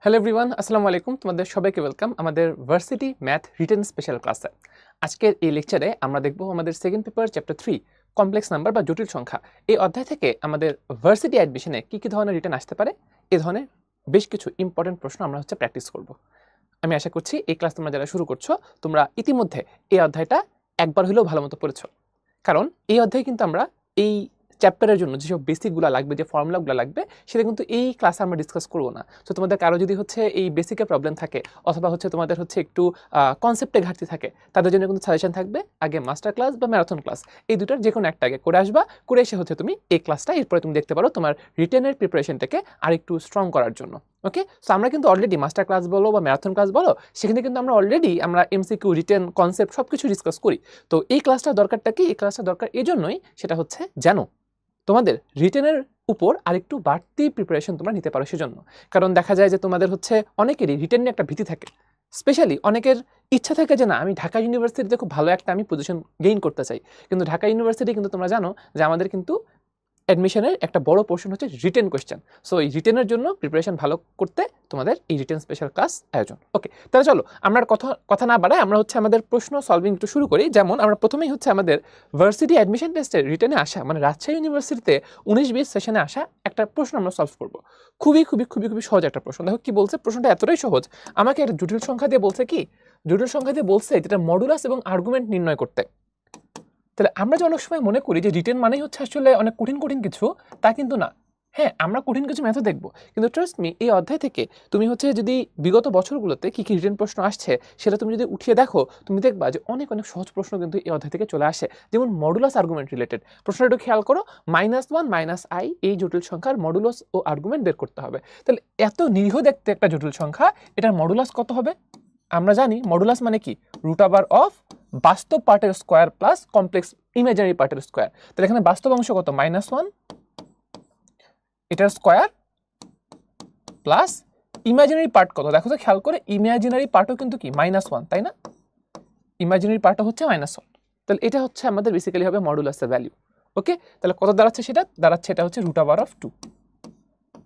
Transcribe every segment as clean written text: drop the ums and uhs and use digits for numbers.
Hello everyone, আসসালামু আলাইকুম। তোমাদের সবাইকে ওয়েলকাম আমাদের ভার্সিটি ম্যাথ রিটেন স্পেশাল ক্লাসে। আজকের এই লেকচারে আমরা দেখব আমাদের second paper chapter 3 complex number বা জটিল সংখ্যা। এই অধ্যায় থেকে আমাদের ভার্সিটি অ্যাডমিশনে কী ধরনের রিটেন আসতে পারে এই ধরনের বেশ কিছু ইম্পর্টেন্ট প্রশ্ন আমরা প্র্যাকটিস করব। আমি আশা করছি এই ক্লাস তোমরা যারা শুরু করছো তোমরা ইতিমধ্যে এই অধ্যায়টা একবার হলেও ভালো মতো পড়েছো, কারণ এই অধ্যায়ে কিন্তু আমরা এই চ্যাপ্টারের জন্য যেসব বেসিকগুলো লাগবে, যে ফর্মুলাগুলো লাগবে, সেটা কিন্তু এই ক্লাসে আমরা ডিসকাস করবো না। তো তোমাদের কারো যদি এই বেসিকের প্রবলেম থাকে অথবা তোমাদের একটু কনসেপ্টে ঘাটতি থাকে, তাদের জন্য কিন্তু সাজেশন থাকবে আগে মাস্টার ক্লাস বা ম্যারাথন ক্লাস, এই দুটার যে কোনো একটা আগে করে আসবা, করে এসে তুমি এই ক্লাসটা এরপরে তুমি দেখতে পারো তোমার রিটেনের প্রিপারেশনটাকে আরেকটু স্ট্রং করার জন্য। ওকে, সো আমরা কিন্তু অলরেডি মাস্টার ক্লাস বলো বা ম্যারাথন ক্লাস বলো, সেখানে কিন্তু আমরা অলরেডি এমসিকিউ, রিটেন, কনসেপ্ট সব কিছু ডিসকাস করি। তো এই ক্লাসটা দরকারটা কি? এই ক্লাসটা দরকার এই জন্যই, সেটা জানো তোমাদের রিটেনের উপর আরেকটু বাড়তি প্রিপারেশন তোমরা নিতে পারো সেজন্য। কারণ দেখা যায় যে তোমাদের অনেকেরই রিটেন নিয়ে একটা ভীতি থাকে, স্পেশালি অনেকের ইচ্ছা থাকে যে না, আমি ঢাকা ইউনিভার্সিটিতে খুব ভালো একটা আমি পজিশন গেইন করতে চাই, কিন্তু ঢাকা ইউনিভার্সিটি কিন্তু তোমরা জানো যে আমাদের কিন্তু অ্যাডমিশনের একটা বড় পোর্শন রিটেন কোয়েশ্চেন। সো এই রিটেনের জন্য প্রিপারেশন ভালো করতে তোমাদের এই রিটেন স্পেশাল ক্লাস আয়োজন। ওকে, তাহলে চলো আমরা কথা না বাড়াই, আমরা আমাদের প্রশ্ন সলভিং একটু শুরু করি। যেমন আমরা প্রথমেই আমাদের ভার্সিটি অ্যাডমিশন টেস্টের রিটেনে আসা, মানে রাজশাহী ইউনিভার্সিটিতে 19-20 সেশনে আসা একটা প্রশ্ন আমরা সলভ করব। খুবই খুবই খুবই খুবই সহজ একটা প্রশ্ন। দেখো কি বলছে, প্রশ্নটা এতটাই সহজ, আমাকে একটা জটিল সংখ্যা দিয়ে বলছে কি, জটিল সংখ্যা দিয়ে বলছে যেটা মডুলাস এবং আর্গুমেন্ট নির্ণয় করতে। তাহলে আমরা যে অনেক সময় মনে করি যে রিটেন মানেই আসলে অনেক কঠিন কঠিন কিছু, তা কিন্তু না। হ্যাঁ, আমরা কঠিন কিছু ম্যাথও দেখবো, কিন্তু ট্রাস্ট মি, এই অধ্যায় থেকে তুমি যদি বিগত বছরগুলোতে কি কি রিটেন প্রশ্ন আসছে সেটা তুমি যদি উঠিয়ে দেখো, তুমি দেখবা যে অনেক অনেক সহজ প্রশ্ন কিন্তু এই অধ্যায় থেকে চলে আসে। যেমন মডুলাস আর্গুমেন্ট রিলেটেড প্রশ্নটা একটু খেয়াল করো, -1 - i এই জটিল সংখ্যার মডুলাস ও আর্গুমেন্ট বের করতে হবে। তাহলে এত নিরীহ দেখতে একটা জটিল সংখ্যা, এটার মডুলাস কত হবে? আমরা জানি মডুলাস মানে কি, রুট ওভার অফ বাস্তব পার্টের স্কোয়ার প্লাস কমপ্লেক্স ইমাজিনারি পার্টের স্কোয়ার। তাহলে এখানে বাস্তব অংশ কত? -1 এটার স্কোয়ার প্লাস ইমাজিনারি পার্ট কত? দেখো তো খেয়াল করে, ইমাজিনারি পার্টও কিন্তু কি -1, তাই না? ইমাজিনারি পার্টও -1। তাহলে এটা আমাদের বেসিক্যালি হবে মডুলাসের ভ্যালু। ওকে, তাহলে কত দাঁড়াচ্ছে? সেটা দাঁড়াচ্ছে, এটা রুট ওভার অফ 2,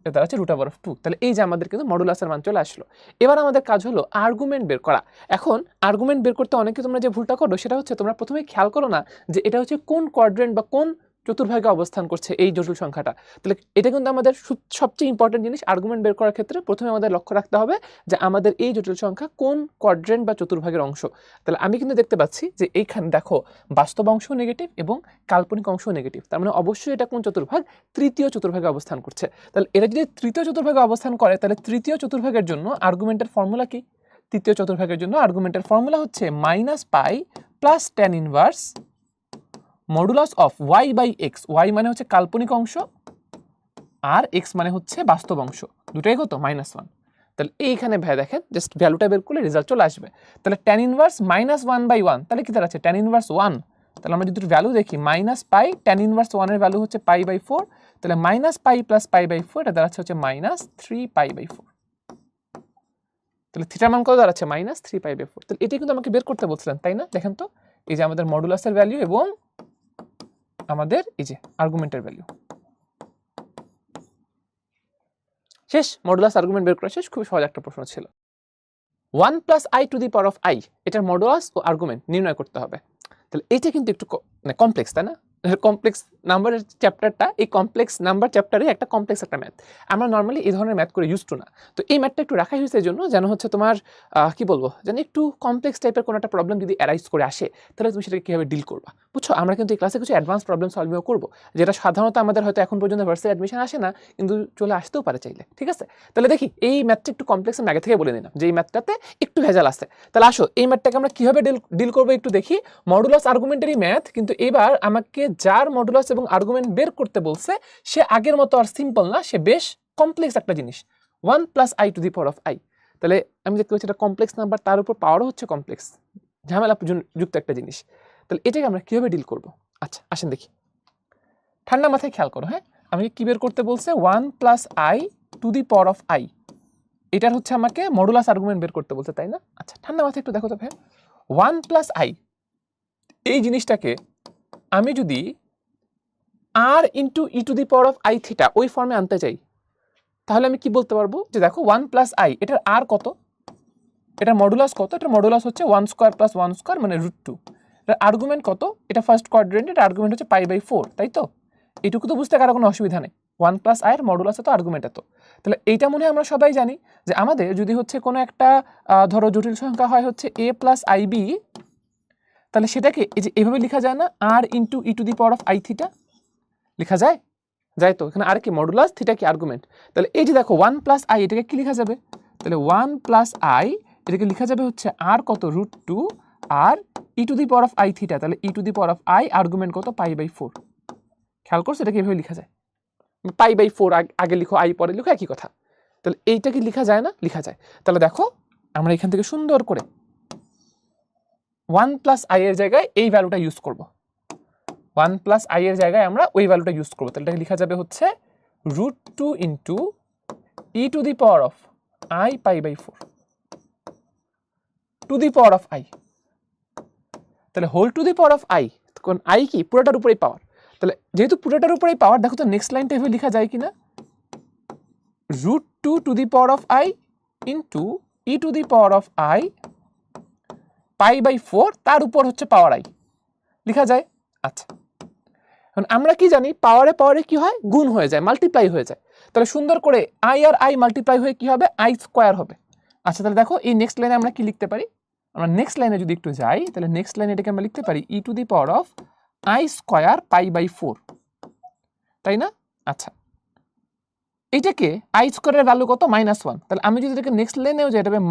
এটা দাঁড়াচ্ছে রুট ওভার অফ 2। তাহলে এই যে আমাদের কিন্তু মডুলাসের মান চলে আসলো। এবার আমাদের কাজ হলো আর্গুমেন্ট বের করা। এখন আর্গুমেন্ট বের করতে অনেকে তোমরা যে ভুলটা করো সেটা তোমরা প্রথমে খেয়াল করো না যে এটা কোন কোয়াড্রেন্ট বা কোন চতুর্ভাগে অবস্থান করছে এই জটিল সংখ্যাটা। তাহলে এটা কিন্তু আমাদের সবচেয়ে ইম্পর্টেন্ট জিনিস। আর্গুমেন্ট বের করার ক্ষেত্রে প্রথমে আমাদের লক্ষ্য রাখতে হবে যে আমাদের এই জটিল সংখ্যা কোন কোয়াড্রেন্ট বা চতুর্ভাগের অংশ। তাহলে আমি কিন্তু দেখতে পাচ্ছি যে এইখানে দেখো বাস্তব অংশ নেগেটিভ এবং কাল্পনিক অংশ নেগেটিভ, তার মানে অবশ্যই এটা কোন চতুর্ভাগ? তৃতীয় চতুর্ভাগে অবস্থান করছে। তাহলে এটা যদি তৃতীয় চতুর্ভাগে অবস্থান করে, তাহলে তৃতীয় চতুর্ভাগের জন্য আর্গুমেন্টের ফর্মুলা কি? তৃতীয় চতুর্ভাগের জন্য আর্গুমেন্টের ফর্মুলা হচ্ছে -π plus tan inverse modulus of y by x। y মানে কাল্পনিক অংশ আর x মানে বাস্তব অংশ, দুটাই কত? -1। তাহলে এইখানে ভাই দেখেন, জাস্ট ভ্যালুটা বের করলে রেজাল্ট চলে আসবে। তাহলে tan ইনভার্স -1/1, তাহলে কি দাঁড়াচ্ছে? tan inverse 1। তাহলে আমরা যদি ভ্যালু দেখি -π, tan ইনভার্স 1 এর ভ্যালু π/4, তাহলে -π প্লাস π/4 এটা দাঁড়াচ্ছে -3π/4। তাহলে থিটার মান কত দাঁড়াচ্ছে? -3π/4। তাহলে এটাই কিন্তু আমাকে বের করতে বলছিলেন, তাই না? দেখেন তো, এই যে আমাদের মডুলাসের ভ্যালু এবং আমাদের এই যে আর্গুমেন্টের ভ্যালু শেষ। মডুলাস আর্গুমেন্ট বের করা শেষ। খুব সহজ একটা প্রশ্ন ছিল। 1 + i two the power of i, এটার মডুলাস ও আর্গুমেন্ট নির্ণয় করতে হবে। তাহলে এটা কিন্তু একটু কমপ্লেক্স, তাই না? কমপ্লেক্স নাম্বারের চ্যাপ্টারটা, এই কমপ্লেক্স নাম্বার চ্যাপ্টারে একটা কমপ্লেক্স একটা ম্যাথ। আমরা নর্মালি এই ধরনের ম্যাথ করে ইউজ টু না। তো এই ম্যাথটা একটু রাখা হয়েছে এই জন্য, যেন তোমার কি বলবো, যেন একটু কমপ্লেক্স টাইপের কোনো একটা প্রবলেম যদি অ্যারাইজ করে আসে, তাহলে তুমি সেটাকে কীভাবে ডিল করবা, বুঝছো? আমরা কিন্তু এই ক্লাসে কিছু অ্যাডভান্স প্রবলেম সলভিংও করবো, যেটা সাধারণত আমাদের হয়তো এখন পর্যন্ত ভার্সিটি অ্যাডমিশন আসে না, কিন্তু চলে আসতেও পারে চাইলে। ঠিক আছে, তাহলে দেখি এই ম্যাথটা একটু কমপ্লেক্স। আমি আগে থেকে বলে দিলাম যে এই ম্যাথটাতে একটু ভেজাল আছে। তাহলে আসো এই ম্যাথটাকে আমরা কীভাবে ডিল করবো একটু দেখি। মডুলাস আর্গুমেন্টারি ম্যাথ, কিন্তু এবার আমাকে যার মডুলাস এবং আর্গুমেন্ট বের করতে বলছে সে আগের মতো আর সিম্পল না, সে বেশ কমপ্লেক্স একটা জিনিস। 1 + i two the power of i। তাহলে আমি দেখতে পাচ্ছি এটা কমপ্লেক্স নাম্বার, তার উপর পাওয়ারও কমপ্লেক্স, ঝামেলা যুক্ত একটা জিনিস। তাহলে এটাকে আমরা কিভাবে ডিল করব? আচ্ছা আসেন দেখি, ঠান্ডা মাথায় খেয়াল করো। হ্যাঁ, আমি কি বের করতে বলছে? 1 + i two the power of i। এটার আমাকে মডুলাস আর্গুমেন্ট বের করতে বলছে, তাই না? আচ্ছা ঠান্ডা মাথায় একটু দেখো তো ভাই, 1 + i এই জিনিসটাকে আমি যদি r × e two the power of i theta ওই ফর্মে আনতে চাই, তাহলে আমি কি বলতে পারবো যে দেখো 1 প্লাস আই, এটার আর কত, এটার মডুলাস কত, এটার মডুলাস হচ্ছে 1 স্কোয়ার প্লাস 1 স্কোয়ার মানে √2। এটার আর্গুমেন্ট কত, এটা ফার্স্ট কোয়াড্রেন্ট, এটা আর্গুমেন্ট হচ্ছে π/4, তাই তো? এইটুকু তো বুঝতে কারো কোনো অসুবিধা নেই। 1 প্লাস আই এর মডুলাস এত, আর্গুমেন্ট এত। তাহলে এইটা মনে হয় আমরা সবাই জানি যে আমাদের যদি হচ্ছে কোনো একটা ধরো জটিল সংখ্যা হয় হচ্ছে a প্লাস আইb, তাহলে সেটাকে এই যে এভাবে লেখা যায় না, r into e to the power of i theta, লেখা যায়? যায় তো। এখানে আর কি মডুলাস, থিটা কি আর্গুমেন্ট। তাহলে এই যে দেখো 1 প্লাস আই, এটাকে কি লেখা যাবে? তাহলে 1 প্লাস আই এটাকে লেখা যাবে হচ্ছে আর কত, √2 আর e to the power of i theta. তাহলে e to the power of i argument কত, π/4। খেয়াল করছো এটাকে এভাবে লেখা যায়, π/4 আগে লিখো আই পরে লিখো, একই কথা। তাহলে এইটা কি লেখা যায় না? লেখা যায়। তাহলে দেখো আমরা এখান থেকে সুন্দর করে 1 প্লাস আই এর জায়গায় এই ভ্যালুটা ইউজ করব। 1 প্লাস আই এর জায়গায় আমরা ওই ভ্যালুটা ইউজ করবো। তাহলে এটাকে লেখা যাবে হচ্ছে √2 into e to the power of i π/4 to the power of i. তাহলে whole to the power of i, কোন আই কি পুরোটার উপরেই পাওয়ার। তাহলে যেহেতু পুরোটার উপরেই পাওয়ার, দেখো তো নেক্সট লাইনটা এভাবে লেখা যায় কিনা, √2 to the power of i into e to the power of i π/4 তার উপর হচ্ছে পাওয়ার আই, লেখা যায়? আচ্ছা, এখন আমরা কি জানি পাওয়ারে পাওয়ারে কি হয়, গুণ হয়ে যায়, মাল্টিপ্লাই হয়ে যায়। তাহলে সুন্দর করে আই আর আই মাল্টিপ্লাই হয়ে কি হবে, আই স্কোয়ার হবে। আচ্ছা, তাহলে দেখো এই নেক্সট লাইনে আমরা কি লিখতে পারি, আমরা নেক্সট লাইনে যদি একটু যাই, তাহলে নেক্সট লাইনে এটাকে আমরা লিখতে পারি e to the power of i square π/4, তাই না? আচ্ছা, এইটাকে আই স্কোয়ারের ভ্যালু কত, -1। তাহলে আমি যদি এটাকে নেক্সট লাইনেও যাই, এটা হবে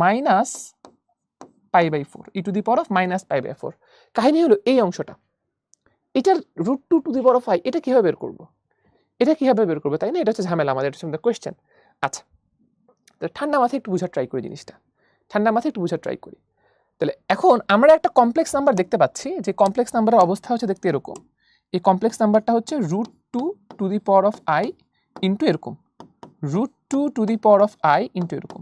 -π/4, ই টু দি পাওয়ার অফ -π/4। কাহিনী হলো এই অংশটা, এটার √2 to the power of I, এটা কিভাবে বের করবো, এটা কিভাবে বের করবো, তাই না? এটা হচ্ছে ঝামেলা আমাদের, এটা হচ্ছে কোয়েশ্চেন। আচ্ছা, তাহলে ঠান্ডা মাথায় একটু বোঝার ট্রাই করি জিনিসটা, ঠান্ডা মাথায় একটু বোঝার ট্রাই করি। তাহলে এখন আমরা একটা কমপ্লেক্স নাম্বার দেখতে পাচ্ছি, যে কমপ্লেক্স নাম্বারের অবস্থা হচ্ছে দেখতে এরকম। এই কমপ্লেক্স নাম্বারটা হচ্ছে √2 to the power of i into এরকম, √2 to the power of i into এরকম।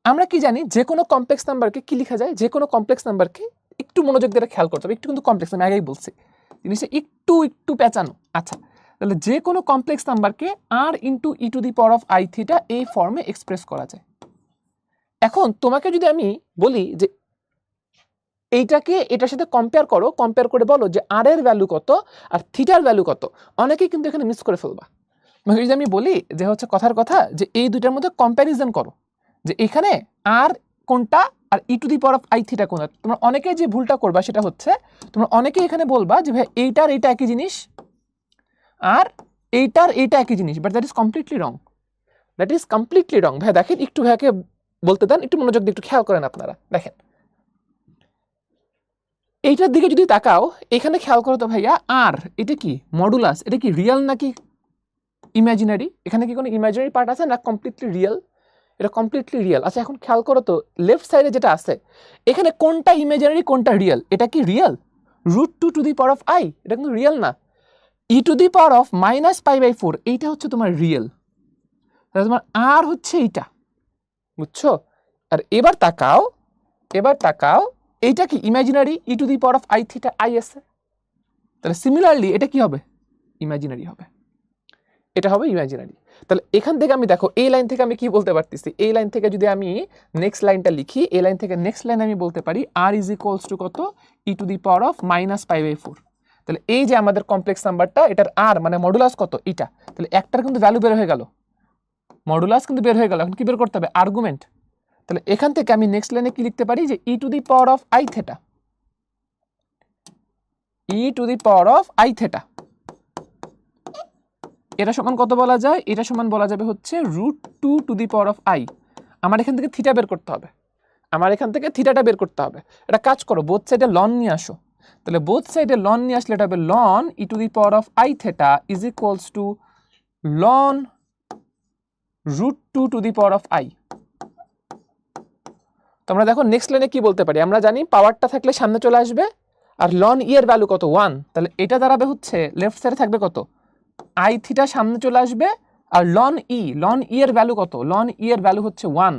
আমরা কি জানি যে কোনো কমপ্লেক্স নাম্বারকে কি লেখা যায়, যে কোনো কমপ্লেক্স নাম্বারকে একটু মনোযোগ দিয়ে খেয়াল করতে হবে, একটু কিন্তু কমপ্লেক্স, আমি আগেই বলছি জিনিসটা একটু পেঁচানো। আচ্ছা, তাহলে যে কোনো কমপ্লেক্স নাম্বারকে r into e to the power of i theta এই ফর্মে এক্সপ্রেস করা যায়। এখন তোমাকে যদি আমি বলি যে এইটাকে এটার সাথে কম্পেয়ার করো, কম্পেয়ার করে বলো যে আর এর ভ্যালু কত আর থিটার ভ্যালু কত, অনেকেই কিন্তু এখানে মিস করে ফেলবা। তোমাকে যদি আমি বলি যে হচ্ছে কথার কথা যে এই দুইটার মধ্যে কম্প্যারিজন করো, যে এখানে আর কোনটা r e to the power of i theta কোনটা, তোমরা অনেকেই যে ভুলটা করবা সেটা হচ্ছে তোমরা অনেকেই এখানে বলবা যে ভাই এইটার এইটা একই জিনিস আর এইটার এইটা একই জিনিস, but that is completely wrong, that is completely রং। ভাই দেখেন, একটু ভাইকে বলতে দেন, একটু মনোযোগ দিয়ে একটু খেয়াল করেন আপনারা। দেখেন এইটার দিকে যদি তাকাও, এখানে খেয়াল করো তো ভাইয়া, আর এটা কি মডুলাস, এটা কি রিয়েল নাকি ইমাজিনারি? এখানে কি কোনো ইমাজিনারি পার্ট আছে না কমপ্লিটলি রিয়েল? এটা কমপ্লিটলি রিয়েল। আচ্ছা, এখন খেয়াল করো তো লেফট সাইডে যেটা আছে, এখানে কোনটা ইমাজিনারি কোনটা রিয়েল? এটা কি real? √2 to the power of I, এটা কিন্তু রিয়েল না। ই টু দি পাওয়ার অফ -π/4, এইটা হচ্ছে তোমার রিয়েল। তাহলে তোমার আর হচ্ছে এইটা, বুঝছো? আর এবার তাকাও, এবার তাকাও, এইটা কি imaginary, E to the power of i theta I আছে। তাহলে সিমিলারলি এটা কি হবে, ইমাজিনারি হবে, এটা হবে ইমাজিনারি। তাহলে এখান থেকে আমি দেখো এই লাইন থেকে আমি কি বলতে পারতেছি, এই লাইন থেকে যদি আমি নেক্সট লাইনটা লিখি, এই লাইন থেকে নেক্সট লাইন আমি বলতে পারি আর ইজ ইকুয়ালস টু কত, ই টু দি পাওয়ার অফ -π/4। তাহলে এই যে আমাদের কমপ্লেক্স নাম্বারটা, এটার আর মানে মডুলাস কত, এটা। তাহলে একটার কিন্তু ভ্যালু বের হয়ে গেল, মডুলাস কিন্তু বের হয়ে গেল। এখন কি বের করতে হবে, আর্গুমেন্ট। তাহলে এখান থেকে আমি নেক্সট লাইনে কি লিখতে পারি, যে e to the power of i theta, e to the power of i theta, এটা সমান কত বলা যায়, এটা সমান বলা যাবে হচ্ছে √2 to the power of I. আমার এখান থেকে থিটা বের করতে হবে, আমার এখান থেকে থিটাটা বের করতে হবে। এটা কাজ করো, বোথ সাইডে লন নিয়ে আসো। তাহলে বোথ সাইডে লন নিয়ে আসলে এটা হবে লন e to the power of i theta is equals to লন √2 to the power of i. তোমরা দেখো নেক্সট লাইনে কি বলতে পারি, আমরা জানি পাওয়ারটা থাকলে সামনে চলে আসবে, আর লন ই এর ভ্যালু কত, 1। তাহলে এটা দাঁড়াবে হচ্ছে লেফট সাইডে থাকবে কত, আই থিটা সামনে চলে আসবে, আর লন ই এর ভ্যালু কত, লন ই এর ভ্যালু হচ্ছে 1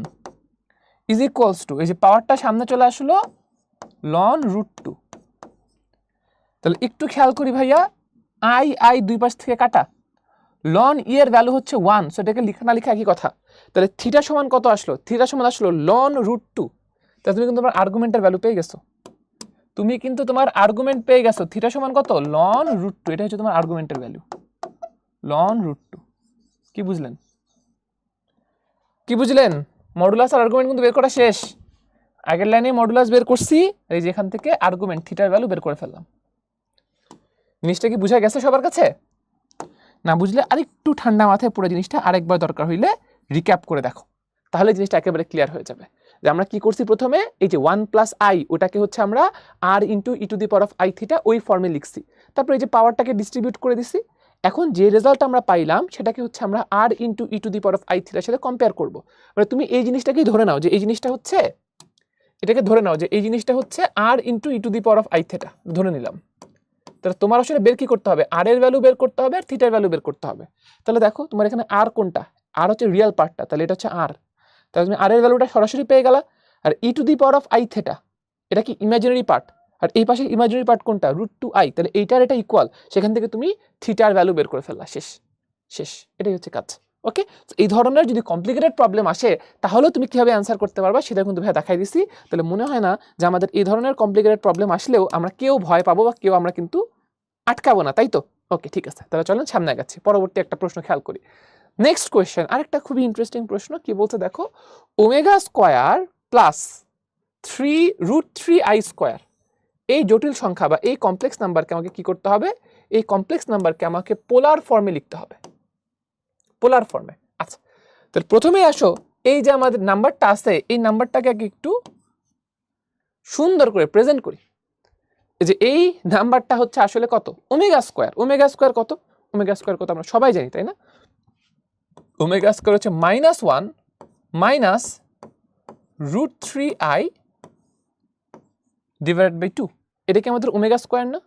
ইজ ইকুয়ালস টু, এই যে পাওয়ারটা সামনে চলে আসলো লন √2। তাহলে একটু খেয়াল করি ভাইয়া, আই দুই পাশ থেকে কাটা, লন ই এর ভ্যালু হচ্ছে 1, সো এটাকে লিখা না লিখা একই কথা। তাহলে থিটা সমান কত আসলো? থিটা সমান আসলো লন রুট 2। তাহলে তুমি কিন্তু তোমার আর্গুমেন্টের ভ্যালু পেয়ে গেছো, তুমি কিন্তু তোমার আর্গুমেন্ট পেয়ে গেছো। থিটা সমান কত? লন রুট 2, এটা হচ্ছে তোমার আর্গুমেন্টের ভ্যালু, লন রুট 2। কি বুঝলেন? কি বুঝলেন? মডুলাস আর আর্গুমেন্ট কিন্তু বের করা শেষ। আগের লাইনে মডুলাস বের করছি, এই যে এখান থেকে আর্গুমেন্ট থিটার ভ্যালু বের করে ফেললাম। জিনিসটা কি বুঝা গেছে সবার কাছে? না বুঝলে আরেকটু ঠান্ডা মাথায় পুরো জিনিসটা আরেকবার দরকার হইলে রিক্যাপ করে দেখো, তাহলে জিনিসটা একেবারে ক্লিয়ার হয়ে যাবে। যে আমরা কি করছি প্রথমে, এই যে 1 প্লাস আই, ওটাকে হচ্ছে আমরা r into e to the power of i theta ওই ফর্মে লিখছি। তারপর এই যে পাওয়ারটাকে ডিস্ট্রিবিউট করে দিছি। এখন যে রেজাল্ট আমরা পাইলাম সেটাকে হচ্ছে আমরা r into e to the power of i থিটার সাথে কম্পেয়ার করবো। মানে তুমি এই জিনিসটাকেই ধরে নাও যে এই জিনিসটা হচ্ছে, এটাকে ধরে নাও যে এই জিনিসটা হচ্ছে r into e to the power of i theta ধরে নিলাম। তাহলে তোমার আসলে বের কি করতে হবে? আর এর ভ্যালু বের করতে হবে আর থিটার ভ্যালু বের করতে হবে। তাহলে দেখো তোমার এখানে আর কোনটা? আর হচ্ছে রিয়েল পার্টটা, তাহলে এটা হচ্ছে আর। তাহলে তুমি আর এর ভ্যালুটা সরাসরি পেয়ে গেলা। আর e to the power of i theta এটা কি ইমাজিনারি পার্ট, আর এই পাশে ইমাজিনারি পার্ট কোনটা? Root 2 i. তাহলে এইটার এটা ইকুয়াল, সেখান থেকে তুমি থিটার ভ্যালু বের করে ফেললা। শেষ শেষ, এটাই হচ্ছে কাজ। ওকে, এই ধরনের যদি কমপ্লিকেটেড প্রবলেম আসে তাহলেও তুমি কিভাবে অ্যান্সার করতে পারবা সেটা কিন্তু ভাই দেখাই দিছি। তাহলে মনে হয় না যে আমাদের এই ধরনের কমপ্লিকেটেড প্রবলেম আসলেও আমরা কেউ ভয় পাবো বা কেউ আমরা কিন্তু আটকাবো না, তাই তো? ওকে, ঠিক আছে, তাহলে চলেন সামনে গেছি। পরবর্তী একটা প্রশ্ন খেয়াল করি। নেক্সট কোয়েশ্চেন, আরেকটা খুবই ইন্টারেস্টিং প্রশ্ন। কি বলছে দেখো, omega square plus 3√3 I square, এই জটিল সংখ্যা বা এই কমপ্লেক্স নাম্বারকে আমাকে কি করতে হবে? এই কমপ্লেক্স নাম্বারকে আমাকে পোলার ফর্মে লিখতে হবে, পোলার ফর্মে। আচ্ছা, তাহলে প্রথমেই আসো, এই যে আমাদের নাম্বারটা আছে এই নাম্বারটাকে একটু সুন্দর করে প্রেজেন্ট করি। যে এই নাম্বারটা হচ্ছে আসলে কত? Omega square. ওমেগা স্কোয়ার কত? ওমেগা স্কোয়ার কত আমরা সবাই জানি, তাই না? ওমেগা স্কোয়ার হচ্ছে -1 মাইনাস √3i ডিভাইডেড বাই 2। এটা কি আমাদের ওমেগা স্কোয়ার না?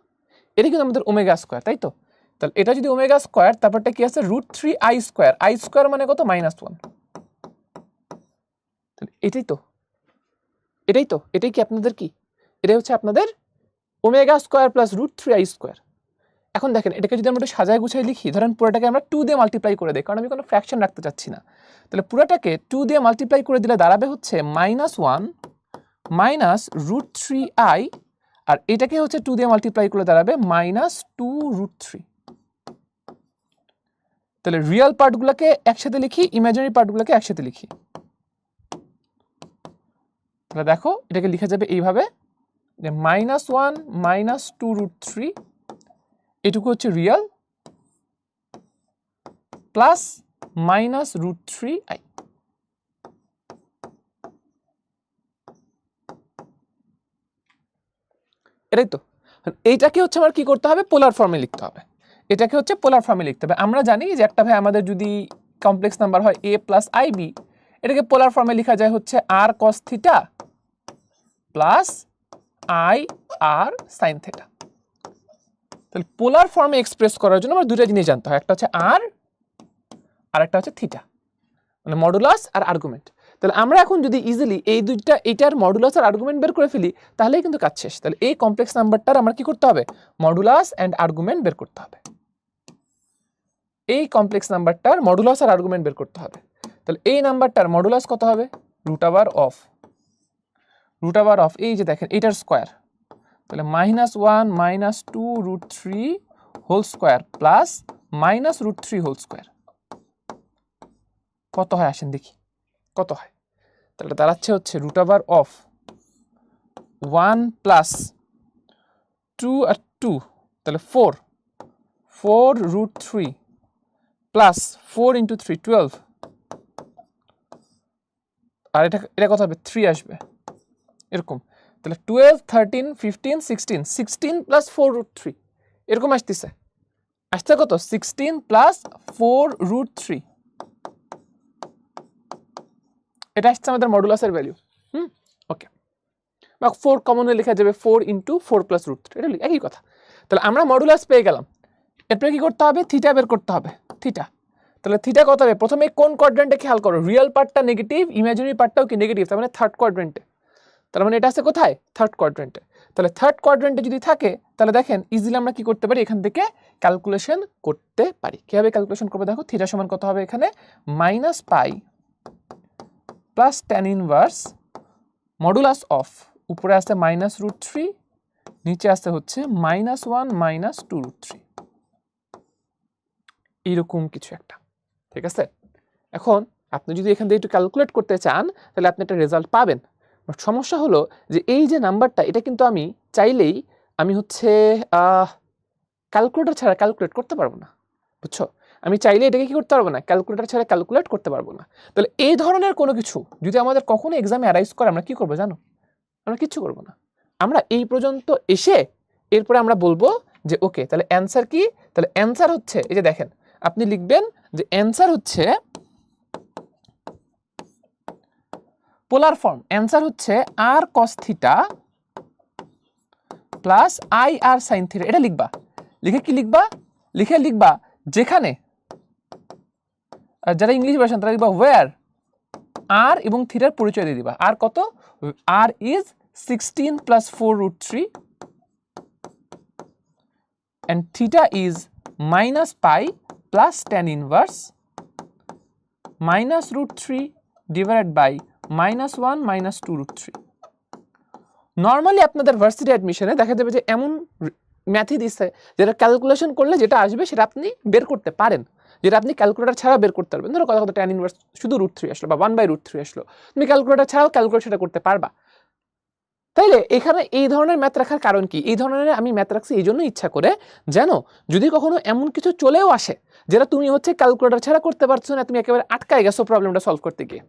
এটা কিন্তু আমাদের ওমেগা স্কোয়ার, তাই তো? তাহলে এটা যদি ওমেগা স্কোয়ার, তারপরটা কি আছে? √3i square. আই স্কোয়ার মানে কত? -1। এটাই তো, এটাই তো, এটাই কি আপনাদের কি? এটাই হচ্ছে আপনাদের omega square plus √3i square. এখন দেখেন, এটাকে যদি আমরা একটু সাজায় গুছাই লিখি, ধরেন পুরোটাকে আমরা 2 দিয়ে মাল্টিপ্লাই করে দিই, কারণ আমি কোনো ফ্র্যাকশন রাখতে চাচ্ছি না। তাহলে পুরোটাকে 2 দিয়ে মাল্টিপ্লাই করে দিলে দাঁড়াবে হচ্ছে -1 মাইনাস √3i, আর এটাকে হচ্ছে 2 দিয়ে মাল্টিপ্লাই করে দাঁড়াবে -2√3। তাহলে রিয়েল পার্টগুলোকে একসাথে লিখি, ইমাজিনারি পার্টগুলোকে একসাথে লিখি। তাহলে দেখো এটাকে লিখা যাবে এইভাবে যে -1 মাইনাস 2√3, এটুকু হচ্ছে রিয়েল, প্লাস -√3i। এটাই তো, এইটাকে হচ্ছে আমার কি করতে হবে? পোলার ফর্মে লিখতে হবে। এটাকে হচ্ছে পোলার ফর্মে লিখতে হবে। আমরা জানি যে একটা ভাই আমাদের যদি কমপ্লেক্স নাম্বার হয় a প্লাস আইb, এটাকে পোলার ফর্মে লেখা যায় হচ্ছে r cos theta plus i r sin theta. তাহলে পোলার ফর্মে এক্সপ্রেস করার জন্য আমার দুটো জিনিস জানতে হয়, একটা হচ্ছে r আর একটা হচ্ছে থিটা, মানে মডুলাস আর আর্গুমেন্ট। তাহলে আমরা এখন যদি ইজিলি এই দুইটা, এইটার মডুলাস আর আর্গুমেন্ট বের করে ফেলি তাহলেই কিন্তু কাজ শেষ। তাহলে এই কমপ্লেক্স নাম্বারটার আমরা কি করতে হবে? মডুলাস এন্ড আর্গুমেন্ট বের করতে হবে। এই কমপ্লেক্স নাম্বারটার মডুলাস আর আর্গুমেন্ট বের করতে হবে। তাহলে এই নাম্বারটার মডুলাস কত হবে? রুট ওভার অফ এই যে দেখেন এইটার স্কোয়ার, তাহলে -1 minus 2√3 whole square plus -√3 whole square. কত হয় আসেন দেখি কত হয়। তাহলে দাঁড়াচ্ছে হচ্ছে √1 প্লাস 2 আর 2, তাহলে 4√3 প্লাস 4 × 3 12, আর এটা কত হবে? 3 আসবে এরকম। তাহলে 12 13 15 16 প্লাস 4√3 এরকম আসতেছে কত? 16 প্লাস 4√3, এটা আসছে আমাদের মডুলাসের ভ্যালু। ওকে, বা 4 কমনে লেখা যাবে 4 × 4 প্লাস √3, এটা একই কথা। তাহলে আমরা মডুলাস পেয়ে গেলাম। এরপরে কি করতে হবে? থিটা বের করতে হবে, থিটা। তাহলে থিটা কত হবে? প্রথমে কোন কোয়াড্রেন্টে খেয়াল করো, রিয়েল পার্টটা নেগেটিভ, ইমাজিনারি পার্টটাও কি নেগেটিভ, তার মানে থার্ড কোয়াড্রেন্টে। তার মানে এটা আছে কোথায়? থার্ড কোয়াড্রেন্টে। তাহলে থার্ড কোয়াড্রেন্টে যদি থাকে তাহলে দেখেন ইজিলি আমরা কি করতে পারি, এখান থেকে ক্যালকুলেশন করতে পারি। কিভাবে ক্যালকুলেশন করবো দেখো, থিটা সমান কত হবে এখানে, minus pi plus tan inverse modulus of, উপরে আসছে -√3, নিচে আসতে হচ্ছে -1 -2√3, এইরকম কিছু একটা। ঠিক আছে, এখন আপনি যদি এখান থেকে একটু ক্যালকুলেট করতে চান তাহলে আপনি একটা রেজাল্ট পাবেন। বাট সমস্যা হলো যে এই যে নাম্বারটা, এটা কিন্তু আমি চাইলেই আমি হচ্ছে ক্যালকুলেটর ছাড়া ক্যালকুলেট করতে পারবো না, বুঝছো? আমি চাইলে এটাকে কি করতে পারবো না, ক্যালকুলেটর ছাড়া ক্যালকুলেট করতে পারবো না। তাহলে এই ধরনের কোনো কিছু যদি আমাদের কখনো এক্সামে অ্যারাইজ করে, আমরা কি করবো জানো? আমরা কিচ্ছু করবো না। আমরা এই পর্যন্ত এসে এরপরে আমরা বলবো যে ওকে তাহলে অ্যান্সার কি, তাহলে অ্যান্সার হচ্ছে, এই যে দেখেন আপনি লিখবেন যে অ্যান্সার হচ্ছে পোলার ফর্ম, অ্যান্সার হচ্ছে r cos theta plus i r sine theta. এটা লিখবা, লিখে কি লিখবা, লিখবা যেখানে, যারা ইংলিশ ভার্সন তারা লিখবা ওয়্যার আর এবং থিটার পরিচয় দিয়ে দিবা। আর কত, আর is 16 + 4√3 and theta is -π plus tan inverse -√3 divided by -1 -2√3। Normally আপনাদের ভার্সিটি অ্যাডমিশনে দেখা যাবে যে এমন ম্যাথই দিচ্ছে যেটা ক্যালকুলেশন করলে যেটা আসবে সেটা আপনি বের করতে পারেন, যেটা আপনি ক্যালকুলেটর ছাড়াও বের করতে পারবেন। ধরো কথা ট্যান ইনভার্স শুধু √3 আসলো বা 1/√3 আসলো, তুমি ক্যালকুলেটর ছাড়াও ক্যালকুলেট সেটা করতে পারবা। তাইলে এখানে এই ধরনের ম্যাথ রাখার কারণ কি, এই ধরনের আমি ম্যাথ রাখছি এই জন্য ইচ্ছা করে, যেন যদি কখনো এমন কিছু চলেও আসে যেটা তুমি হচ্ছে ক্যালকুলেটর ছাড়া করতে পারছো না, তুমি একেবারে আটকায় গেছো প্রবলেমটা সলভ করতে গিয়ে,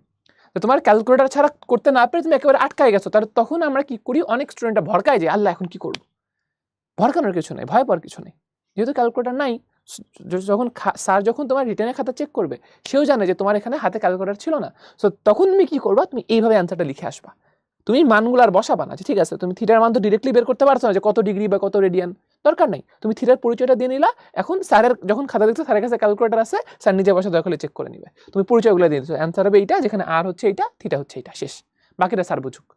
তো তোমার ক্যালকুলেটর ছাড়া করতে না পেরে তুমি একেবারে আটকায় গেছো, তাহলে তখন আমরা কি করি, অনেক স্টুডেন্টরা ভরকায় যে আল্লাহ এখন কি করব। ভরকানোর কিছু নেই, ভয় পাওয়ার কিছু নেই, যেহেতু ক্যালকুলেটর নাই, যখন স্যার যখন তোমার রিটার্নের খাতা চেক করবে সেও জানে যে তোমার এখানে হাতে ক্যালকুলেটর ছিল না, সো তখন তুমি কি করবা, তুমি এইভাবে অ্যান্সারটা লিখে আসবা। তুমি মানগুলো আর বসাবা না, ঠিক আছে, তুমি থিটার মান তো ডিরেক্টলি বের করতে পারছো না যে কত ডিগ্রি বা কত রেডিয়ান, দরকার নাই, তুমি থিটার পরিচয়টা দিয়ে নিলা। এখন স্যারের যখন খাতা দেখছো, স্যারের কাছে ক্যালকুলেটর আছে, স্যার নিজে বসে দয়া করে চেক করে নিবে, তুমি পরিচয়গুলো দিয়ে দিচ্ছ, অ্যান্সার হবে এইটা, যেখানে আর হচ্ছে এইটা, থিটা হচ্ছে এইটা, শেষ, বাকিটা স্যার বুঝুক।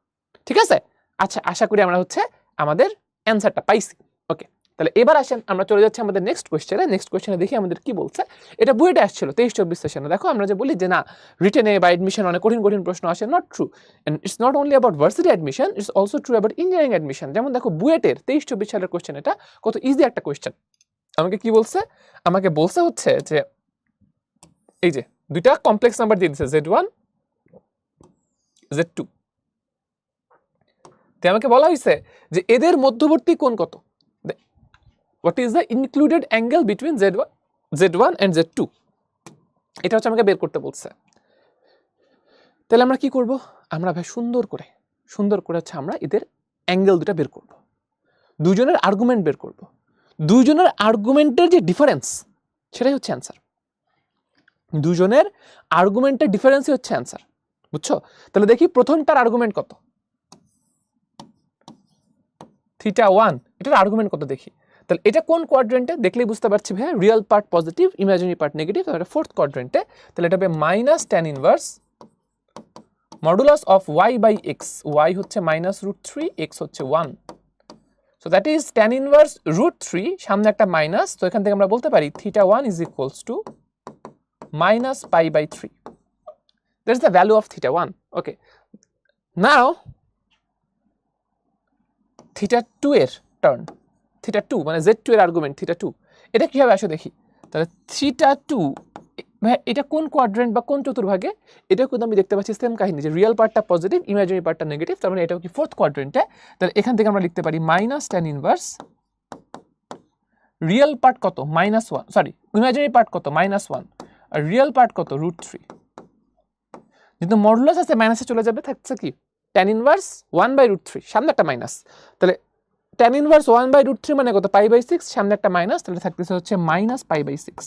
ঠিক আছে, আচ্ছা আশা করি আমরা হচ্ছে আমাদের অ্যান্সারটা পাইছি। ওকে, তাহলে এবার আসেন আমরা চলে যাচ্ছি আমাদের নেক্সট কোয়েশ্চেনে। নেক্সট কোয়েশ্চেনে দেখি আমাদের কি বলছে। এটা বুয়েটে আসছিল 23-24 সেশনে। দেখো আমরা যে বলি যে না রিটেনে বা এডমিশন অনেক কঠিন কঠিন প্রশ্ন আসে, not true. And it's not only about varsity admission, it's also true about engineering admission. যেমন দেখো বুয়েটের 23-24 সালের কোয়েশ্চেন, এটা কত ইজি একটা কোয়েশ্চেন। আমাকে কি বলছে, আমাকে বলছে হচ্ছে যে এই যে দুইটা কমপ্লেক্স নাম্বার দিয়ে দিচ্ছে Z1 Z2, তো আমাকে বলা হয়েছে যে এদের মধ্যবর্তী কোণ কত, what is the included angle between Z1 and Z2, এটা হচ্ছে আমাকে বের করতে বলছে। তাহলে আমরা কি করব, আমরা ভাই সুন্দর করে হচ্ছে আমরা এদের অ্যাঙ্গেল দুটো বের করব, দুজনের আর্গুমেন্ট বের করব, দুজনের আর্গুমেন্টের যে ডিফারেন্স সেটাই হচ্ছে অ্যান্সার, দুজনের আর্গুমেন্টের ডিফারেন্সই হচ্ছে অ্যান্সার, বুঝছো? তাহলে দেখি প্রথমটার আর্গুমেন্ট কত, θ1, এটার আর্গুমেন্ট কত দেখি। তাহলে এটা কোন কোয়াড্রেন্টে, দেখলেই বুঝতে পারছি ভাই, real part positive, imaginary part negative, তাহলে এটা ফোর্থ কোয়াড্রেন্টে। তাহলে এটা হবে -tan inverse modulus of y/x, y হচ্ছে -√3, x হচ্ছে 1, so that is tan inverse √3, সামনে একটা মাইনাস, তো এখান থেকে আমরা বলতে পারি θ1 is equals to -π/3, that is the value of θ1। Okay, now θ2 এর টার্ন, θ2 মানে Z2 এর আর্গুমেন্ট θ2, এটা কিভাবে আসে দেখি। তাহলে θ2 ভাই এটা কোন কোয়াড্রেন্ট বা কোন চতুর্ভাগে, এটা কিন্তু আমি দেখতে পাচ্ছি সেম কাহিনী, যে রিয়েল পার্টটা পজিটিভ, ইমাজিনারি পার্টটা নেগেটিভ, তার মানে এটাও কি ফোর্থ কোয়াড্রেন্টে। তাহলে এখান থেকে আমরা লিখতে পারি tan ইনভার্স রিয়েল পার্ট কত -1, সরি ইমাজিনারি পার্ট কত -1, আর রিয়েল পার্ট কত √3, যেহেতু মডুলাস আছে মাইনাসে চলে যাবে, থাকছে কি tan ইনভার্স 1/√3, সামনে একটা মাইনাস, তাহলে tan ইনভার্স 1/√3 মানে কত π/6, সামনে একটা মাইনাস, তাহলে থাকতেছে হচ্ছে -π/6,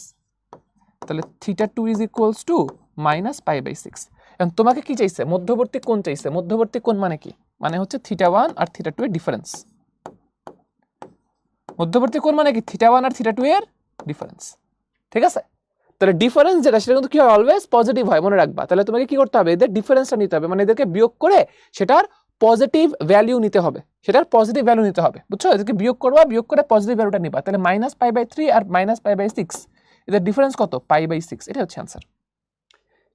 তাহলে θ2 ইজ ইকুয়ালস টু -π/6। এখন তোমাকে কি চাইছে, মধ্যবর্তী কোণ চাইছে, মধ্যবর্তী কোণ মানে কি, মানে হচ্ছে θ1 আর θ2 এর ডিফারেন্স, মধ্যবর্তী কোণ মানে কি θ1 আর θ2 এর ডিফারেন্স, ঠিক আছে। তাহলে ডিফারেন্স যেটা সেটা কিন্তু কি হয়, অলওয়েজ পজিটিভ হয়, মনে রাখবা। তাহলে তোমাকে কি করতে হবে, এদের ডিফারেন্সটা নিতে হবে, মানে এদেরকে বিয়োগ করে সেটার পজিটিভ ভ্যালু নিতে হবে, সেটার পজিটিভ ভ্যালু নিতে হবে, বুঝছো? এদেরকে বিয়োগ করবা, বিয়োগ করে পজিটিভ ভ্যালুটা নিবা, তাহলে -π/3 আর -π/6, এদের ডিফারেন্স কত? π/6। এটাই হচ্ছে অ্যান্সার,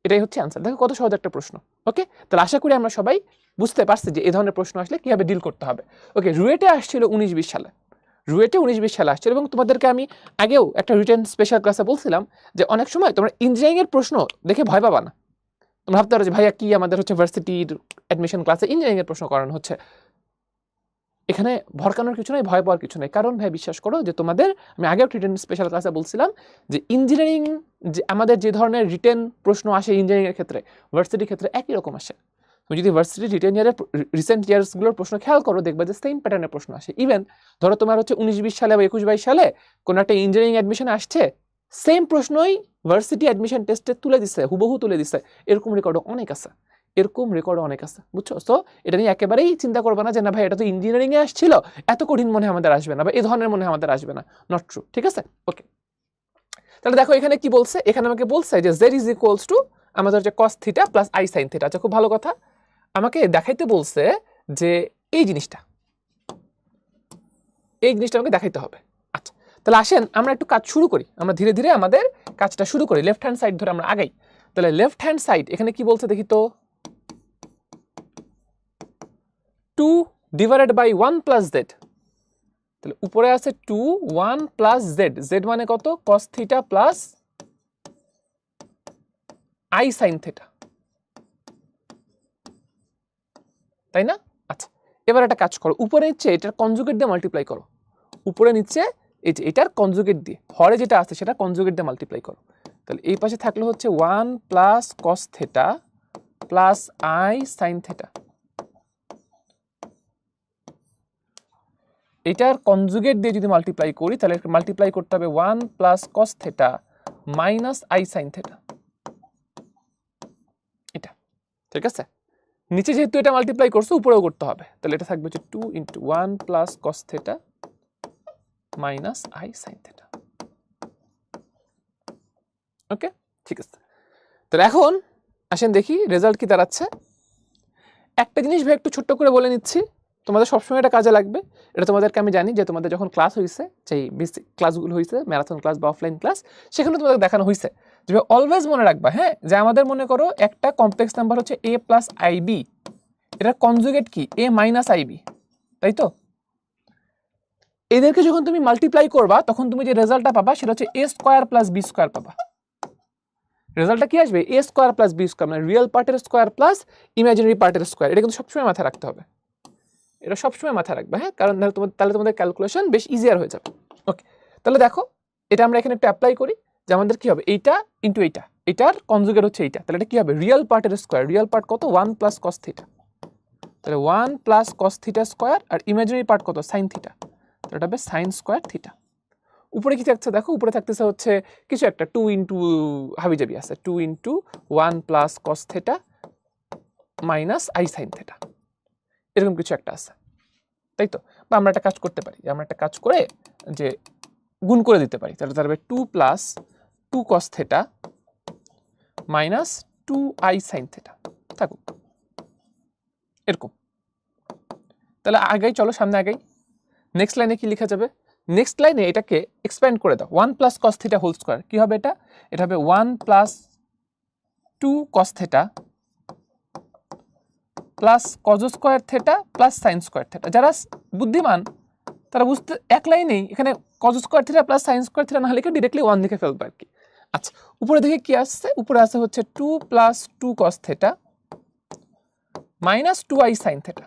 এটাই হচ্ছে অ্যান্সার। দেখো কত সহজ একটা প্রশ্ন। ওকে, তাহলে আশা করি আমরা সবাই বুঝতে পারছি যে এই ধরনের প্রশ্ন আসলে কিভাবে ডিল করতে হবে। ওকে, রুয়েটে আসছিল 19-20 সালে, রুয়েটে 19-20 সালে আসছিল, এবং তোমাদেরকে আমি আগেও একটা রিটেন স্পেশাল ক্লাসে বলছিলাম যে অনেক সময় তোমরা ইঞ্জিনিয়ারিং এর প্রশ্ন দেখে ভয় পাবা না। তোমরা ভাবতে পারো যে ভাইয়া কি আমাদের হচ্ছে ভার্সিটির অ্যাডমিশন ক্লাসে ইঞ্জিনিয়ারিং এর প্রশ্ন করানো হচ্ছে। এখানে ভরকানোর কিছু নাই, ভয় পাওয়ার কিছু নাই, কারণ ভাই বিশ্বাস করো যে তোমাদের, আমি আগেও রিটেন স্পেশাল ক্লাসে বলছিলাম যে ইঞ্জিনিয়ারিং যে আমাদের যে ধরনের রিটেন প্রশ্ন আসে ইঞ্জিনিয়ারিং এর ক্ষেত্রে, ভার্সিটির ক্ষেত্রে একই রকম আসে। তুমি যদি ভার্সিটি রিটেন ইয়ারের রিসেন্ট ইয়ার্সগুলোর প্রশ্ন খেয়াল করো, দেখবে যে সেম প্যাটার্নের প্রশ্ন আসে। ইভেন ধরো তোমার হচ্ছে 19-20 সালে বা 21-22 সালে কোনো একটা ইঞ্জিনিয়ারিং অ্যাডমিশন আসছে, সেম প্রশ্নই ভার্সিটি অ্যাডমিশন টেস্টে তুলে দিচ্ছে, হুবহু তুলে দিচ্ছে, এরকম রেকর্ড অনেক আছে, এরকম রেকর্ড অনেক আছে, বুঝছো? সো এটা নিয়ে একেবারেই চিন্তা করবে না যে না ভাই এটা তো ইঞ্জিনিয়ারিং এ আসছিল, এত কঠিন মনে আমাদের আসবে না, বা এই ধরনের মনে আমাদের আসবে না। নট ট্রু, ঠিক আছে? ওকে, তাহলে দেখো এখানে কি বলছে, এখানে আমাকে বলছে যে z ইজ ইকুয়ালস টু আমাদের হচ্ছে cos theta plus i sin theta. আচ্ছা, খুব ভালো কথা, আমাকে দেখাইতে বলছে যে এই জিনিসটা আমাকে দেখাইতে হবে। আচ্ছা, তাহলে আসেন আমরা একটু কাজ শুরু করি, আমরা ধীরে ধীরে আমাদের কাজটা শুরু করি, লেফট হ্যান্ড সাইড ধরে আমরা আগাই। তাহলে লেফট হ্যান্ড সাইড এখানে কি বলছে দেখি তো, 2 ডিভাইডেড বাই 1 প্লাস z, তাহলে উপরে আছে 2 1 প্লাস z, z মানে কত? cos theta plus i sin theta, তাই না? আচ্ছা, এবার একটা কাজ করো, উপরে নিচে এটার কনজুগেট দিয়ে মাল্টিপ্লাই করো, উপরে নিচে এই যে এটার কনজুগেট দিয়ে, হরে যেটা আছে সেটা কনজুগেট দিয়ে মাল্টিপ্লাই করো। তাহলে এই পাশে থাকলে হচ্ছে 1 plus cos theta plus i sin theta, এটার কনজুগেট দিয়ে যদি মাল্টিপ্লাই করি তাহলে মাল্টিপ্লাই করতে হবে 1 plus cos theta minus i sin theta, এটা ঠিক আছে? নিচে যেহেতু এটা মাল্টিপ্লাই করছে উপরেও করতে হবে, তাহলে এটা থাকবে হচ্ছে 2 × 1 plus cos theta minus i sin theta. Okay, ঠিক আছে। তাহলে এখন আসেন দেখি রেজাল্ট কি দাঁড়াচ্ছে। একটা জিনিস ভাই একটু ছোট্ট করে বলে নিচ্ছি, তোমাদের সবসময় এটা কাজে লাগবে, এটা তোমাদেরকে আমি জানি যে তোমাদের যখন ক্লাস হয়েছে, যেই বেসিক ক্লাসগুলো হয়েছে, ম্যারাথন ক্লাস বা অফলাইন ক্লাস, সেখানে তোমাদের দেখানো হয়েছে যে অলওয়েজ মনে রাখবা, হ্যাঁ, যে আমাদের মনে করো একটা কমপ্লেক্স নাম্বার হচ্ছে a প্লাস ib, এটার কনজুগেট কি a মাইনাস ib, তাই তো? এদেরকে যখন তুমি মাল্টিপ্লাই করবা তখন তুমি যে রেজাল্টটা পাবা সেটা হচ্ছে a square plus b square পাবা। রেজাল্টটা কি আসবে? a square plus b square, মানে রিয়েল পার্টের স্কোয়ার প্লাস ইমাজিনারি পার্টের স্কোয়ার। এটা কিন্তু সবসময় মাথায় রাখতে হবে, এটা সবসময় মাথায় রাখবে, হ্যাঁ, কারণ তাহলে তোমাদের ক্যালকুলেশন বেশ ইজিয়ার হয়ে যাবে। ওকে, তাহলে দেখো এটা আমরা এখানে একটু অ্যাপ্লাই করি যে আমাদের কি হবে, এইটা ইন্টু এইটা, এটার কনজুগেট হচ্ছে এইটা, তাহলে এটা কি হবে? রিয়েল পার্টের স্কোয়ার, রিয়েল পার্ট কত? 1 প্লাস cos থিটা, তাহলে 1 প্লাস cos থিটা স্কোয়ার, আর ইমাজিনারি পার্ট কত? sin থিটা, তাহলে এটা হবে sin স্কোয়ার থিটা। উপরে কি থাকছে দেখো, উপরে থাকতেছে হচ্ছে কিছু একটা 2 ইন্টু হাবিজাবি আছে, 2 × 1 plus cos theta minus i sin theta, এরকম কিছু একটা আছে, তাই তো? বা আমরা একটা কাজ করতে পারি, আমরা একটা কাজ করে যে গুণ করে দিতে পারি, তাহলে দাঁড়াবে 2 plus 2 cos theta minus 2i sin theta, থাকুক এরকম। তাহলে আগাই, চলো সামনে আগাই। নেক্সট লাইনে কি লেখা যাবে? নেক্সট লাইনে এটাকে এক্সপ্যান্ড করে দাও, 1 plus cos theta whole square, কি হবে এটা? এটা হবে 1 plus 2 cos theta plus cos square theta plus sin square theta. যারা বুদ্ধিমান তারা বুঝতে এক লাইনেই এখানে cos square theta plus sin square theta না লিখে ডিরেক্টলি 1 লিখে ফেলবে আর কি। আচ্ছা, উপরে দেখে কি আসছে? উপরে আছে হচ্ছে 2 plus 2 cos theta minus 2i sin theta.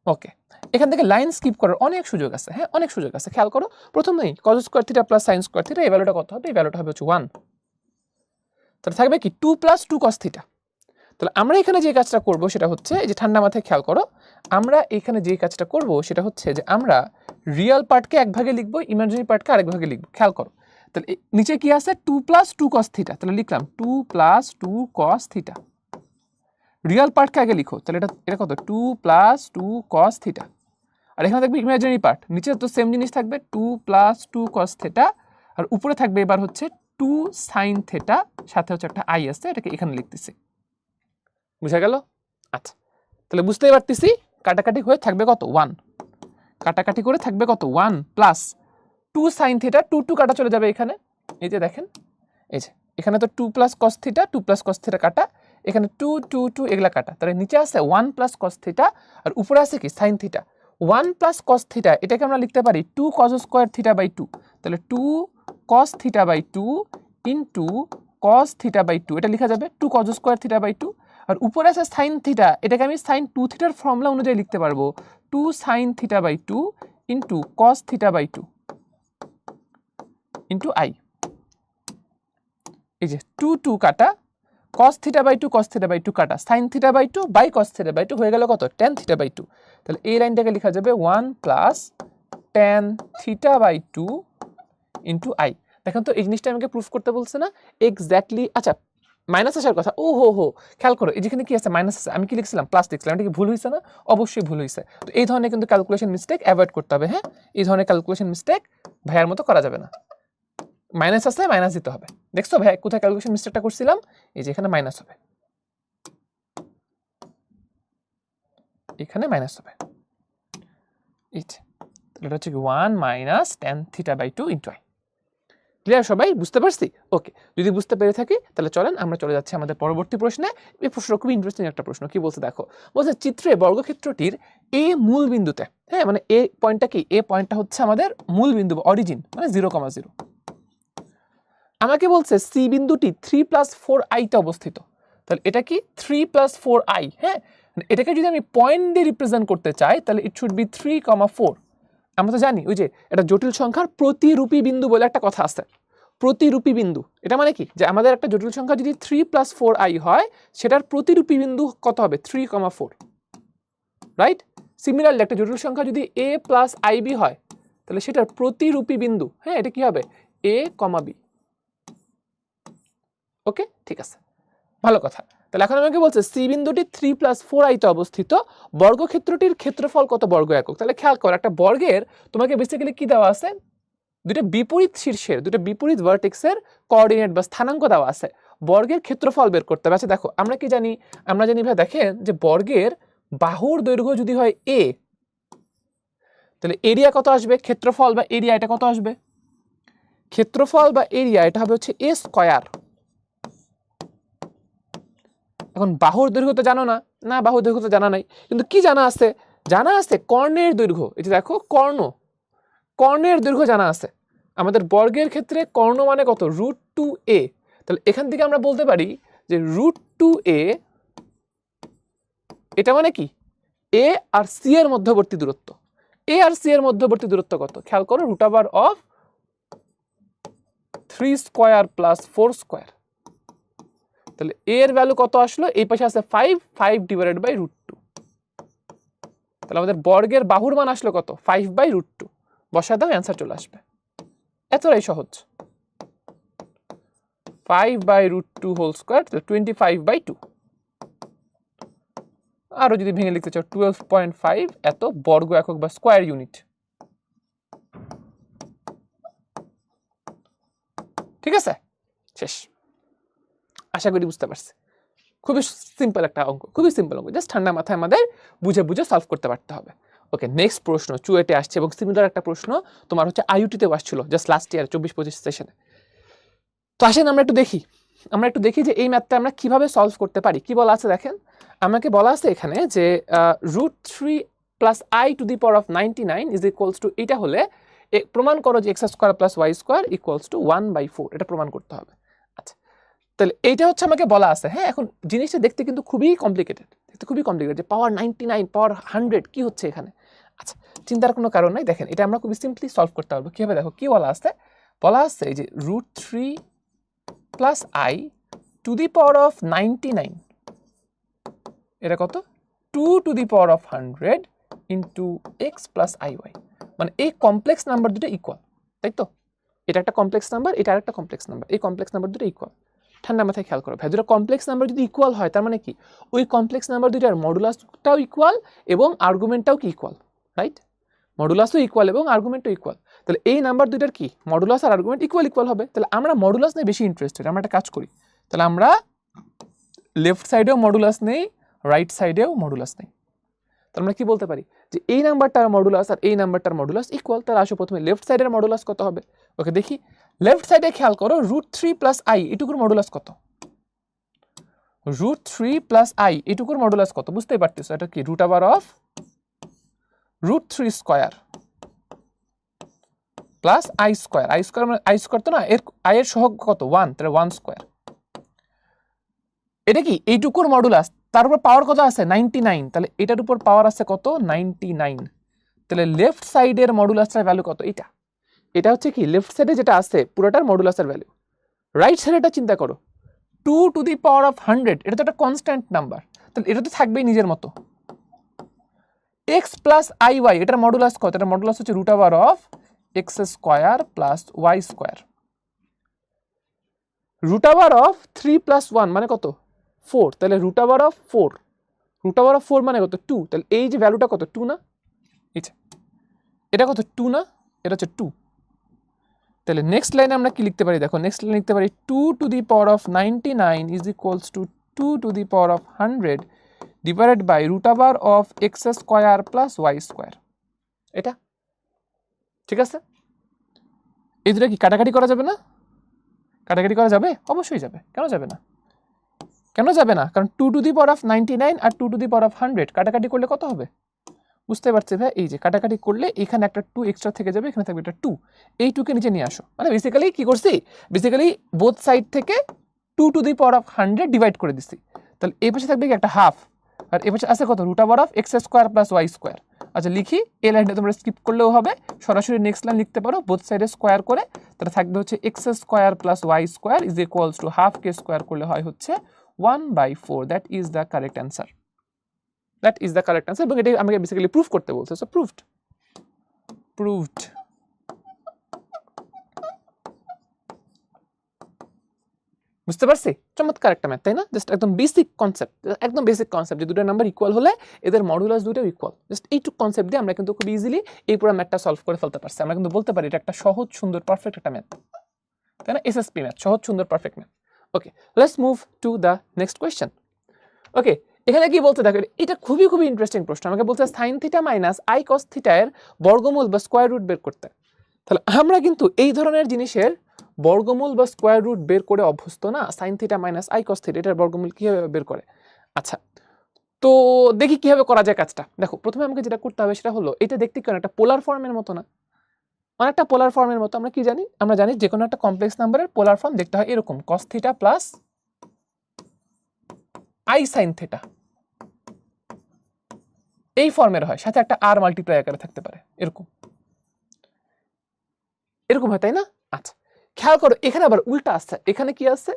Okay, এখান থেকে লাইন স্কিপ করার অনেক সুযোগ আছে, হ্যাঁ, অনেক সুযোগ আছে। খেয়াল করো, প্রথমেই cos square theta plus sin square theta, এই ভ্যালুটা কত হবে? এই ভ্যালুটা হবে হচ্ছে 1, তাহলে থাকবে কি 2 প্লাস 2 cos থিটা। তাহলে আমরা এখানে যে কাজটা করব সেটা হচ্ছে, এই যে ঠান্ডা মাথায় খেয়াল করো, আমরা এখানে যে কাজটা করব সেটা হচ্ছে যে আমরা রিয়েল পার্টকে এক ভাগে লিখবো, ইমাজিনারি পার্টকে আরেক ভাগে লিখবো। খেয়াল করো, তাহলে নিচে কি আছে? 2 প্লাস 2 cos থিটা, তাহলে লিখলাম 2 প্লাস 2 cos থিটা। রিয়েল পার্টকে আগে লিখো, তাহলে এটা কত? 2 প্লাস 2 cos থিটা। আর এখানে থাকবে ইমাজিনারি পার্ট, নিচে তো সেম জিনিস থাকবে, 2 প্লাস 2 cos থিটা, আর উপরে থাকবে এবার হচ্ছে 2 sin থিটা, সাথে হচ্ছে একটা i আছে, এটাকে এখানে লিখতেছি। বুঝা গেল? আচ্ছা, তাহলে বুঝতেই পারতেছি কাটাকাটি হয়ে থাকবে কত 1, কাটাকাটি করে থাকবে কত 1 প্লাস 2 sin থিটা, 2 2 কাটা চলে যাবে এখানে, এই যে দেখেন এই যে এখানে তো 2 plus cos theta, 2 plus cos theta কাটা, এখানে 2 2 2 এগুলা কাটা, তাহলে নিচে আছে 1 প্লাস cos থিটা আর উপরে আছে কি sin theta. 1 plus cos theta এটাকে আমরা লিখতে পারি 2 cos স্কয়ার থিটা বাই 2, তাহলে 2 cos theta by 2 into cos theta by 2, এটা লেখা যাবে 2 cos স্কয়ার থিটা বাই 2, আর উপরে আছে sin থিটা, এটাকে আমি sin 2 থিটার ফর্মুলা অনুযায়ী লিখতে পারবো 2 sin theta by 2 into cos theta by 2 into i। এই যে 2 2 কাটা, cos theta by 2 cos theta by 2 কাটা, sin theta by 2 by cos theta by 2 হয়ে গেল কত tan থিটা বাই 2, তাহলে এই লাইনটাকে লেখা যাবে 1 plus tan theta by 2 into i। দেখেন তো এই জিনিসটা আমাকে প্রুফ করতে বলছে না এক্স্যাক্টলি। আচ্ছা মাইনাস আসার কথা, ও হো হো খেয়াল করো, এই যেখানে কি আছে মাইনাস আছে, আমি কি লিখছিলাম প্লাস লিখছিলাম, এটা কি ভুল হয়েছে না? অবশ্যই ভুল হয়েছে। তো এই ধরনের কিন্তু ক্যালকুলেশন মিস্টেক অ্যাভয়েড করতে হবে। হ্যাঁ, এই ধরনের ক্যালকুলেশন মিস্টেক ভাইয়ার মতো করা যাবে না। মাইনাস আছে মাইনাস দিতে হবে। দেখছো ভাই কোথায় ক্যালকুলেশন মিস্টেকটা করছিলাম, এই যে এখানে মাইনাস হবে, এখানে মাইনাস হবে, এই যে তাহলে এটা হচ্ছে 1 minus tan theta by 2 into i। Clear সবাই? বুঝতে পারছি? ওকে, যদি বুঝতে পেরে থাকি তাহলে চলেন আমরা চলে যাচ্ছি আমাদের পরবর্তী প্রশ্নে। এই প্রশ্নটা খুব ইন্টারেস্টিং একটা প্রশ্ন। কি বলছে দেখো, বলছে চিত্রে বর্গক্ষেত্রটির এ মূল বিন্দুতে, হ্যাঁ মানে এ পয়েন্টটা কি, এ পয়েন্টটা হচ্ছে আমাদের মূল বিন্দু অরিজিন, মানে 0,0। আমাকে বলছে সি বিন্দুটি 3 প্লাস 4i তে অবস্থিত। তাহলে এটা কি 3 প্লাস 4i, হ্যাঁ এটাকে যদি আমি পয়েন্ট দিয়ে রিপ্রেজেন্ট করতে চাই তাহলে ইট শুড বি 3,4। আমরা তো জানি ওই যে এটা জটিল সংখ্যার প্রতিরূপী বিন্দু বলে একটা কথা আছে, প্রতিরূপী বিন্দু। এটা মানে কি যে আমাদের একটা জটিল সংখ্যা যদি 3 প্লাস 4i হয় সেটার প্রতিরূপী বিন্দু কত হবে 3,4, রাইট? সিমিলারলি একটা জটিল সংখ্যা যদি a প্লাস ib হয় তাহলে সেটার প্রতিরূপী বিন্দু, হ্যাঁ এটা কি হবে a, b। ওকে ঠিক আছে, ভালো কথা। তাহলে এখন আমাকে বলছে সি বিন্দুটি 3 প্লাস 4i তে অবস্থিত, বর্গক্ষেত্রটির ক্ষেত্রফল কত বর্গ একক। তাহলে খেয়াল করো একটা বর্গের তোমাকে বেসিক্যালি কি দেওয়া আছে, দুটো বিপরীত শীর্ষের, দুটো বিপরীত ভার্টেক্সের কোঅর্ডিনেট বা স্থানাঙ্ক দেওয়া আছে, বর্গের ক্ষেত্রফল বের করতে হবে। আচ্ছা দেখো আমরা কি জানি, আমরা জানি ভাই দেখেন যে বর্গের বাহুর দৈর্ঘ্য যদি হয় a, তাহলে এরিয়া কত আসবে, ক্ষেত্রফল বা এরিয়া এটা কত আসবে, ক্ষেত্রফল বা এরিয়া এটা হবে হচ্ছে a স্কয়ার। এখন বাহুর দৈর্ঘ্য তো জানো না, না বাহুর দৈর্ঘ্য তো জানা নাই, কিন্তু কি জানা আছে, জানা আছে কর্ণের দৈর্ঘ্য। এই যে দেখো কর্ণ, কর্ণের দৈর্ঘ্য জানা আছে। আমাদের বর্গের ক্ষেত্রে কর্ণ মানে কত √2a, তাহলে এখান থেকে আমরা বলতে পারি যে √2a এটা মানে কি a আর c এর মধ্যবর্তী দূরত্ব। a আর c এর মধ্যবর্তী দূরত্ব কত, খেয়াল করো √3 স্কয়ার প্লাস 4 স্কয়ার। তাহলে a এর ভ্যালু কত আসলো, এই পাশে আছে 5, 5 ডিভাইডেড বাই √2। তাহলে আমাদের বর্গের বাহুর মান আসলো কত 5/√2, বসা দাও অ্যান্সার চলে আসবে। এতটাই সহজ, 5/√2 হোল স্কয়ার 25/2। আরো যদি ভেঙে লিখতে চাও 12.5 এত বর্গ একক বা স্কয়ার ইউনিট। ঠিক আছে, শেষ। আশা করি বুঝতে পারছি। খুবই সিম্পল একটা অঙ্ক, খুবই সিম্পল অঙ্ক, জাস্ট ঠান্ডা মাথায় আমাদের বুঝে বুঝে সলভ করতে পারতে হবে। ওকে নেক্সট প্রশ্ন চুয়েটে আসছে এবং সিমিলার একটা প্রশ্ন তোমার হচ্ছে আইইউটিতেও আসছিল জাস্ট লাস্ট ইয়ার 24-25 সেশনে। তো আসেন আমরা একটু দেখি যে এই ম্যাথটা আমরা কিভাবে সলভ করতে পারি। কি বলা আছে দেখেন, আমাকে বলা আছে এখানে যে √3 plus i two the power of 99 is equals two, এটা হলে প্রমাণ করো যে x square plus y square equals to 1/4, এটা প্রমাণ করতে হবে। আচ্ছা তাহলে এইটা হচ্ছে আমাকে বলা আছে। হ্যাঁ এখন জিনিসটা দেখতে কিন্তু খুবই কমপ্লিকেটেড, যে পাওয়ার 99 পাওয়ার 100 কি হচ্ছে এখানে। আচ্ছা চিন্তার কোনো কারণ নাই, দেখেন এটা আমরা খুবই সিম্পলি সলভ করতে পারবো। কিভাবে দেখো, কি বলা আছে, এই যে √3 plus i two the power of 99 এটা কত 2 to the power of 100 into x plus iy, মানে এই কমপ্লেক্স নাম্বার দুটো ইকুয়াল, তাই তো? এটা একটা কমপ্লেক্স নাম্বার, এটা আরেকটা কমপ্লেক্স নাম্বার, এই কমপ্লেক্স নাম্বার দুটো ইকুয়াল। ঠান্ডা মাথায় খেয়াল করো ভাই, দুটো কমপ্লেক্স নাম্বার যদি ইকুয়াল হয় তার মানে কি ওই কমপ্লেক্স নাম্বার দুইটার মডুলাসটাও ইকুয়াল এবং আর্গুমেন্টটাও কি ইকুয়াল, রাইট? মডুলাসও ইকুয়াল এবং আর্গুমেন্টও ইকুয়াল। তাহলে এই নাম্বার দুইটার কি মডুলাস আর আর্গুমেন্ট ইকুয়াল হবে। তাহলে আমরা মডুলাস নিয়ে বেশি ইন্টারেস্টেড, আমরা একটা কাজ করি, তাহলে আমরা লেফট সাইডেও মডুলাস নেই, রাইট সাইডেও মডুলাস নেই। তার মানে কি বলতে পারি যে এই নাম্বারটার মডুলাস আর এই নাম্বারটার মডুলাস ইকুয়াল। তাহলে আসো প্রথমে লেফট সাইডের মডুলাস কত হবে। ওকে দেখি লেফট সাইডে খেয়াল করো √3 + i এটুকুর মডুলাস কত, √3 + i এটুকুর মডুলাস কত বুঝতেই পারতেছো, এটা কি √3 square plus i square, i square মানে i স্কয়ার তো না, এর i এর সহগ কত 1, তাহলে 1 স্কয়ার। এটা কি এইটুকুর মডুলাস, তার উপর পাওয়ার কত আছে 99, তাহলে এটার উপর পাওয়ার আছে কত 99। তাহলে লেফট সাইডের মডুলাসের ভ্যালু কত, এটা হচ্ছে কি লেফট সাইডে যেটা আছে পুরোটার মডুলাসের ভ্যালু। রাইট সাইডেটা চিন্তা করো 2⁻100, এটা তো একটা কনস্ট্যান্ট নাম্বার, তাহলে এটা তো থাকবেই নিজের মতো। x + iy এটার মডুলাস কত, এটার মডুলাস হচ্ছে √x² + y স্কয়ার। √3 + 1 মানে কত 4, তাহলে √4 মানে কত 2, তাহলে এই যে ভ্যালুটা কত 2 না, এটা কত 2 না, এটা হচ্ছে 2। তাহলে নেক্সট লাইনে আমরা কি লিখতে পারি, দেখো নেক্সট লাইনে লিখতে পারি 2⁻99 = 2⁻100 divided by √x² + y square. এটা ঠিক আছে। এই দুটো কি কাটাকাটি করা যাবে না, কাটাকাটি করা যাবে, অবশ্যই যাবে, কেন যাবে না, কেন যাবে না, কারণ 2⁻99 আর 2⁻100 কাটাকাটি করলে কত হবে বুঝতে পারছি ভাই। এই যে কাটাকাটি করলে এখানে একটা 2 এক্সট্রা থেকে যাবে, এখানে থাকবে একটা 2, এই 2 কে নিচে নিয়ে আসো, মানে বেসিক্যালি কি করছি, বেসিক্যালি বোথ সাইড থেকে 2⁻100 ডিভাইড করে দিচ্ছি। তাহলে এই পাশে থাকবে কি একটা হাফ, আর এই পাশে আছে কত √x² + y স্কয়ার। আচ্ছা লিখি, এই লাইনটা তোমরা স্কিপ করলেও হবে, সরাসরি নেক্সট লাইন লিখতে পারো বোথ সাইডে স্কয়ার করে, তাহলে থাকবে হচ্ছে x² + y square = ½ k square করলে হয় হচ্ছে 1/4। That is the correct answer, that is the correct answer. এবং এটাই আমাকে বেসিক্যালি প্রুফ করতে বলছে, সো প্রুভড। বুঝতে পারছি, চমৎকার একটা ম্যাথ তাই না, জাস্ট একদম বেসিক কনসেপ্ট যে দুটো নাম্বার ইকুয়াল হলে এদের মডুলাস দুটো ইকুয়াল, জাস্ট এইটুকু কনসেপ্ট দিয়ে আমরা কিন্তু খুব ইজিলি এই পুরো ম্যাথটা সলভ করে ফেলতে পারছি। আমরা কিন্তু বলতে পারি এটা একটা সহজ সুন্দর পারফেক্ট একটা ম্যাথ, তাই না, এসএসপি ম্যাথ, সহজ সুন্দর perfect math. Okay let's move to the next question. Okay এখানে কি বলতে দেখো, এটা খুবই ইন্টারেস্টিং প্রশ্ন। আমাকে বলছে sin θ - i cos θ এর বর্গমূল বা স্কয়ার রুট বের করতে। তাহলে আমরা কিন্তু এই ধরনের জিনিসের বর্গমূল বা স্কয়ার রুট বের করে অভ্যস্ত না। sin θ - i cos θ এটার বর্গমূল কিভাবে বের করে, আচ্ছা তো দেখি কিভাবে করা যায় কাজটা। দেখো প্রথমে আমাকে যেটা করতে হবে সেটা হলো, এটা দেখতে কেন একটা পোলার ফর্মের মতো না, অনেকটা পোলার ফর্মের মতো। আমরা কি জানি, আমরা জানি যে কোনো একটা কমপ্লেক্স নাম্বারের পোলার ফর্ম দেখতে হয় এরকম cos θ + i sin θ, এই ফর্মের হয়, সাথে একটা r মাল্টিপ্লাই আকারে থাকতে পারে, এরকম হয় তাই না। আচ্ছা খেয়াল করো এখানে আবার উল্টা আসছে, এখানে কি আছে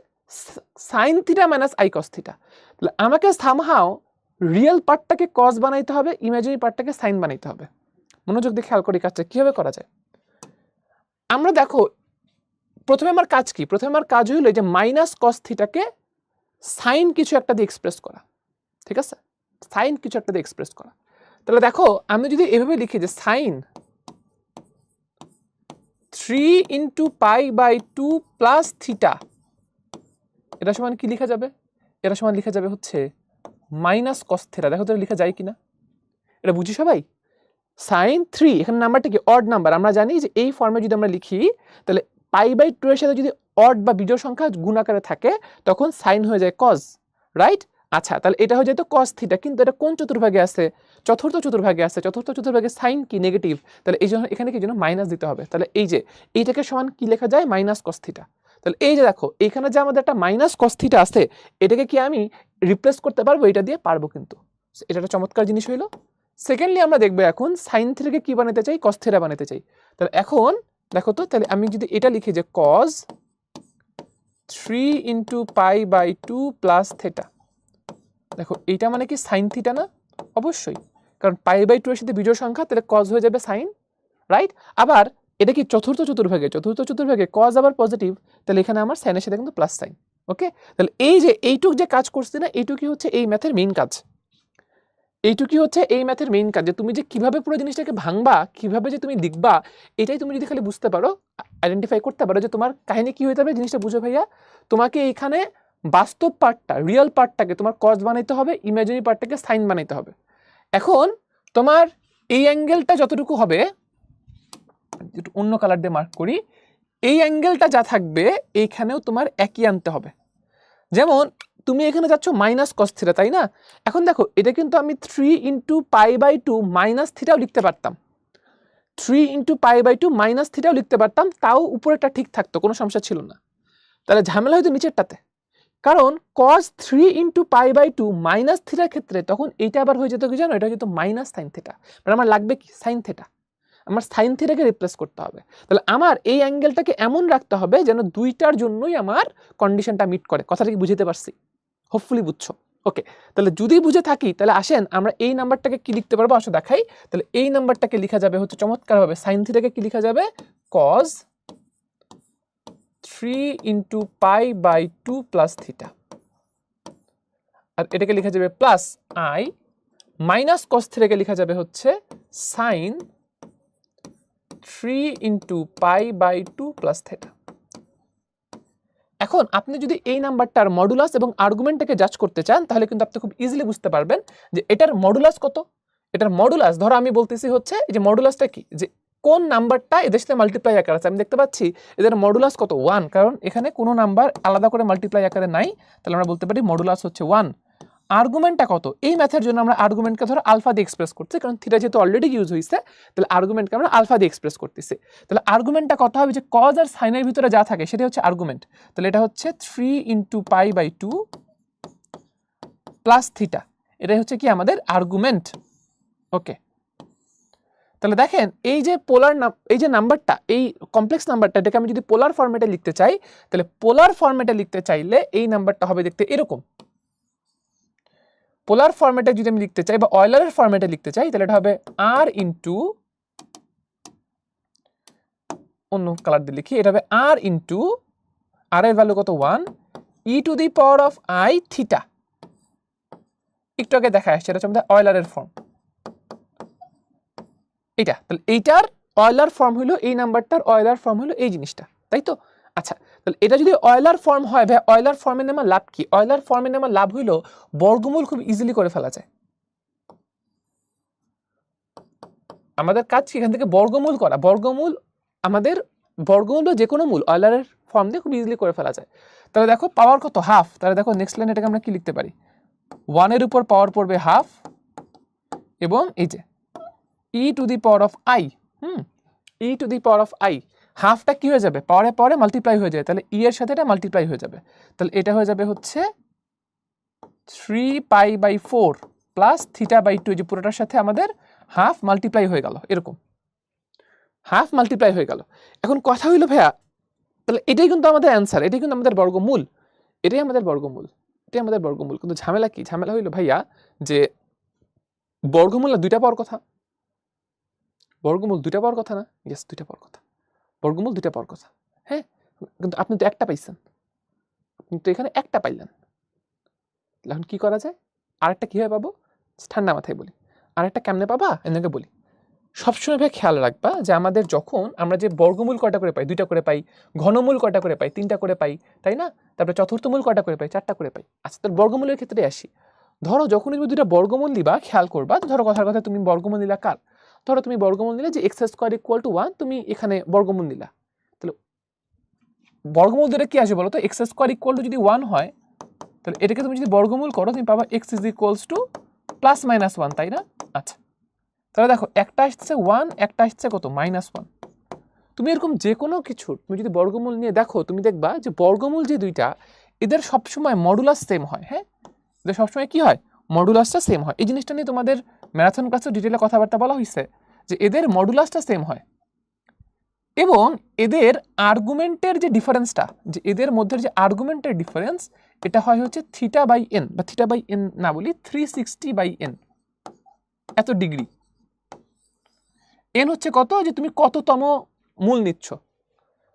sin θ - i cos θ। তাহলে আমাকে সামহাও রিয়েল পার্টটাকে cos বানাইতে হবে, ইমাজিনারি পার্টটাকে sin বানাইতে হবে। মনোযোগ দিয়ে খেয়াল করি কাজটা কিভাবে করা যায়। আমরা দেখো প্রথমে আমার কাজ কি, প্রথমে আমার কাজ হইলো যে -cos θ কে sin কিছু একটা দিয়ে এক্সপ্রেস করা, ঠিক আছে, sin কিছু একটা দিয়ে এক্সপ্রেস করা। তাহলে দেখো আমি যদি এভাবে লিখি যে sin 3 × π/2 + θ, এটা সমান কি লেখা যাবে, এটা সমান লেখা যাবে হচ্ছে -cos θ। দেখো তো লেখা যায় কিনা, এটা বুঝি সবাই। sin 3 এখানে নাম্বারটা কি অড নাম্বার, আমরা জানি যে এই ফর্মে যদি আমরা লিখি তাহলে π/2 এর সাথে যদি অড বা বিজোড় সংখ্যা গুণ আকারে থাকে তখন sin হয়ে যায় cos, রাইট। আচ্ছা তাহলে এটা হয়ে যেত cos θ, কিন্তু এটা কোন চতুর্ভাগে আছে, চতুর্থ চতুর্ভাগে আছে, চতুর্থ চতুর্ভাগে sin কি নেগেটিভ, তাহলে এই জন্য এখানে কি জন্য মাইনাস দিতে হবে। তাহলে এই যে এইটাকে সমান কি লেখা যায় -cos θ। তাহলে এই যে দেখো এখানে যে আমাদের একটা -cos θ আছে, এটাকে কি আমি রিপ্লেস করতে পারবো, এটা দিয়ে পারবো, কিন্তু এটা একটা চমৎকার জিনিস হইলো। সেকেন্ডলি আমরা দেখবো এখন sin θ কে কি বানাতে চাই, cos θ বানাতে চাই। তাহলে এখন দেখো তো, তাহলে আমি যদি এটা লিখি যে cos 3 × π/2 + θ, দেখো এইটা মানে কি sin θ না, অবশ্যই, কারণ π/2 এর সাথে বিজোড় সংখ্যা, তাহলে cos হয়ে যাবে sin, রাইট। আবার এটা কি চতুর্থ চতুর্ভাগে cos আবার পজিটিভ, তাহলে এখানে আমার sin এর সাথে কিন্তু প্লাস সাইন। ওকে তাহলে এই যে এইটুক যে কাজ করছি না, এইটুকুই হচ্ছে এই ম্যাথের মেইন কাজ, এইটুকুই হচ্ছে এই ম্যাথের মেইন কাজ, যে তুমি যে কিভাবে পুরো জিনিসটাকে ভাঙবা, কিভাবে যে তুমি লিখবা, এটাই তুমি যদি খালি বুঝতে পারো, আইডেন্টিফাই করতে পারো যে তোমার কাহিনী কি হইতে হবে, জিনিসটা বুঝো ভাইয়া। তোমাকে এইখানে বাস্তব পার্টটা, রিয়েল পার্টটাকে তোমার cos বানাইতে হবে, ইমাজিনারি পার্টটাকে sin বানাইতে হবে। এখন তোমার এই অ্যাঙ্গেলটা যতটুকু হবে, একটু অন্য কালার দিয়ে মার্ক করি, এই অ্যাঙ্গেলটা যা থাকবে এইখানেও তোমার একই আনতে হবে। যেমন তুমি এখানে যাচ্ছ মাইনাস কস থিটা, তাই না? এখন দেখো এটা কিন্তু আমি 3 ইন্টু পাই বাই 2 মাইনাস থিটাও লিখতে পারতাম, 3 ইন্টু পাই বাই 2 মাইনাস থিটাও লিখতে পারতাম, তাও উপরেটা ঠিক থাকতো, কোনো সমস্যা ছিল না। তাহলে ঝামেলা হয়তো নিচেরটাতে, কারণ cos 3 into pi by 2 minus থিটার ক্ষেত্রে তখন এইটা আবার হয়ে যেত কি জানো, এটা হয়ে যেত মাইনাস সাইন থিটা, মানে আমার লাগবে কি সাইন থিটা, আমার সাইন থিটাকে রিপ্লেস করতে হবে। তাহলে আমার এই অ্যাঙ্গেলটাকে এমন রাখতে হবে যেন দুইটার জন্যই আমার কন্ডিশনটা মিট করে। কথাটা কি বুঝতে পারছি? হোপফুলি বুঝছো। ওকে, তাহলে যদি বুঝে থাকি তাহলে আসেন আমরা এই নাম্বারটাকে কি লিখতে পারবো, আসো দেখাই। তাহলে এই নাম্বারটাকে লেখা যাবে হচ্ছে চমৎকারভাবে, সাইন থিটাকে কি লেখা যাবে, cos 3 into pi by 2 plus theta, আর এটাকে লেখা যাবে প্লাস আই মাইনাস কস থিটাকে লেখা যাবে হচ্ছে sine 3 into pi by 2 plus theta. এখন আপনি যদি এই নাম্বারটার মডুলাস এবং আর্গুমেন্টটাকে জাজ করতে চান তাহলে কিন্তু আপনি খুব ইজিলি বুঝতে পারবেন যে এটার মডুলাস কত। এটার মডুলাস ধরো আমি বলতেছি হচ্ছে যে মডুলাসটা কি, যে কোন নাম্বারটা এদের সাথে মাল্টিপ্লাই আকারে আছে। আমি দেখতে পাচ্ছি এদের মডুলাস কত 1, কারণ এখানে কোনো নাম্বার আলাদা করে মাল্টিপ্লাই আকারে নাই, তাহলে আমরা বলতে পারি মডুলাস হচ্ছে 1। আর্গুমেন্টটা কত, এই ম্যাথের জন্য আমরা আর্গুমেন্টকে ধরো আলফা দিয়ে এক্সপ্রেস করছি, কারণ থিটা যেহেতু অলরেডি ইউজ হয়েছে তাহলে আর্গুমেন্টকে আমরা আলফা দিয়ে এক্সপ্রেস করতেছি। তাহলে আর্গুমেন্টটা কত হবে, যে কজ আর সাইনের ভিতরে যা থাকে সেটা হচ্ছে আর্গুমেন্ট। তাহলে এটা হচ্ছে 3 into pi by 2 plus theta, এটাই হচ্ছে কি আমাদের আর্গুমেন্ট। ওকে, তাহলে দেখেন এই যে পোলার এই যে নাম্বারটা, এই কমপ্লেক্স নাম্বারটা, এটাকে আমি যদি পোলার ফরম্যাটে লিখতে চাই তাহলে পোলার ফরম্যাটে লিখতে চাইলে এই নাম্বারটা হবে দেখতে এরকম। পোলার ফরম্যাটে যদি আমি লিখতে চাই বা অয়লারের ফরম্যাটে লিখতে চাই তাহলে এটা হবে আর ইন্টু, অন্য কালার দিয়ে লিখি, এটা হবে আর ইন্টু, আর এর ভ্যালু কত 1, e to the power of i theta. একটু আগে দেখা আসছে এটা হচ্ছে আমাদের অয়লারের ফর্ম, এটা। তাহলে এইটার অয়লার ফর্ম হলো এই নাম্বারটার অয়লার ফর্ম হলো এই জিনিসটা, তাই তো? আচ্ছা, তাহলে এটা যদি অয়লার ফর্ম হয়, ভাই অয়লার ফর্মে নেওয়ার লাভ কি? অয়লার ফর্মে নেওয়ার লাভ হইলো বর্গমূল খুব ইজিলি করে ফেলা যায়। আমাদের কাজ এখান থেকে বর্গমূল করা, বর্গমূল আমাদের বর্গমূল বা যে কোনো মূল অয়লারের ফর্ম দিয়ে খুব ইজিলি করে ফেলা যায়। তাহলে দেখো পাওয়ার কত, হাফ। তাহলে দেখো নেক্সট লাইন এটাকে আমরা কি লিখতে পারি, 1 এর উপর পাওয়ার পড়বে হাফ, এবং এই যে e to the power of i, e to the power of i, হাফটা কি হয়ে যাবে, পাওয়ারে পাওয়ারে মাল্টিপ্লাই হয়ে যায়, তাহলে ই এর সাথে এটা মাল্টিপ্লাই হয়ে যাবে। তাহলে এটা হয়ে যাবে হচ্ছে 3 pi by 4 plus theta by 2, যে পুরোটার সাথে আমাদের হাফ মাল্টিপ্লাই হয়ে গেল, এরকম হাফ মাল্টিপ্লাই হয়ে গেল। এখন কথা হইলো ভাইয়া, তাহলে এটাই কিন্তু আমাদের অ্যান্সার, এটাই কিন্তু আমাদের বর্গমূল, এটাই আমাদের বর্গমূল, এটাই আমাদের বর্গমূল। কিন্তু ঝামেলা কি, ঝামেলা হইলো ভাইয়া যে বর্গমূল দুইটা পাওয়ার কথা, বর্গমূল দুইটা পাওয়ার কথা না? ইয়েস, দুইটা পাওয়ার কথা, বর্গমূল দুইটা পাওয়ার কথা। হ্যাঁ, কিন্তু আপনি তো একটা পাইছেন, আপনি তো এখানে একটা পাইলেন। এখন কি করা যায়, আরেকটা কীভাবে পাবো, ঠান্ডা মাথায় বলি, আরেকটা কেমনে পাবা এনাকে বলি। সবসময় ভাই খেয়াল রাখবা যে আমাদের যখন আমরা যে বর্গমূল কয়টা করে পাই, দুইটা করে পাই, ঘনমূল কয়টা করে পাই, তিনটা করে পাই, তাই না? তারপরে চতুর্থমূল কয়টা করে পাই, চারটা করে পাই। আচ্ছা, তার বর্গমূলের ক্ষেত্রে আসি। ধরো যখন তুমি দুইটা বর্গমূল দিবা, খেয়াল করবা, ধরো কথার কথা তুমি বর্গমূল দিলা কার, ধরো তুমি বর্গমূল দিলে যে এক্স স্কোয়ার ইকুয়াল টু 1, তুমি এখানে বর্গমূল দিলা, তাহলে বর্গমূল দিলে কি আসবে বলো তো, এক্স স্কোয়ার ইকুয়াল টু যদি 1 হয় তাহলে এটাকে তুমি যদি বর্গমূল করো তুমি পাবা x is equals two plus minus 1, তাই না? আচ্ছা, তাহলে দেখো একটা আসছে 1, একটা আসছে কত, -1। তুমি এরকম যে কোনো কিছু তুমি যদি বর্গমূল নিয়ে দেখো, তুমি দেখবা যে বর্গমূল যে দুইটা এদের সবসময় মডুলাস সেম হয়। হ্যাঁ, এদের সবসময় কি হয়, মডুলাসটা সেম হয়। এই জিনিসটা নিয়ে তোমাদের ম্যারাথন ক্লাসে ডিটেলে কথাবার্তা বলা হয়েছে যে এদের মডুলাসটা সেম হয়, এবং এদের আর্গুমেন্টের যে ডিফারেন্সটা, যে এদের মধ্যে যে আর্গুমেন্টের ডিফারেন্স, এটা হয় হচ্ছে থিটা বাই এন, বা থিটা বাই এন না বলি 360 বাই এন, এত ডিগ্রি। এন হচ্ছে কত, যে তুমি কততম মূল নিচ্ছ,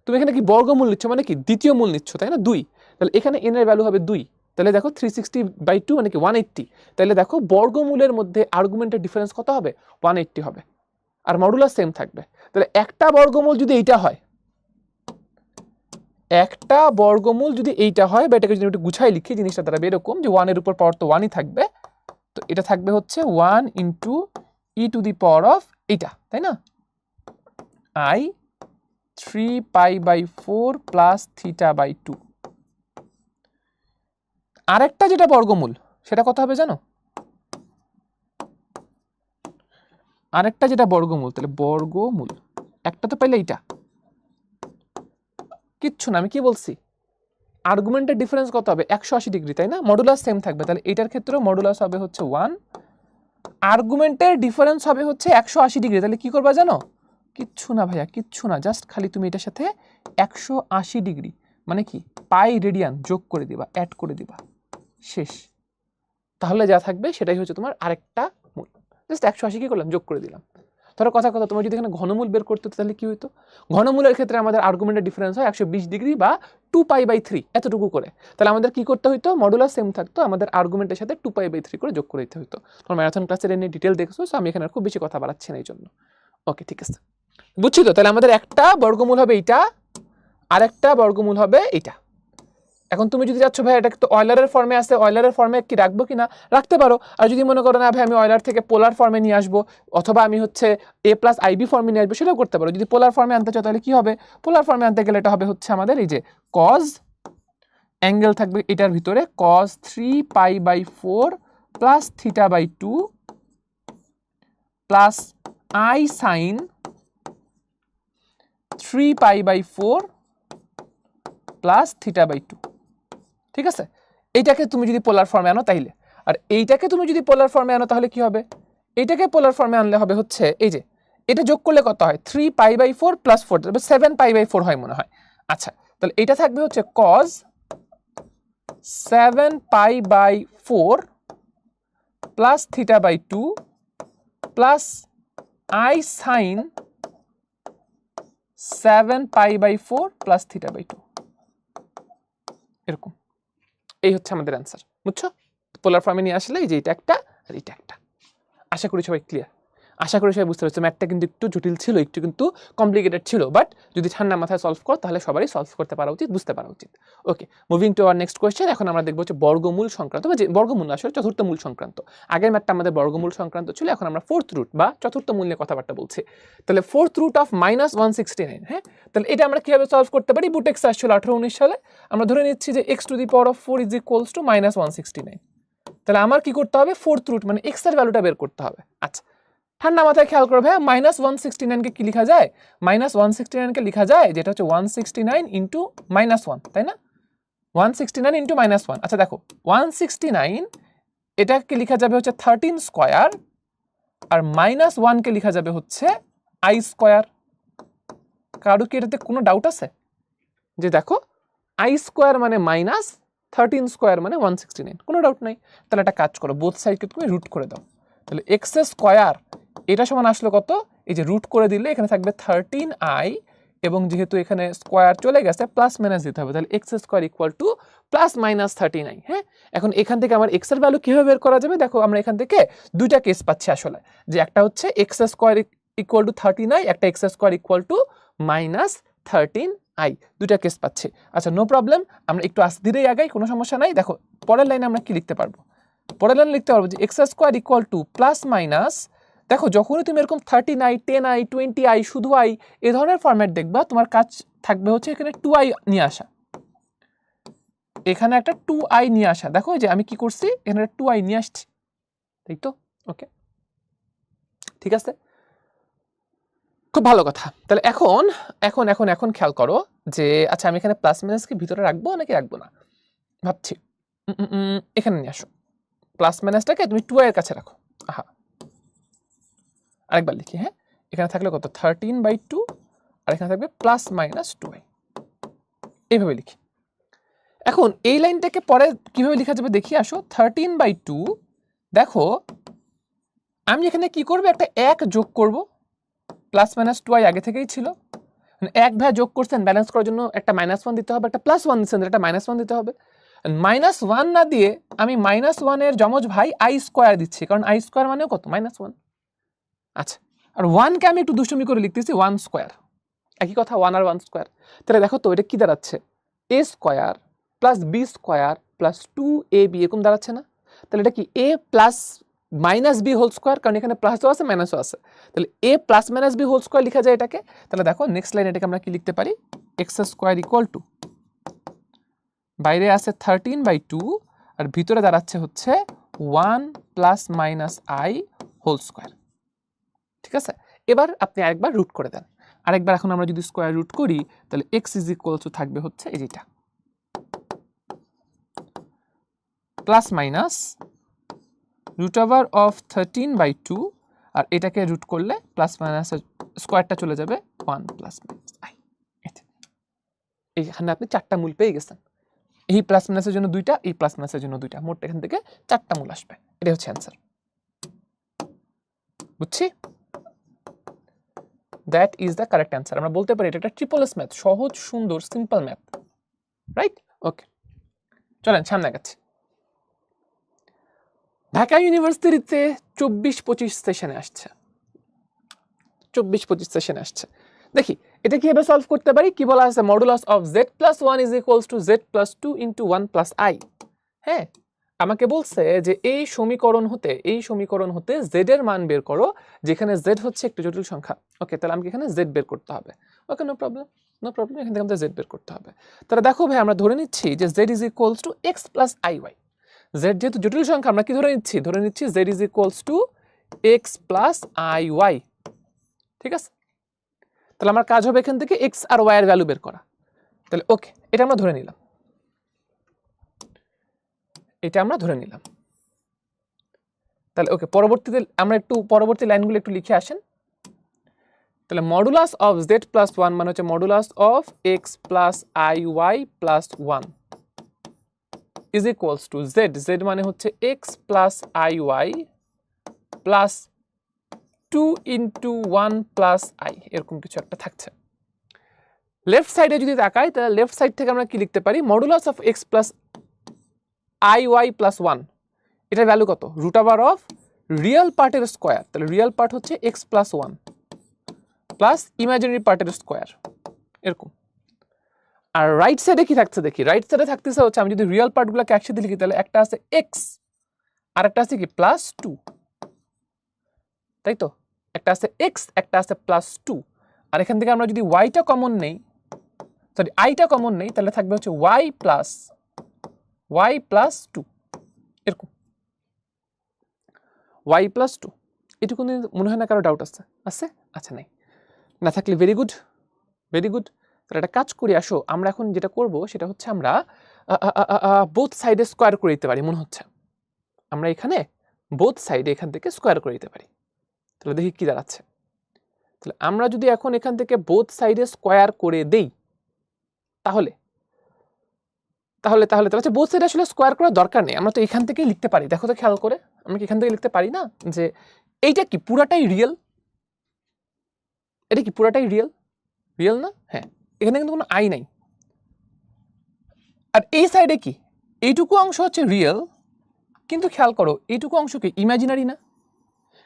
তুমি এখানে কি বর্গমূল নিচ্ছ মানে কি দ্বিতীয় মূল নিচ্ছ, তাই না, 2। তাহলে এখানে এন এর ভ্যালু হবে 2, তাহলে দেখো 360/2 মানে কি 180। তাহলে দেখো বর্গমূলের মধ্যে আর্গুমেন্টের ডিফারেন্স কত হবে, 180 হবে, আর মডুলাস সেম থাকবে। তাহলে একটা বর্গমূল যদি এইটা হয়, একটা বর্গমূল যদি এইটা হয়, বা এটাকে যদি একটু গুছাই লিখি জিনিসটা দ্বারা এরকম যে 1 এর উপর পাওয়ার তো 1ই থাকবে, তো এটা থাকবে হচ্ছে 1 into e to the power of এইটা, তাই না, I 3π/4 প্লাস θ/2। আরেকটা যেটা বর্গমূল সেটা কত হবে জানো? আরেকটা যেটা বর্গমূল, তাহলে বর্গমূল একটা তো পাইলে এইটা, কিচ্ছু না, আমি কি বলছি, আর্গুমেন্টের ডিফারেন্স কত হবে, 180 ডিগ্রি, তাই না, মডুলাস সেম থাকবে, তাহলে এটার ক্ষেত্রেও মডুলাস হবে হচ্ছে 1, আর্গুমেন্টের ডিফারেন্স হবে হচ্ছে 180 ডিগ্রি, তাহলে কি করবা জানো, কিচ্ছু না ভাইয়া, কিচ্ছু না, জাস্ট খালি তুমি এটার সাথে 180 ডিগ্রি মানে কি পাই রেডিয়ান যোগ করে দিবা, অ্যাড করে দিবা, শেষ। তাহলে যা থাকবে সেটাই হচ্ছে তোমার আরেকটা মূল, জাস্ট 180 কি করলাম, যোগ করে দিলাম। ধরো কথা তোমার যদি এখানে ঘনমূল বের করতে হতো তাহলে কি হতো, ঘনমূলের ক্ষেত্রে আমাদের আর্গুমেন্টের ডিফারেন্স হয় 120 ডিগ্রি বা 2π/3 এতটুকু করে, তাহলে আমাদের কি করতে হতো, মডুলাস সেম থাকতো, আমাদের আর্গুমেন্টের সাথে 2π/3 করে যোগ করে দিতে হতো। তোমার ম্যারাথন ক্লাসের এনে ডিটেল দেখছো, সো আমি এখানে খুব বেশি কথা বাড়াচ্ছি না এই জন্য। ওকে, ঠিক আছে, বুঝছি তো, তাহলে আমাদের একটা বর্গমূল হবে এইটা, আরেকটা বর্গমূল হবে এইটা। এখন তুমি যদি যাচ্ছ ভাই এটা তো অয়লারের ফর্মে আছে, অয়লারের ফর্মে কি রাখবো কিনা, রাখতে পারো। আর যদি মনে করো না ভাই আমি অয়লার থেকে পোলার ফর্মে নিয়ে আসবো, অথবা আমি হচ্ছে a+ib ফর্মে নিয়ে আসবো, সেটাও করতে পারো। যদি পোলার ফর্মে আনতে চাও তাহলে কি হবে, পোলার ফর্মে আনতে গেলে এটা হবে হচ্ছে আমাদের এই যে cos, অ্যাঙ্গেল থাকবে এটার ভিতরে cos 3π/4 plus θ/2 plus I sin 3π/4 plus θ/2, ঠিক আছে। এইটাকে তুমি যদি পোলার ফর্মে আনো তাইলে, আর এইটাকে তুমি যদি পোলার ফর্মে আনো তাহলে কি হবে, এইটাকে পোলার ফর্মে আনলে হবে হচ্ছে এই যে এটা যোগ করলে কত হয়, 3π/4 প্লাস 4, তবে 7π/4 হয় মনে হয়। আচ্ছা, তাহলে এটা থাকবে হচ্ছে cos 7π/4 plus θ/2 plus I sin 7π/4 plus θ/2, এরকম। এই হচ্ছে আমাদের অ্যান্সার, বুঝছো, পোলার ফর্মে নিয়ে আসলে এই যে এটা একটা আর এটা একটা। আশা করি সবাই ক্লিয়ার, আশা করি সবাই বুঝতে পারছো। ম্যাথটা কিন্তু একটু জটিল ছিল, একটু কিন্তু কমপ্লিকেটেড ছিল, বাট যদি ঠান্ডা মাথায় সলভ করো তাহলে সবারই সলভ করতে পারা উচিত, বুঝতে পারা উচিত। Okay, moving to our next question. এখন আমরা দেখবো হচ্ছে বর্গমূল সংক্রান্ত, বা যে বর্গমূল আসলে চতুর্থ মূল সংক্রান্ত। আগের ম্যাথটা আমাদের বর্গমূল সংক্রান্ত ছিল, এখন আমরা ফোর্থ রুট বা চতুর্থ মূল নিয়ে কথাবার্তা বলছি। তাহলে ফোর্থ রুট অফ -169, হ্যাঁ, তাহলে এটা আমরা কিভাবে সলভ করতে পারি, বুটেক্স আসছিল 18-19 সালে, আমরা ধরে নিচ্ছি যে x⁴ ইজ ইকুয়ালস টু -169। তাহলে আমার কি করতে হবে, ফোর্থ রুট মানে x এর ভ্যালুটা বের করতে হবে। আচ্ছা, ঠান্ডা মাথায় খেয়াল করো ভাই, -169 কে কি লেখা যায়, -169 কে লেখা যায় যেটা হচ্ছে 169 ইন্টু -1, তাই না, 169 ইন্টু -1। আচ্ছা দেখো 169 এটাকে লেখা যাবে হচ্ছে 13 স্কয়ার, আর -1 কে লেখা যাবে হচ্ছে I স্কয়ার। কারো কি এটাতে কোনো ডাউট আছে, যে দেখো I স্কয়ার মানে -13 স্কয়ার মানে 169, কোনো ডাউট নাই। তাহলে একটা কাজ করো, বোথ সাইডকে তুমি রুট করে দাও, তাহলে x স্কয়ার এটা সমান আসলো কত, এই যে রুট করে দিলে এখানে থাকবে 13i, এবং যেহেতু এখানে স্কয়ার চলে গেছে প্লাস মাইনাস দিতে হবে, তাহলে x square equal to plus minus 13i। হ্যাঁ, এখন এখান থেকে আমার x এর ভ্যালু কিভাবে বের করা যাবে, দেখো আমরা এখান থেকে দুইটা কেস পাচ্ছি আসলে, যে একটা হচ্ছে x square equal to 13i, একটা x square equal to -13i, দুইটা কেস পাচ্ছি। আচ্ছা, নো প্রবলেম, আমরা একটু আস্তে ধীরেই আগাই, কোনো সমস্যা নাই। দেখো পরের লাইনে আমরা কি লিখতে পারবো, পরের লাইনে লিখতে পারবো যে x square equal to plus minus, দেখো যখনই তুমি এরকম 13i 10i 20i শুধু i এই ধরনের ফরম্যাট দেখবা, তোমার কাজ থাকবে হচ্ছে এখানে 2i নিয়ে আসা, এখানে একটা 2i নিয়ে আসা। দেখো যে আমি কি করছি, এখানে 2i নিয়ে আসছি, তাই তো, ওকে, ঠিক আছে, খুব ভালো কথা। তাহলে এখন এখন এখন এখন খেয়াল করো যে আচ্ছা আমি এখানে প্লাস মাইনাস কি ভিতরে রাখবো নাকি রাখবো না, ভাবছি। এখানে নিয়ে আসো, প্লাস মাইনাসটাকে তুমি 2i এর কাছে রাখো। আহা, আরেকবার লিখি, হ্যাঁ, এখানে থাকলে কত 13/2, আর এখানে থাকবে প্লাস মাইনাস 2i, এইভাবে লিখি। এখন এই লাইনটাকে পরে কিভাবে লেখা যাবে দেখি, আসো 13/2, দেখো আমি এখানে কি করব, একটা 1 যোগ করব, প্লাস মাইনাস 2i আগে থেকেই ছিল, এক ভাই যোগ করছেন, ব্যালেন্স করার জন্য একটা -1 দিতে হবে, একটা +1 দিচ্ছেন, একটা -1 দিতে হবে। -1 না দিয়ে আমি -1 এর যমজ ভাই i স্কয়ার দিচ্ছি, কারণ i স্কয়ার মানেও কত, -1। আচ্ছা, আর 1 কে আমি একটু দুষ্টুমি করে লিখতেছি 1 স্কয়ার, একই কথা, 1 আর 1 স্কয়ার। তাহলে দেখো তো এটা কি দাঁড়াচ্ছে, a square plus b square plus 2ab, এরকম দাঁড়াচ্ছে না? তাহলে এটা কি a plus minus b whole square, কারণ এখানে প্লাসও আছে মাইনাসও আছে, তাহলে a plus minus b whole square লেখা যায় এটাকে। তাহলে দেখো নেক্সট লাইন এটাকে আমরা কি লিখতে পারি, এক্স স্কোয়ার ইকুয়াল টু, বাইরে আছে 13/2 আর ভিতরে দাঁড়াচ্ছে হচ্ছে 1 plus minus i whole square. ঠিক আছে, এবার আপনি আরেকবার রুট করে দেন, আরেকবার এখন আমরা যদি স্কোয়ার রুট করি তাহলে এক্স ইজ ইকুয়াল টু থাকবে হচ্ছে এই যেটা plus minus root over of 13/2 আর এটাকে রুট করলে প্লাস মাইনাসের স্কোয়ারটা চলে যাবে 1 প্লাস মাইনাস আই। এইখানে আপনি 4টা মূল পেয়ে গেছেন, এই প্লাস মাইনাসের জন্য 2টা, এই প্লাস মাইনাসের জন্য 2টা, মোট এখান থেকে 4টা মূল আসবে। এটাই হচ্ছে অ্যান্সার, বুঝছি? That is the correct answer. আমরা বলতে পারি এটা একটা ট্রিপল এস ম্যাথ, সহজ সুন্দর সিম্পল ম্যাথ, রাইট? ওকে, চলেন সামনে গেছি। ঢাকা ইউনিভার্সিটিতে 24-25 সেশনে আসছে, 24-25 সেশনে আসছে। দেখি এটা কিভাবে সলভ করতে পারি। কি বলা আছে, modulus of z plus 1 is equals to z plus 2 into 1 plus I. হ্যাঁ, আমাকে বলছে যে এই সমীকরণ হতে z এর মান বের করো, যেখানে z হচ্ছে একটি জটিল সংখ্যা। ওকে, তাহলে আমাকে এখানে z বের করতে হবে। ওকে, নো প্রবলেম, এখান থেকে আমাদের z বের করতে হবে। তাহলে দেখো ভাই, আমরা ধরে নিচ্ছি যে z is equals to x plus i y. z যেহেতু জটিল সংখ্যা, আমরা কি ধরে নিচ্ছি z is equals to x plus i y. ঠিক আছে, তাহলে আমার কাজ হবে এখান থেকে x আর y এর ভ্যালু বের করা। তাহলে ওকে, এটা আমরা ধরে নিলাম, তাহলে ওকে, পরবর্তীতে আমরা একটু পরবর্তী লাইনগুলো একটু লিখে আসেন। তাহলে মডুলাস অফ z প্লাস 1 মানে হচ্ছে modulus of x plus i y plus 1 is equals to z মানে হচ্ছে x plus i y plus 2 into 1 plus i, এরকম কিছু একটা থাকছে। লেফট সাইডে যদি তাকাই তাহলে লেফট সাইড থেকে আমরা কি লিখতে পারি, modulus of x plus i y plus 1, এটার ভ্যালু কত, রুট ওভার অফ রিয়েল পার্টের স্কোয়ার। তাহলে রিয়েল পার্ট হচ্ছে x প্লাস 1 প্লাস ইমাজিনারি পার্টের স্কোয়ার, এরকম। আর রাইট সাইডে কি থাকছে দেখি, রাইট সাইডে থাকতেছে হচ্ছে, আমি যদি রিয়েল পার্টগুলোকে একসাথে লিখি তাহলে একটা আছে x আর একটা আছে কি প্লাস 2, তাই তো, একটা আছে x একটা আছে প্লাস 2, আর এখান থেকে আমরা যদি yটা কমন নেই, সরি আইটা কমন নেই, তাহলে থাকবে হচ্ছে y প্লাস 2, এরকম y প্লাস 2। এটুকু মনে হয় না কারো ডাউট আছে? আচ্ছা, নাই, না থাকলে ভেরি গুড। তাহলে একটা কাজ করি, আসো আমরা এখন যেটা করব সেটা হচ্ছে আমরা বোথ সাইডে স্কোয়ার করে দিতে পারি। মনে হচ্ছে আমরা এখানে বোথ সাইডে এখান থেকে স্কোয়ার করে দিতে পারি। তাহলে দেখি কি দাঁড়াচ্ছে। তাহলে আমরা যদি এখন এখান থেকে বোথ সাইডে স্কোয়ার করে দেই তাহলে বোথ সাইডে আসলে স্কোয়ার করার দরকার নেই, আমরা তো এখান থেকেই লিখতে পারি। দেখো তো খেয়াল করে, আমরা কি এখান থেকে লিখতে পারি না যে এইটা কি পুরাটাই রিয়েল, এটা কি পুরাটাই রিয়েল না? হ্যাঁ, এখানে কিন্তু কোনো আই নাই। আর এই সাইডে কি, এইটুকু অংশ হচ্ছে রিয়েল, কিন্তু খেয়াল করো এইটুকু অংশ কি ইমাজিনারি না,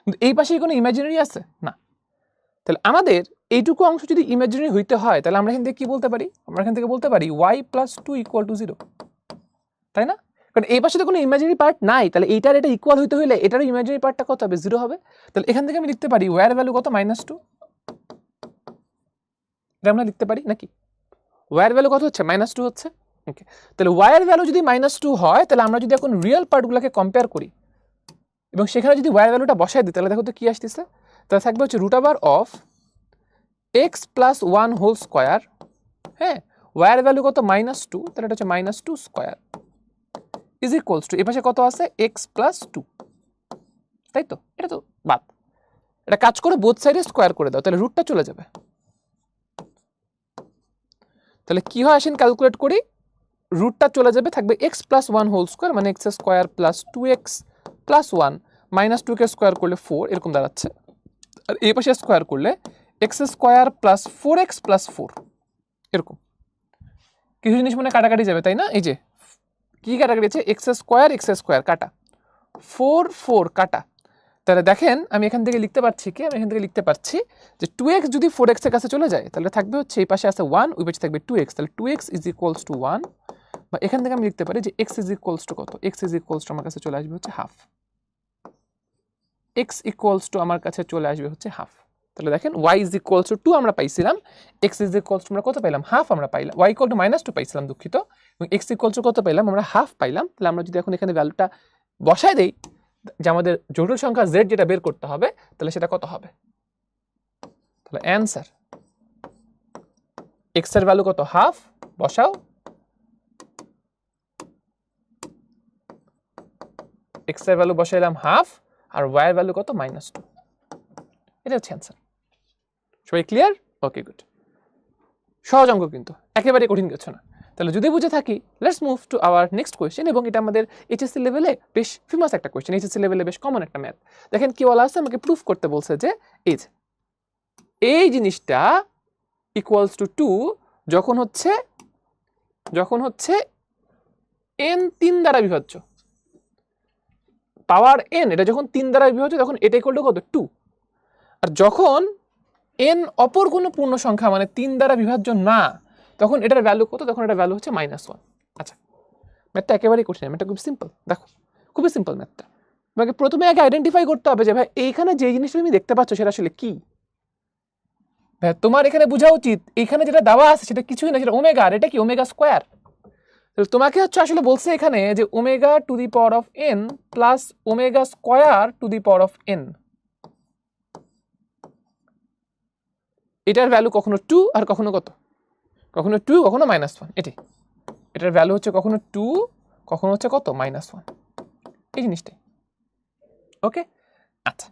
কিন্তু এই পাশে কোনো ইমাজিনারি আছে না। তাহলে আমাদের এইটুকু অংশ যদি ইমাজিনারি হইতে হয় তাহলে আমরা এখান থেকে কি বলতে পারি, আমরা এখান থেকে বলতে পারি y প্লাস 2 ইকুয়াল টু 0, তাই না? কারণ এই পাশে তো কোনো ইমাজিনারি পার্ট নাই, তাহলে এইটার এটা ইকুয়াল হইতে হইলে এটারও ইমাজিনারি পার্টটা কত হবে, 0 হবে। তাহলে এখান থেকে আমি লিখতে পারি y এর ভ্যালু কত, -2, এটা আমরা লিখতে পারি নাকি, y এর ভ্যালু কত হচ্ছে, -2 হচ্ছে। ওকে, তাহলে y এর ভ্যালু যদি -2 হয় তাহলে আমরা যদি এখন রিয়েল পার্টগুলোকে কম্পেয়ার করি এবং সেখানে যদি y এর ভ্যালুটা বসাই দিই তাহলে দেখো তো কি আসতেছে, তাহলে থাকবে হচ্ছে root over of x plus 1 whole square. হ্যাঁ, y এর ভ্যালু কত, -2, তাহলে এটা হচ্ছে -2 স্কোয়ার ইজ ইকুয়ালস টু, এই পাশে কত আছে, x প্লাস 2, তাই তো, এটা তো বাদ। এটা কাজ করে বোথ সাইডে স্কোয়ার করে দাও, তাহলে রুটটা চলে যাবে। তাহলে কি হয় আসেন ক্যালকুলেট করি, রুটটা চলে যাবে, থাকবে x প্লাস 1 হোল স্কোয়ার মানে x square plus 2x plus 1 -2কে স্কোয়ার করলে 4, এরকম দাঁড়াচ্ছে। আর এই পাশে স্কোয়ার করলে x square plus 4x plus 4, এরকম। কিছু জিনিস মনে কাটাকাটি যাবে, তাই না? এই যে কি কাটাকাটি আছে, x স্কোয়ার কাটা, 4 কাটা। তাহলে দেখেন আমি এখান থেকে লিখতে পারছি কি, আমি এখান থেকে লিখতে পারছি যে 2x যদি 4x এর কাছে চলে যায় তাহলে থাকবে হচ্ছে এই পাশে আছে 1, ওই পাশে থাকবে 2x, তাহলে 2x ইজ ইকুয়ালস টু 1, বা এখান থেকে আমি লিখতে পারি যে x ইজ ইকুয়ালস টু কত, x ইজ ইকুয়ালস টু আমার কাছে চলে আসবে হচ্ছে হাফ। এক্স ইকুয়ালস টু আমার কাছে চলে আসবে হচ্ছে হাফ। তাহলে দেখেন ওয়াই ইজ ইকুয়ালস টু 2 আমরা পাইছিলাম, এক্স ইজ ইকুয়ালস টু আমরা কত পাইলাম, হাফ আমরা পাইলাম, ওয়াই ইকুয়াল টু -2 পাইছিলাম দুঃখিত, এবং এক্স ইকুয়ালস টু কত পাইলাম আমরা হাফ পাইলাম। তাহলে আমরা যদি এখন এখানে ভ্যালুটা বসায় দেই যে আমাদের জটিল সংখ্যা z যেটা বের করতে হবে তাহলে সেটা কত হবে, তাহলে অ্যান্সার এক্স এর ভ্যালু কত হাফ বসাও, এক্স এর ভ্যালু বসাইলাম হাফ আর ওয়াই এর ভ্যালু কত -2, এটা হচ্ছে অ্যান্সার। সবাই ক্লিয়ার? ওকে গুড, সহজ অঙ্ক কিন্তু একেবারে কঠিন কিছু না। তাহলে যদি বুঝে থাকি let's move two our next question, এবং এটা আমাদের এইচএসসি লেভেলে বেশ ফেমাস একটা কোয়েশ্চেন, এইচএসসি লেভেলে বেশ কমন একটা ম্যাথ। দেখেন কি বলা আছে, আমাকে প্রুফ করতে বলছে যে এই জিনিসটা ইকুয়ালস টু 2 যখন হচ্ছে n 3 দ্বারা বিভাজ্য, পাওয়ার n এটা যখন 3 দ্বারা বিভাজ্য তখন এটা ইকুয়াল টু কত 2, আর যখন n অপর কোনো পূর্ণ সংখ্যা মানে 3 দ্বারা বিভাজ্য না তখন এটার ভ্যালু কত, তখন এটার ভ্যালু হচ্ছে -1। আচ্ছা ম্যাথটা একেবারেই কঠিন, ম্যাথটা খুব সিম্পল, দেখো খুবই সিম্পল ম্যাথটা। তোমাকে প্রথমে আগে আইডেন্টিফাই করতে হবে যে ভাই এইখানে যে জিনিসটা তুমি দেখতে পাচ্ছ সেটা আসলে কি। ভাই তোমার এখানে বোঝা উচিত এইখানে যেটা দেওয়া আছে সেটা কিছুই না, সেটা ওমেগা, আর এটা কি ওমেগা স্কয়ার। তাহলে তোমাকে হচ্ছে আসলে বলছে এখানে যে omega to the power of n plus omega square to the power of n, এটার ভ্যালু কখনো 2 আর কখনো কত, কখনো 2 কখনো -1, এটার ভ্যালু হচ্ছে কখনো 2 কখনো হচ্ছে কত -1, এই জিনিসটাই। ওকে আচ্ছা,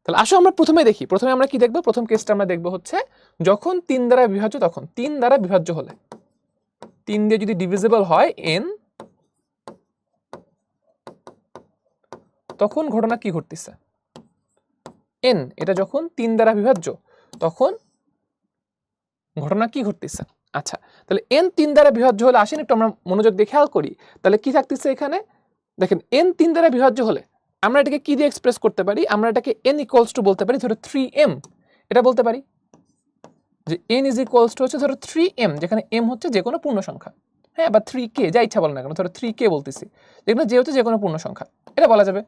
তাহলে আসো আমরা প্রথমে দেখি, প্রথমে আমরা কি দেখব, প্রথম কেসটা আমরা দেখব হচ্ছে যখন 3 দ্বারা বিভাজ্য, তখন 3 দ্বারা বিভাজ্য হলে 3 দিয়ে যদি ডিভিজিবল হয় n, তখন ঘটনা কি ঘটতেছে, n এটা যখন 3 দ্বারা বিভাজ্য তখন ঘটনা কি ঘটতেছে। আচ্ছা তাহলে n 3 দ্বারা বিভাজ্য হলে আসেন একটু আমরা মনোযোগ দিয়ে খেয়াল করি, তাহলে কি থাকতেছে এখানে, দেখেন n 3 দ্বারা বিভাজ্য হলে আমরা এটাকে কি দিয়ে এক্সপ্রেস করতে পারি, আমরা এটাকে n ইকুয়ালস টু বলতে পারি ধরো 3m, এটা বলতে পারি যে n ইজ ইকুয়ালস টু হচ্ছে ধরো 3m, যেখানে m হচ্ছে যে কোনো পূর্ণ সংখ্যা, হ্যাঁ, বা 3k যা ইচ্ছা বলেন না কেন, ধরো 3k বলতেছি, যেখানে যে হচ্ছে যে কোনো পূর্ণ সংখ্যা, এটা বলা যাবে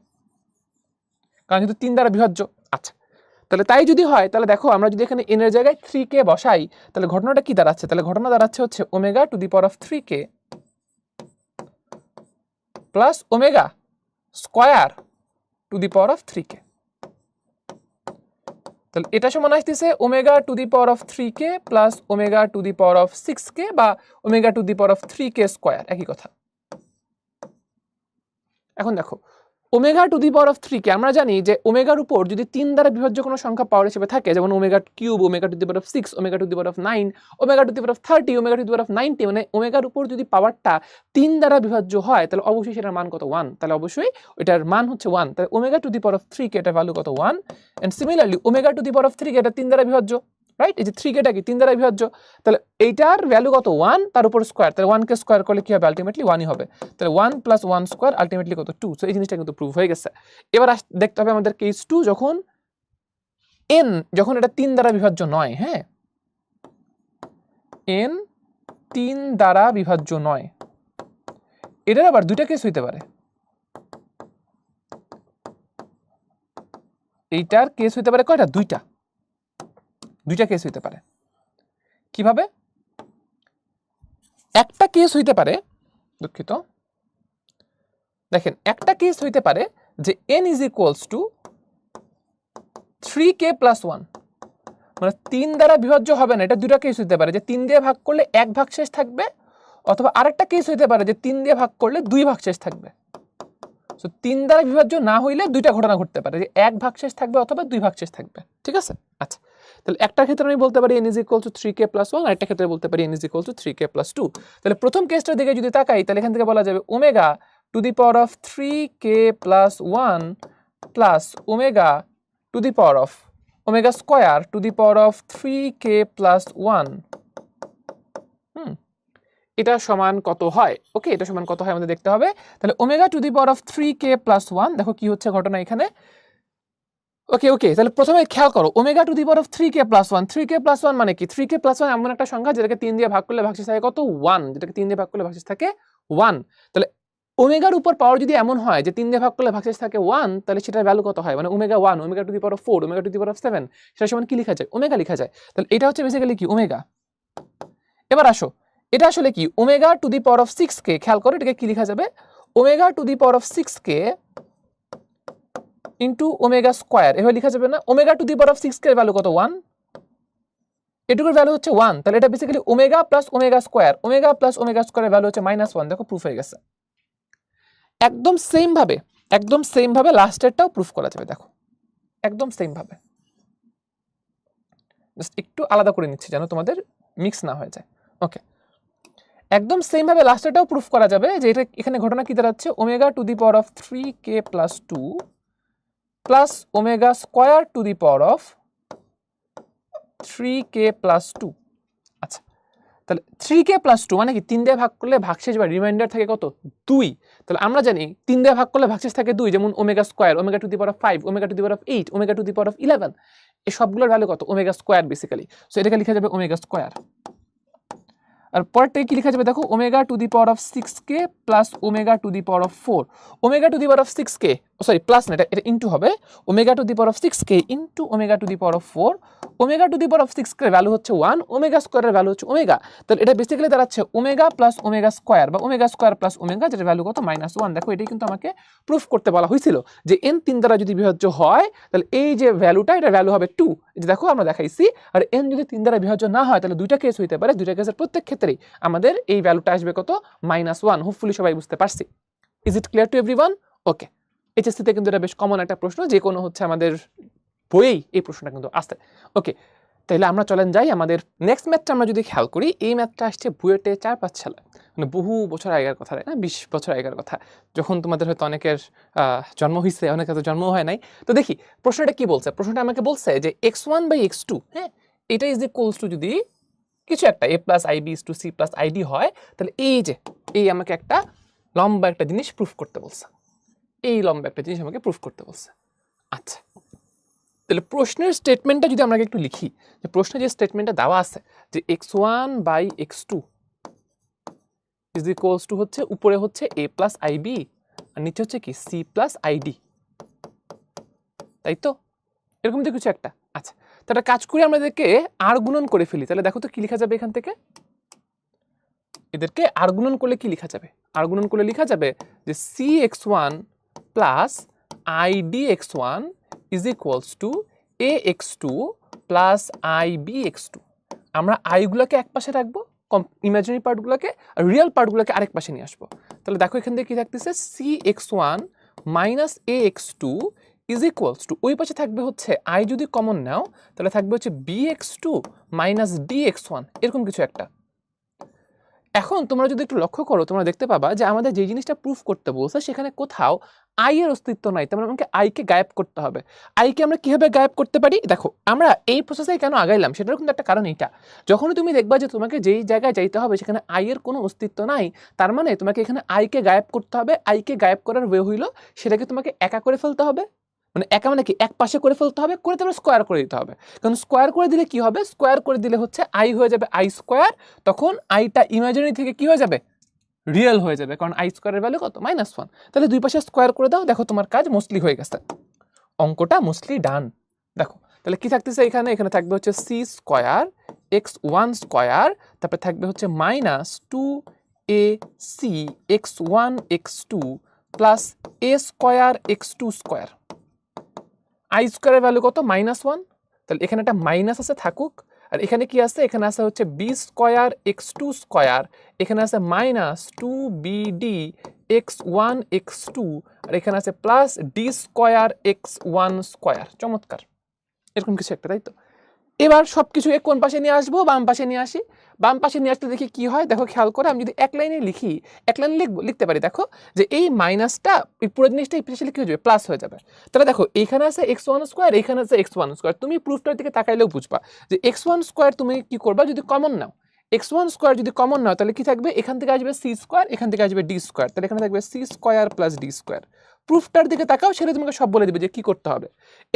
কারণ যেহেতু 3 দ্বারা বিভাজ্য। আচ্ছা তাহলে তাই যদি হয় তাহলে দেখো আমরা যদি এখানে n এর জায়গায় 3k বসাই তাহলে ঘটনাটা কি দাঁড়াচ্ছে, তাহলে ঘটনা দাঁড়াচ্ছে হচ্ছে omega to the power of 3k plus omega square to the power of 3k, তাহলে এটা সমান আসতেছে omega to the power of 3k plus omega to the power of 6k বা omega to the power of 3k square, একই কথা। এখন দেখো omega to the power of 3k আমরা জানি যে ওমেগার উপর যদি 3 দ্বারা বিভাজ্য কোনো সংখ্যা পাওয়ার হিসেবে থাকে, যেমন omega cube, omega to the power of 6, omega to the power of 9, omega to the power of 30, omega to the power of 90, মানে ওমেগার উপর যদি পাওয়ারটা 3 দ্বারা বিভাজ্য হয় তাহলে অবশ্যই সেটার মান কত 1, তাহলে অবশ্যই এটার মান হচ্ছে 1, তাহলে omega to the power of 3k এটার ভ্যালু কত 1, and similarly omega to the power of 3k এটা 3 দ্বারা বিভাজ্য, রাইট, এই যে 3kটা কি 3 দ্বারা বিভাজ্য, তাহলে এইটার ভ্যালু কত 1 তার উপর স্কয়ার, তাহলে 1 কে স্কয়ার করলে কি হবে, আলটিমেটলি 1ই হবে, তাহলে 1 প্লাস 1 স্কয়ার আলটিমেটলি কত 2, সো এই জিনিসটা কিন্তু প্রুভ হয়ে গেছে। এবার দেখতে হবে আমাদের কেস 2 যখন n যখন এটা 3 দ্বারা বিভাজ্য নয়, হ্যাঁ n 3 দ্বারা বিভাজ্য নয়, এটার আবার দুইটা কেস হইতে পারে, এইটার কেস হইতে পারে কয়টা, দুইটা কেস হইতে পারে। কিভাবে, একটা কেস হইতে পারে, দুঃখিত, দেখেন একটা কেস হইতে পারে যে n is equals two 3k plus 1, মানে 3 দ্বারা বিভাজ্য হবে না, এটা দুইটা কেস হইতে পারে যে 3 দিয়ে ভাগ করলে 1 ভাগ শেষ থাকবে, অথবা আরেকটা কেস হইতে পারে যে 3 দিয়ে ভাগ করলে 2 ভাগ শেষ থাকবে। সো 3 দ্বারা বিভাজ্য না হইলে দুইটা ঘটনা ঘটতে পারে, যে 1 ভাগ শেষ থাকবে অথবা 2 ভাগ শেষ থাকবে, ঠিক আছে। আচ্ছা তাহলে একটা ক্ষেত্রে আমি বলতে পারি n is equal to 3k plus 1, আরেকটা ক্ষেত্রে বলতে পারি n is equal to 3k plus 2। তাহলে প্রথম কেসটার দিকে যদি তাকাই তাহলে এখান থেকে বলা যাবে omega to the power of 3k plus 1 plus omega to the power of omega square to the power of 3k plus 1, এটা সমান কত হয়, ওকে এটা সমান কত হয় আমাদের দেখতে হবে। তাহলে omega to the power of 3k plus 1, দেখো কি হচ্ছে ঘটনা এখানে, ওকে তাহলে প্রথমে খেয়াল করো omega to the power of 3k plus 1, 3k plus 1 মানে কি, 3k প্লাস 1 এমন একটা সংখ্যা যেটাকে 3 দিয়ে ভাগ করলে ভাগশেষ থাকে কত 1, যেটাকে 3 দিয়ে ভাগ করলে ভাগশেষ থাকে 1, তাহলে ওমেগার উপর পাওয়ার যদি এমন হয় যে 3 দিয়ে ভাগ করলে ভাগশেষ থাকে 1, তাহলে সেটার ভ্যালু কত হয়, মানে omega 1, omega to the power of 4, omega to the power of 7, সেটা সমান কি লেখা যায়, ওমেগা লেখা যায়। তাহলে এটা হচ্ছে বেসিক্যালি কি, ওমেগা। এবার আসো, এটা আসলে কি, omega to the power of 6 কে, খেয়াল করো এটাকে কি লেখা যাবে, omega to the power of 6 K into omega square, এভাবে লেখা যাবে না। Omega to the power of 6 K value কত, 1, এটুকুর ভ্যালু হচ্ছে 1, তাহলে এটা basically omega plus omega square, omega plus omega স্কোয়ারের ভ্যালু হচ্ছে -1, দেখো প্রুফ হয়ে গেছে। একদম সেম ভাবে লাস্টেরটাও প্রুফ করা যাবে, দেখো একদম সেম ভাবে, জাস্ট একটু আলাদা করে নিচ্ছি যেন তোমাদের মিক্স না হয়ে যায়। ওকে, একদম সেম ভাবে লাস্টেরটাও প্রুফ করা যাবে, যে এটা এখানে ঘটনা কি দাঁড়াচ্ছে, omega to the power of 3k plus 2 plus omega square two the power of 3k plus 2। আচ্ছা, তাহলে 3k প্লাস 2 মানে কি, 3 দিয়ে ভাগ করলে ভাগশেষ বা রিমাইন্ডার থাকে কত, 2। তাহলে আমরা জানি 3 দিয়ে ভাগ করলে ভাগশেষ থাকে 2, যেমন omega square, omega to the power of 5, omega to the power of 8, omega to the power of 11, এই সবগুলোর ভ্যালু কত, ওমেগা স্কোয়ার বেসিক্যালি। সো এটাকে লেখা যাবে ওমেগা স্কোয়ার। আর পরেরটাকে কি লেখা যাবে, দেখো omega to the power of 6k plus omega to the power of 4, omega to the power of 6k, sorry plus না, এটা ইনটু হবে, omega to the power of 6k into omega to the power of 4, omega to the power of 6k এর value হচ্ছে 1, omega স্কোয়ারের value হচ্ছে omega, তাহলে এটা basically দাঁড়াচ্ছে ওমেগা প্লাস ওমেগা স্কোয়ার বা ওমেগা স্কোয়ার প্লাস ওমেগা, যেটা value কত, -1। দেখো এটাই কিন্তু আমাকে প্রুফ করতে বলা হয়েছিল, যে n 3 দ্বারা যদি বিভাজ্য হয় তাহলে এই যে ভ্যালুটা, এটা ভ্যালু হবে 2, এই যে দেখো আমরা দেখাইছি। আর n যদি 3 দ্বারা বিভাজ্য না হয় তাহলে দুইটা কেস হইতে পারে, দুইটা কেসের প্রত্যেক ক্ষেত্রেই আমাদের এই ভ্যালুটা আসবে কত, -1। হোপফুলি সবাই বুঝতে পারছি। Is it clear to everyone? Okay, এইচএসসিতে কিন্তু এটা বেশ কমন একটা প্রশ্ন, যে কোনো হচ্ছে আমাদের বইয়েই এই প্রশ্নটা কিন্তু আসছে। ওকে, তাহলে আমরা চলেন যাই আমাদের নেক্সট ম্যাথটা। আমরা যদি খেয়াল করি, এই ম্যাথটা আসছে বুয়েটে 4-5 সালে, মানে বহু বছর আগের কথা, তাই না, 20 বছর আগের কথা, যখন তোমাদের হয়তো অনেকের জন্ম হয়েছে, অনেকের তো জন্ম হয় নাই। তো দেখি প্রশ্নটা কি বলছে। প্রশ্নটা আমাকে বলছে যে x1 বাই x2, হ্যাঁ, এটা ইজ ইকুয়ালস টু যদি কিছু একটা a plus ib is to c plus id হয়, তাহলে এই আমাকে একটা লম্বা একটা জিনিস প্রুফ করতে বলছে, এই লম্বা একটা জিনিস আমাকে প্রুফ করতে বলছে। আচ্ছা, তাহলে প্রশ্নের স্টেটমেন্টটা যদি আমরা একটু লিখি, যে প্রশ্নে যে স্টেটমেন্টটা দেওয়া আছে, যে x1 by x2 is equals to হচ্ছে, উপরে হচ্ছে a প্লাস ib আর নিচে হচ্ছে কি c প্লাস id, তাই তো, এরকম তো কিছু একটা। আচ্ছা, তো একটা কাজ করি, আমরা এদেরকে আর গুণন করে ফেলি, তাহলে দেখো তো কি লেখা যাবে এখান থেকে, এদেরকে আর গুণন করলে কি লেখা যাবে, আর গুণন করলে লেখা যাবে যে cx1 plus idx1 is equals two ax2 plus ibx2। আমরা i গুলোকে এক পাশে রাখবো, ইমাজিনারি পার্টগুলোকে, আর রিয়েল পার্টগুলোকে আরেক পাশে নিয়ে আসবো। তাহলে দেখো এখান থেকে কি থাকতেছে, cx1 minus ax2 is equals two, ওই পাশে থাকবে হচ্ছে i যদি কমন নাও তাহলে থাকবে হচ্ছে bx2 মাইনাস dx1, এরকম কিছু একটা। এখন তোমরা যদি একটু লক্ষ্য করো, তোমরা দেখতে পাবা যে আমাদের যে জিনিসটা প্রুফ করতে বলছে সেখানে কোথাও i এর অস্তিত্ব নাই, তার মানে আমাকে i কে গায়েব করতে হবে। i কে আমরা কিভাবে গায়েব করতে পারি, দেখো আমরা এই প্রসেসে কেন আগাইলাম সেটার কিন্তু একটা কারণ এইটা, যখনই তুমি দেখবা যে তোমাকে যেই জায়গায় যাইতে হবে সেখানে i এর কোনো অস্তিত্ব নাই, তার মানে তোমাকে এখানে i কে গায়েব করতে হবে। i কে গায়েব করার ওয়ে হইলো সেটাকে তোমাকে একা করে ফেলতে হবে, মানে একা মানে কি, এক পাশে করে ফেলতে হবে, করে তারপরে স্কোয়ার করে দিতে হবে। কারণ স্কোয়ার করে দিলে কি হবে, স্কোয়ার করে দিলে হচ্ছে i হয়ে যাবে i স্কোয়ার, তখন আইটা ইমাজিনারি থেকে কি হয়ে যাবে, রিয়েল হয়ে যাবে, কারণ i স্কোয়ারের ভ্যালু কত, -1। তাহলে দুই পাশে স্কোয়ার করে দাও, দেখো তোমার কাজ মোস্টলি হয়ে গেছে, অঙ্কটা মোস্টলি ডান। দেখো তাহলে কি থাকতেছে এখানে, এখানে থাকবে হচ্ছে c স্কোয়ার x1 স্কোয়ার, তারপরে থাকবে হচ্ছে -2ac x1 x2 plus a square x2 square. i স্কোয়ারের ভ্যালু কত, -1, তাহলে এখানে একটা মাইনাস আছে, থাকুক। আর এখানে কি আছে, এখানে আছে হচ্ছে b স্কোয়ার x2 স্কোয়ার, এখানে আছে -2bd x1 x2, আর এখানে আছে plus d square x1 square. চমৎকার, এরকম কিছু একটা, তাই তো। এবার সবকিছু কোন পাশে নিয়ে আসবো, বাম পাশে নিয়ে আসি। বাম পাশে নিয়ে আসতে দেখি কি হয়, দেখো খেয়াল করে, আমি যদি এক লাইনে লিখি, এক লাইনে লিখতে পারি, দেখো যে এই মাইনাসটা, এই পুরো জিনিসটা স্পেশালি কি হয়ে যাবে, প্লাস হয়ে যাবে। তাহলে দেখো এইখানে আছে x1 স্কোয়ার, এইখানে আছে x1 স্কোয়ার, তুমি প্রুফটার দিকে তাকাইলেও বুঝবা যে x1 স্কোয়ার তুমি কি করবা, যদি কমন নাও, x1 স্কোয়ার যদি কমন নাও তাহলে কি থাকবে, এখান থেকে আসবে c স্কোয়ার, এখান থেকে আসবে d স্কোয়ার, তাহলে এখানে থাকবে c square plus d square প্রুফটার দিকে তাকাও, সেটা তোমাকে সব বলে দিবে যে কি করতে হবে।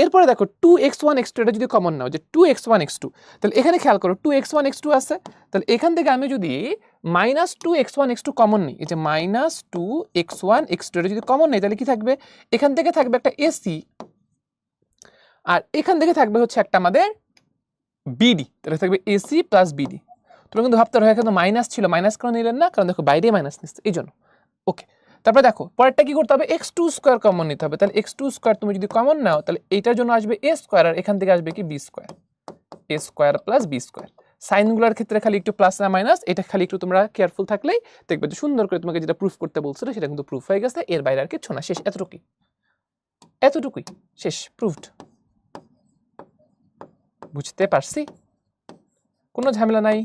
এরপরে দেখো 2x1 x2 এটা যদি কমন নাও, যে 2x1 x2, তাহলে এখানে খেয়াল করো 2x1 x2 আছে, তাহলে এখান থেকে আমি যদি -2x1 x2 কমন নিই, এই যে -2x1 x2 এটা যদি কমন নেই, তাহলে কি থাকবে, এখান থেকে থাকবে একটা এসি, আর এখান থেকে থাকবে হচ্ছে একটা আমাদের বিডি, তাহলে থাকবে এসি প্লাস বিডি। তোমরা কিন্তু ভাবতে পারো এখানে মাইনাস ছিল, মাইনাস কেন নিলেন না, কারণ দেখো বাইরে মাইনাস নিচ্ছে এই জন্য। ওকে, তারপরে দেখো পরেরটা কি করতে হবে, x2 স্কোয়ার কমন নিতে হবে, তাহলে x2 স্কোয়ার তুমি যদি কমন নাও, তাহলে এইটার জন্য আসবে a স্কোয়ার, আর এখান থেকে আসবে কি b square, a square plus b square. সাইনগুলোর ক্ষেত্রে খালি একটু প্লাস না মাইনাস, এটা খালি একটু তোমরা কেয়ারফুল থাকলেই দেখবে যে সুন্দর করে তোমাকে যেটা প্রুফ করতে বলছিল সেটা কিন্তু প্রুফ হয়ে গেছে, এর বাইরে আর কিছু না, শেষ, এতটুকুই শেষ, প্রুফড। বুঝতে পারছি, কোনো ঝামেলা নাই,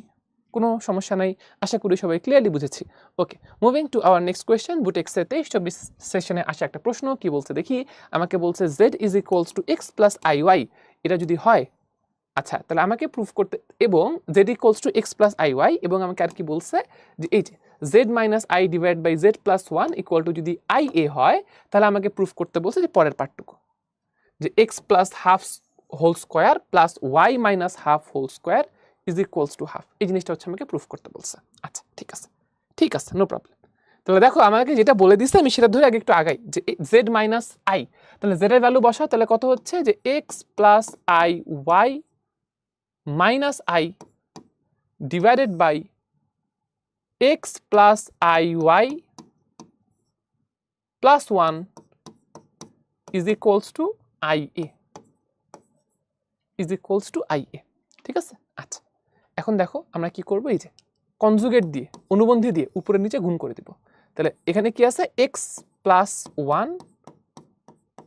কোনো সমস্যা নাই, আশা করি সবাই ক্লিয়ারলি বুঝেছি। Okay, moving to our next question. বুটেক্সের 23-24 সেশনে আসা একটা প্রশ্ন, কি বলছে দেখি। আমাকে বলছে z is equals to x plus iy, এটা যদি হয়, আচ্ছা তাহলে আমাকে প্রুফ করতে, এবং z equals to x plus iy, এবং আমাকে আর কি বলছে যে এই যে z minus i divide by z plus 1 equal to যদি ia হয়, তাহলে আমাকে প্রুফ করতে বলছে যে পরের পার্টটুকু, যে x plus half whole square plus y minus half whole square is equals to half. এই জিনিসটা হচ্ছে আমাকে প্রুফ করতে বলছে। আচ্ছা ঠিক আছে, নো প্রবলেম। তাহলে দেখো আমাকে যেটা বলে দিচ্ছে আমি সেটা ধরে আগে একটু আগাই, যে z মাইনাস i, তাহলে z এর ভ্যালু বসাও, তাহলে কত হচ্ছে যে x plus i y minus i divided by x plus i y plus 1 is equals to ia, is equals to ia। ঠিক আছে, আচ্ছা এখন দেখো আমরা কি করব, এই যে কনজুগেট দিয়ে, অনুবন্ধী দিয়ে উপরে নিচে গুণ করে দিব। তাহলে এখানে কি আছে, x প্লাস 1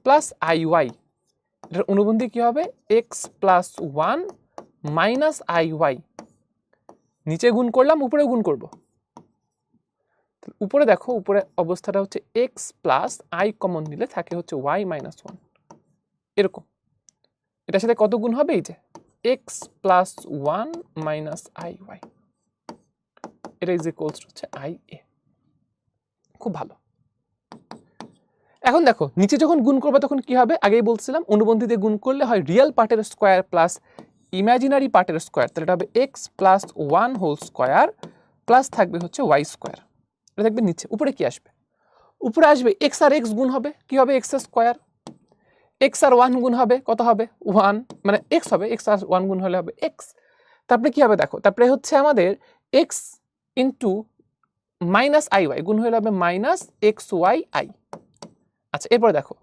প্লাস iy, এটার অনুবন্ধী কি হবে, x প্লাস 1 মাইনাস iy, নিচে গুণ করলাম, উপরে গুণ করব। উপরে দেখো, উপরে অবস্থাটা হচ্ছে x প্লাস i কমন নিলে থাকে হচ্ছে y মাইনাস 1, এরকম। এটার সাথে কত গুণ হবে, এই যে x প্লাস 1 মাইনাস iy, এটা ইজ ইকুয়ালস টু হচ্ছে ia। খুব ভালো। এখন দেখো নিচে যখন গুণ করবে তখন কি হবে, আগেই বলছিলাম অনুবন্ধী দিয়ে গুণ করলে হয় রিয়েল পার্টের স্কোয়ার প্লাস ইমাজিনারি পার্টের স্কোয়ার, তাহলে এটা হবে x plus 1 whole square plus থাকবে হচ্ছে y স্কোয়ার, এটা থাকবে নিচে। উপরে কি আসবে, উপরে আসবে x আর x গুণ হবে, কি হবে x স্কোয়ার, x আর 1 গুণ হবে, কত হবে 1, মানে x হবে, x আর 1 গুণ হলে হবে x। তারপরে কি হবে দেখো, তারপরে হচ্ছে আমাদের x ইন্টু মাইনাস iy গুণ হলে হবে মাইনাস xyi। আচ্ছা এরপরে দেখো,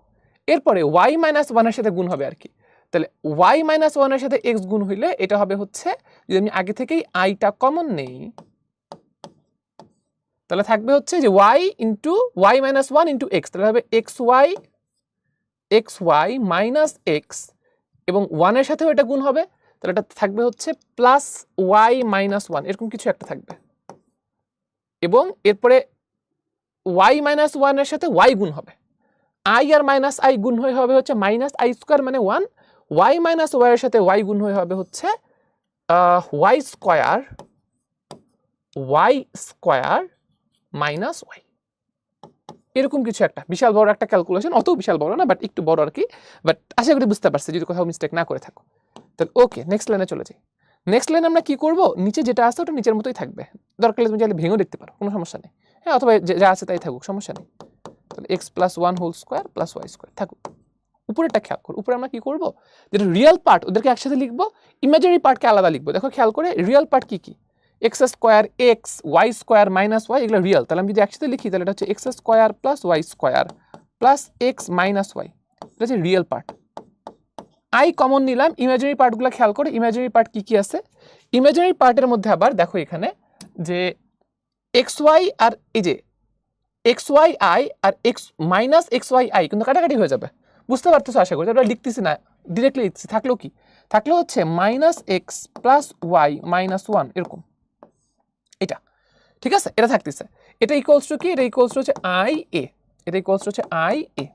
এরপরে y মাইনাস 1 এর সাথে গুণ হবে আর কি, তাহলে y মাইনাস 1 এর সাথে x গুণ হইলে এটা হবে হচ্ছে, যদি আমি আগে থেকেই iটা কমন নেই, তাহলে থাকবে হচ্ছে যে y into y minus 1 into x, তাহলে হবে xy মাইনাস x, এবং 1 এর সাথেও এটা গুণ হবে, তাহলে এটা থাকবে হচ্ছে প্লাস y মাইনাস 1, এরকম কিছু একটা থাকবে। এবং এরপরে y মাইনাস 1 এর সাথে y গুণ হবে, i আর মাইনাস i গুণ হয়ে হবে হচ্ছে মাইনাস i স্কোয়ার মানে 1, y মাইনাস y এর সাথে y গুণ হয়ে হবে হচ্ছে y স্কোয়ার মাইনাস y, এরকম কিছু একটা বিশাল বড় একটা ক্যালকুলেশন, অত বিশাল বড় না বাট একটু বড় আর কি, বাট আশা করি বুঝতে পারছি যদি কোথাও মিস্টেক না করে থাকো। তাহলে ওকে, নেক্সট লাইনে চলে যাই। নেক্সট লাইনে আমরা কি করব, নিচে যেটা আছে ওটা নিচের মতোই থাকবে, দরকার হলে তুমি চাইলে ভেঙেও দেখতে পারো, কোনো সমস্যা নেই, হ্যাঁ, অথবা যা আছে তাই থাকুক, সমস্যা নেই। তাহলে x plus 1 whole square plus y square থাকুক। উপরেরটা খেয়াল করো, উপরে আমরা কি করব, যেটা রিয়েল পার্ট ওদেরকে একসাথে লিখবো, ইমাজিনারি পার্টকে আলাদা লিখবো। দেখো খেয়াল করে রিয়েল পার্ট কি কি, x square x, y square minus y, এগুলো রিয়েল। তাহলে আমি যদি একসাথে লিখি তাহলে এটা হচ্ছে x square plus y square plus x minus y, এটা হচ্ছে রিয়েল পার্ট। i কমন নিলাম, ইমাজিনারি পার্টগুলো খেয়াল করে, ইমাজিনারি পার্ট কি কি আছে, ইমাজিনারি পার্টের মধ্যে আবার দেখো এখানে যে xy আর এই যে xyi আর x মাইনাস xyi কিন্তু কাটাকাটি হয়ে যাবে, বুঝতে পারতেছো আশা করি। তাহলে লিখতেছি না, ডিরেক্টলি লিখছি, থাকলেও কি, থাকলেও হচ্ছে minus x plus y minus 1, এরকম, এটা ঠিক আছে, এটা থাকতেছে। এটা ইকুয়ালস টু কি, এটা ইকুয়ালস টু হচ্ছে ia, এটা ইকুয়ালস টু হচ্ছে ia।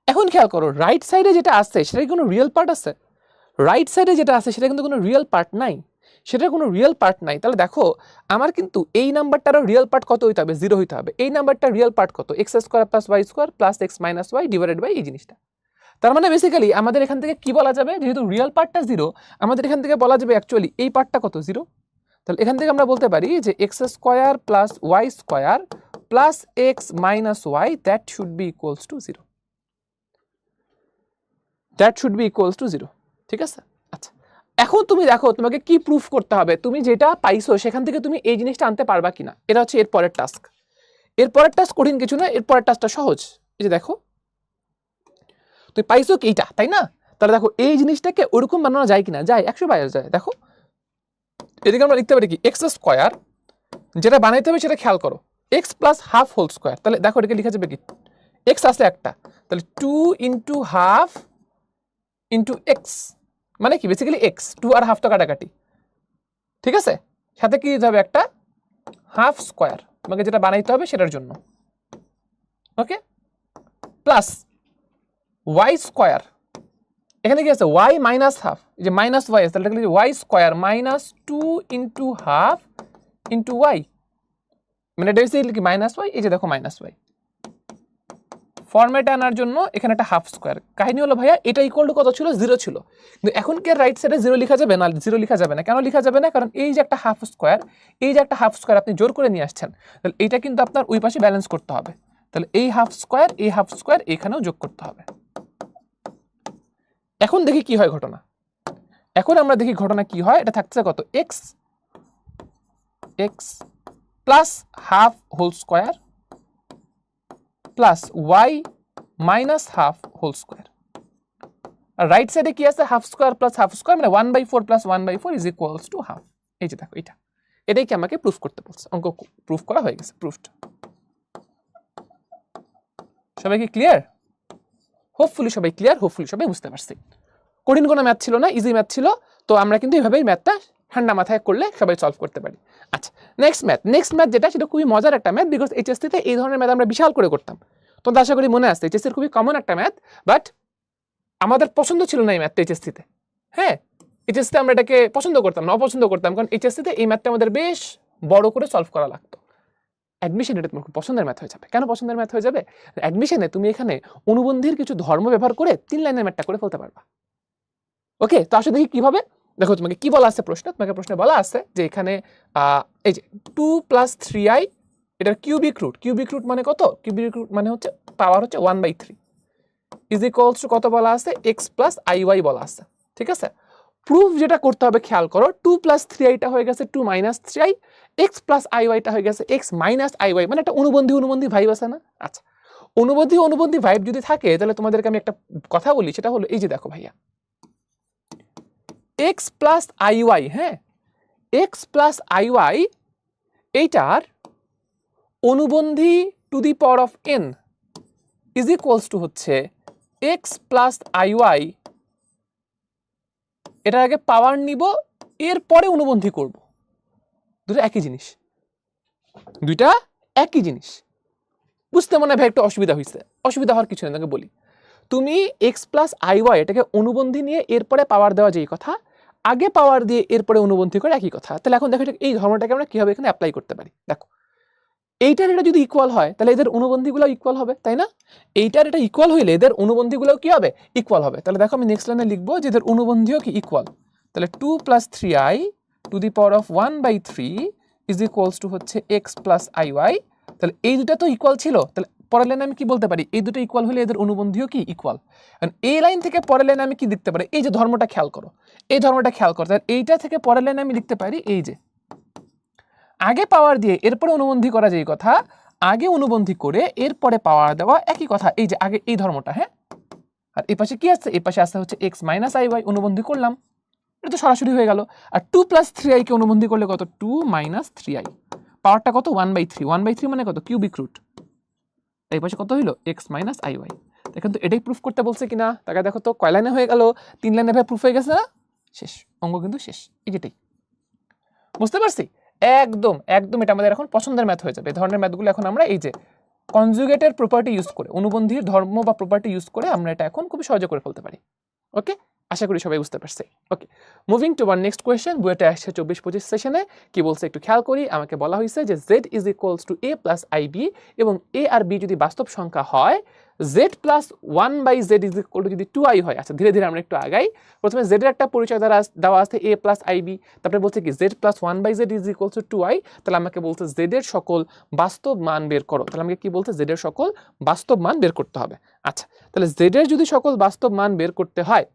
এখন খেয়াল করো রাইট সাইডে যেটা আছে সেটা কি কোনো রিয়েল পার্ট আছে, রাইট সাইডে যেটা আছে সেটা কিন্তু কোনো রিয়েল পার্ট নাই, সেটার কোনো রিয়েল পার্ট নাই, তাহলে দেখো আমার কিন্তু এই নাম্বারটারও রিয়েল পার্ট কত হইতে হবে, 0 হইতে হবে। এই নাম্বারটার রিয়েল পার্ট কত, x square plus y square plus x minus y divided by এই জিনিসটা। তার মানে বেসিক্যালি আমাদের এখান থেকে কি বলা যাবে, যেহেতু রিয়েল পার্টটা 0, আমাদের এখান থেকে বলা যাবে অ্যাকচুয়ালি এই পার্টটা কত, 0। তাহলে এখান থেকে আমরা বলতে পারি যে x square plus y square plus x minus y that should be equals to 0, that should be equals to 0। ঠিক আছে, আচ্ছা এখন তুমি দেখো তোমাকে কি প্রুফ করতে হবে, তুমি যেটা পাইছো সেখান থেকে তুমি এই জিনিসটা আনতে পারবা কিনা, এটা হচ্ছে এর পরের টাস্ক। এর পরের টাস্ক কঠিন কিছু না, এর পরের টাস্কটা সহজ। এই যে দেখো তুমি পাইছো কি এইটা, তাই না? তাহলে দেখো এই জিনিসটাকে ওরকম বানানো যায় কিনা, যায়, 100 যায়। দেখো এদিকে আমরা লিখতে পারি কি, এক্স স্কোয়ার, যেটা বানাইতে হবে সেটা খেয়াল করো, x plus half whole square. তাহলে দেখো এটাকে লিখা যাবে কি, এক্স আছে একটা, তাহলে 2 ইন্টু হাফ ইন্টু এক্স, মানে কি বেসিক্যালি এক্স, 2 আর হাফ তো কাটাকাটি, ঠিক আছে, সাথে কি দিতে হবে একটা হাফ স্কোয়ার, আমাকে যেটা বানাইতে হবে সেটার জন্য, ওকে, প্লাস ওয়াই স্কোয়ার, এখানে কি আছে ওয়াই মাইনাস হাফ, যে মাইনাস ওয়াই আছে, তাহলে y square minus 2 into half into y, মানে এটা হচ্ছে কি মাইনাস ওয়াই, এই যে দেখো মাইনাস ওয়াই। ফরম্যাটে আনার জন্য এখানে একটা হাফ স্কোয়ার, কাহিনী হলো ভাইয়া এটা ইকুয়াল টু কত ছিল, 0 ছিল, কিন্তু এখন কি রাইট সাইডে 0 লেখা যাবে না, 0 লেখা যাবে না। কেন লেখা যাবে না, কারণ এই যে একটা হাফ স্কোয়ার, এই যে একটা হাফ স্কোয়ার আপনি জোর করে নিয়ে আসছেন, তাহলে এইটা কিন্তু আপনার ওই পাশে ব্যালেন্স করতে হবে, তাহলে এই হাফ স্কোয়ার এখানেও যোগ করতে হবে। এখন দেখি কি হয় ঘটনা, এখন আমরা দেখি ঘটনা কি হয়, এটা থাকছে কত, x plus half whole square plus y minus half whole square, আর রাইট সাইডে কি আছে, half square plus half square, মানে 1/4 plus 1/4 is equals to half. এই যে দেখো এটাই কি আমাকে প্রুফ করতে বলছে, অঙ্ক প্রুফ করা হয়ে গেছে, প্রুফড। সবাই কি ক্লিয়ার? হোপফুলি সবাই ক্লিয়ার, হোপফুলি সবাই বুঝতে পারছি। কঠিন কোনো ম্যাথ ছিল না, ইজি ম্যাথ ছিল, তো আমরা কিন্তু এইভাবেই ম্যাথটা ঠান্ডা মাথায় করলে সবাই সলভ করতে পারি। আচ্ছা নেক্সট ম্যাথ যেটা, সেটা খুবই মজার একটা ম্যাথ, বিকজ এইচএসসিতে এই ধরনের ম্যাথ আমরা বিশাল করে করতাম, তো আশা করি মনে আসছে, এইচএসসির খুবই কমন একটা ম্যাথ, বাট আমাদের পছন্দ ছিল না এই ম্যাথটা এইচএসসিতে। হ্যাঁ, এইচএসসিতে আমরা এটাকে পছন্দ করতাম না, অপছন্দ করতাম, কারণ এইচএসসিতে এই ম্যাথটা আমাদের বেশ বড় করে সলভ করা লাগতো। অ্যাডমিশন এটা তোমার খুব পছন্দের ম্যাথ হয়ে যাবে। কেন পছন্দের ম্যাথ হয়ে যাবে? অ্যাডমিশনে তুমি এখানে অনুবন্ধীর কিছু ধর্ম ব্যবহার করে 3 লাইনের ম্যাথটা করে ফেলতে পারবা। ওকে, তো আসলে দেখি কিভাবে। দেখো তোমাকে কি বলা আছে প্রশ্নে, তোমাকে প্রশ্নে বলা আছে যে এখানে এই যে 2 + 3i, এটার কিউবিক রুট মানে কত, কিউবিক রুট মানে হচ্ছে পাওয়ার হচ্ছে 1/3 ইজ ইকুয়ালস টু কত বলা আছে, x + iy বলা আছে। ঠিক আছে, প্রুফ যেটা করতে হবে খেয়াল করো, 2 + 3i টা হয়ে গেছে 2 - 3i, x + iy টা হয়ে গেছে x - iy, মানে একটা অনুবন্ধী ভাইব আছে না। আচ্ছা, অনুবন্ধী ভাইব যদি থাকে তাহলে তোমাদেরকে আমি একটা কথা বলি, সেটা হলো এই যে দেখো ভাইয়া, x + iy, হ্যাঁ, x + iy এইটার অনুবন্ধী to the power of n is equals to হচ্ছে x + iy, এটার আগে পাওয়ার নিব, এরপরে অনুবন্ধী করব, দুটো একই জিনিস, দুইটা একই জিনিস। বুঝতে মনে হয় ভাই একটু অসুবিধা হয়েছে, অসুবিধা হওয়ার কিছু নেই, তোমাকে বলি, তুমি x + iy এটাকে অনুবন্ধী নিয়ে এরপরে পাওয়ার দেওয়া যেই কথা, আগে পাওয়ার দিয়ে এরপরে অনুবন্ধী করে একই কথা। তাহলে এখন দেখো এই ধর্মটাকে আমরা কিভাবে এখানে অ্যাপ্লাই করতে পারি। দেখো এইটার এটা যদি ইকুয়াল হয় তাহলে এদের অনুবন্ধীগুলো ইকুয়াল হবে, তাই না? এইটার এটা ইকুয়াল হইলে এদের অনুবন্ধীগুলো কি হবে, ইকুয়াল হবে। তাহলে দেখো আমি নেক্সট লাইনে লিখবো যে এদের অনুবন্ধীও কি ইকুয়াল, তাহলে 2 + 3i two the power of 1/3 is equals to হচ্ছে x + iy। তাহলে এই দুটো তো ইকুয়াল ছিল, তাহলে পরের লাইনে আমি কি বলতে পারি, এই দুটো ইকুয়াল হলে এদের অনুবন্ধীও কি ইকুয়াল। কারণ এই লাইন থেকে পরের লাইনে আমি কি লিখতে পারি, এই যে ধর্মটা খেয়াল করো, এই ধর্মটা খেয়াল করো, তাহলে এইটা থেকে পরের লাইনে আমি লিখতে পারি এই যে আগে পাওয়ার দিয়ে এরপরে অনুবন্ধী করা যেই কথা, আগে অনুবন্ধী করে এরপরে পাওয়ার দেওয়া একই কথা, এই যে আগে এই ধর্মটা, হ্যাঁ, আর এই পাশে কি আছে, এই পাশে আসতে হচ্ছে x - iy, অনুবন্ধী করলাম, এটা তো সরাসরি হয়ে গেল। আর 2 + 3i কে অনুবন্ধী করলে কত, 2 - 3i, পাওয়ারটা কত 1/3, 1/3 মানে কত, কিউবিক রুট, এই পাশে কত হইলো x - iy। দেখেন তো এটাই প্রুফ করতে বলছে কিনা, তাকে দেখো তো কয় লাইনে হয়ে গেল, 3 লাইনে ভাই প্রুফ হয়ে গেছে না, শেষ, অঙ্ক কিন্তু শেষ। এই যেটাই বুঝতে পারছি, একদম এটা আমাদের এখন পছন্দের ম্যাথ হয়ে যাবে। এই ধরনের ম্যাথগুলো এখন আমরা এই যে কনজুগেটের প্রপার্টি ইউজ করে, অনুবন্ধীর ধর্ম বা প্রপার্টি ইউজ করে আমরা এটা এখন খুব সহজে করে ফেলতে পারি। ওকে, আশা করি সবাই বুঝতে পারছে। Okay, moving to our next question. বুয়েটে আসছে 24-25 সেশনে। কি বলছে একটু খেয়াল করি। আমাকে বলা হয়েছে যে z is equals two a plus ib এবং a আর b যদি বাস্তব সংখ্যা হয়, z plus 1/z is equal to যদি 2i হয়। আচ্ছা, ধীরে ধীরে আমরা একটু আগাই। প্রথমে z এর একটা পরিচয় দেওয়া আছে a প্লাস ib, তারপরে বলছে কি z plus 1/z is equal to 2i। তাহলে আমাকে বলছে z এর সকল বাস্তব মান বের করো। তাহলে আমাকে কি বলছে, z এর সকল বাস্তব মান বের করতে হবে। আচ্ছা, তাহলে z এর যদি সকল বাস্তব মান বের করতে হয়,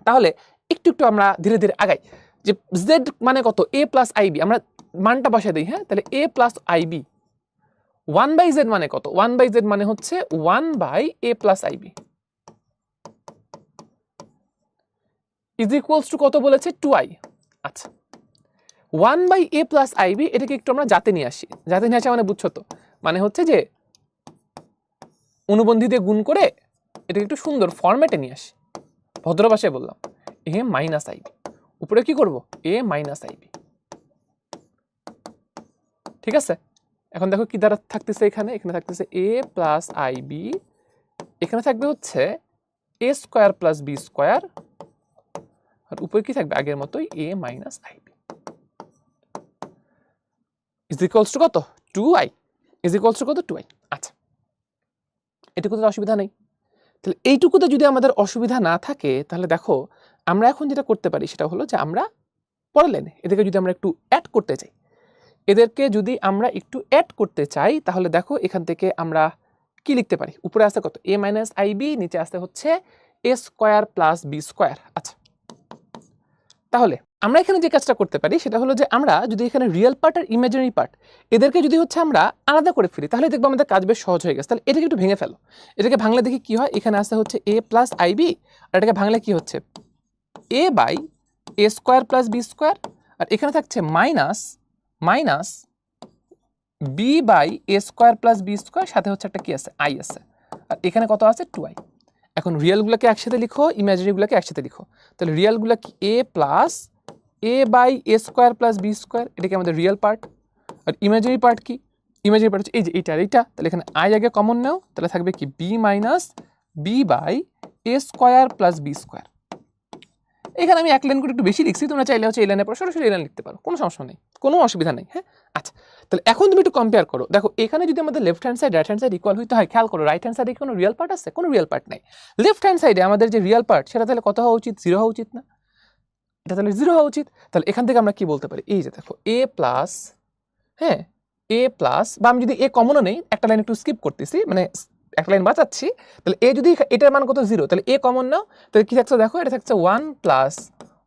তাহলে একটু একটু আমরা ধীরে ধীরে আগাই। যে z মানে কত, a প্লাস ib, আমরা মানটা বসাই দিই। হ্যাঁ, তাহলে a প্লাস ib 1/z মানে কত, 1/z মানে হচ্ছে 1/a plus ib is equals to কত বলেছে, 2i। আচ্ছা, 1/a প্লাস ib এটাকে একটু আমরা জাতে নিয়ে আসি। জাতে নিয়ে আসা মানে বুঝছো তো, মানে হচ্ছে যে অনুবন্ধী দিয়ে গুণ করে এটাকে একটু সুন্দর ফরম্যাটে নিয়ে আসি। ভদ্র ভাষায় বললাম a মাইনাস ib, উপরে কি করব, a মাইনাস ib। ঠিক আছে, এখন দেখো কি দ্বারা থাকতেছে, এখানে থাকতেছে a প্লাস ib, এখানে থাকবে হচ্ছে a square plus b square, আর উপরে কি থাকবে আগের মতোই a minus ib is equals to কত, 2i। ইজ ইকুয়ালস টু কত, 2i। আচ্ছা, এটুকুতে অসুবিধা নেই। তাহলে এইটুকুতে যদি আমাদের অসুবিধা না থাকে, তাহলে দেখো আমরা এখন যেটা করতে পারি সেটা হলো যে আমরা পরের লাইনে এদেরকে যদি আমরা একটু অ্যাড করতে চাই, তাহলে দেখো এখান থেকে আমরা কি লিখতে পারি। উপরে আসতে কত, a মাইনাস ib, নিচে আসতে হচ্ছে a square plus b square. আচ্ছা, তাহলে আমরা এখানে যে কাজটা করতে পারি সেটা হলো যে আমরা যদি এখানে রিয়েল পার্ট আর ইমাজিনারি পার্ট এদেরকে যদি হচ্ছে আমরা আলাদা করে ফেলি, তাহলে দেখবো আমাদের কাজ বেশ সহজ হয়ে গেছে। তাহলে এটাকে একটু ভেঙে ফেলো। এটাকে ভাঙলে দেখি কি হয়, এখানে আসতে হচ্ছে a প্লাস ib, আর এটাকে ভাঙলে কি হচ্ছে a by a square plus b square, আর এখানে থাকছে minus b by a square plus b square, সাথে হচ্ছে একটা কি আছে, i আছে, আর এখানে কত আছে, 2i। এখন রিয়েলগুলোকে একসাথে লিখো, ইমাজিনারিগুলোকে একসাথে লিখো। তাহলে রিয়েলগুলো কি, a plus a by a square plus b square, এটা কি আমাদের রিয়েল পার্ট। আর ইমাজিনারি পার্ট কি, ইমাজিনারি পার্ট হচ্ছে এই যে এইটা আর এইটা। তাহলে এখানে i আগে কমন নাও, তাহলে থাকবে কি b minus b by a square plus b square. এখানে আমি এক লাইন করে একটু বেশি লিখছি, তোমরা চাইলে হচ্ছে এই লাইনের পর সরাসরি এই লাইন লিখতে পারো, কোনো সমস্যা নেই, কোনো অসুবিধা নেই। হ্যাঁ, আচ্ছা, তাহলে এখন তুমি একটু কম্পেয়ার করো। দেখো এখানে যদি আমাদের left hand side right hand side equal হইতে হয়, খেয়াল করো রাইট হ্যান্ড সাইডে কোনো রিয়েল পার্ট আছে, কোনো রিয়েল পার্ট নাই। লেফট হ্যান্ড সাইডে আমাদের যে রিয়েল পার্ট সেটা তাহলে কত হওয়া উচিত, 0 হওয়া উচিত না, এটা তাহলে 0 হওয়া উচিত। তাহলে এখান থেকে আমরা কি বলতে পারি, এই যে দেখো a প্লাস, হ্যাঁ a প্লাস, বা আমি যদি a কমনও নেই, একটা লাইন একটু স্কিপ করতেছি, মানে একটা লাইন বাঁচাচ্ছি। তাহলে a যদি এটার মান কত, 0, তাহলে a কমন নাও, তাহলে কি থাকছে দেখো, এটা থাকছে 1 plus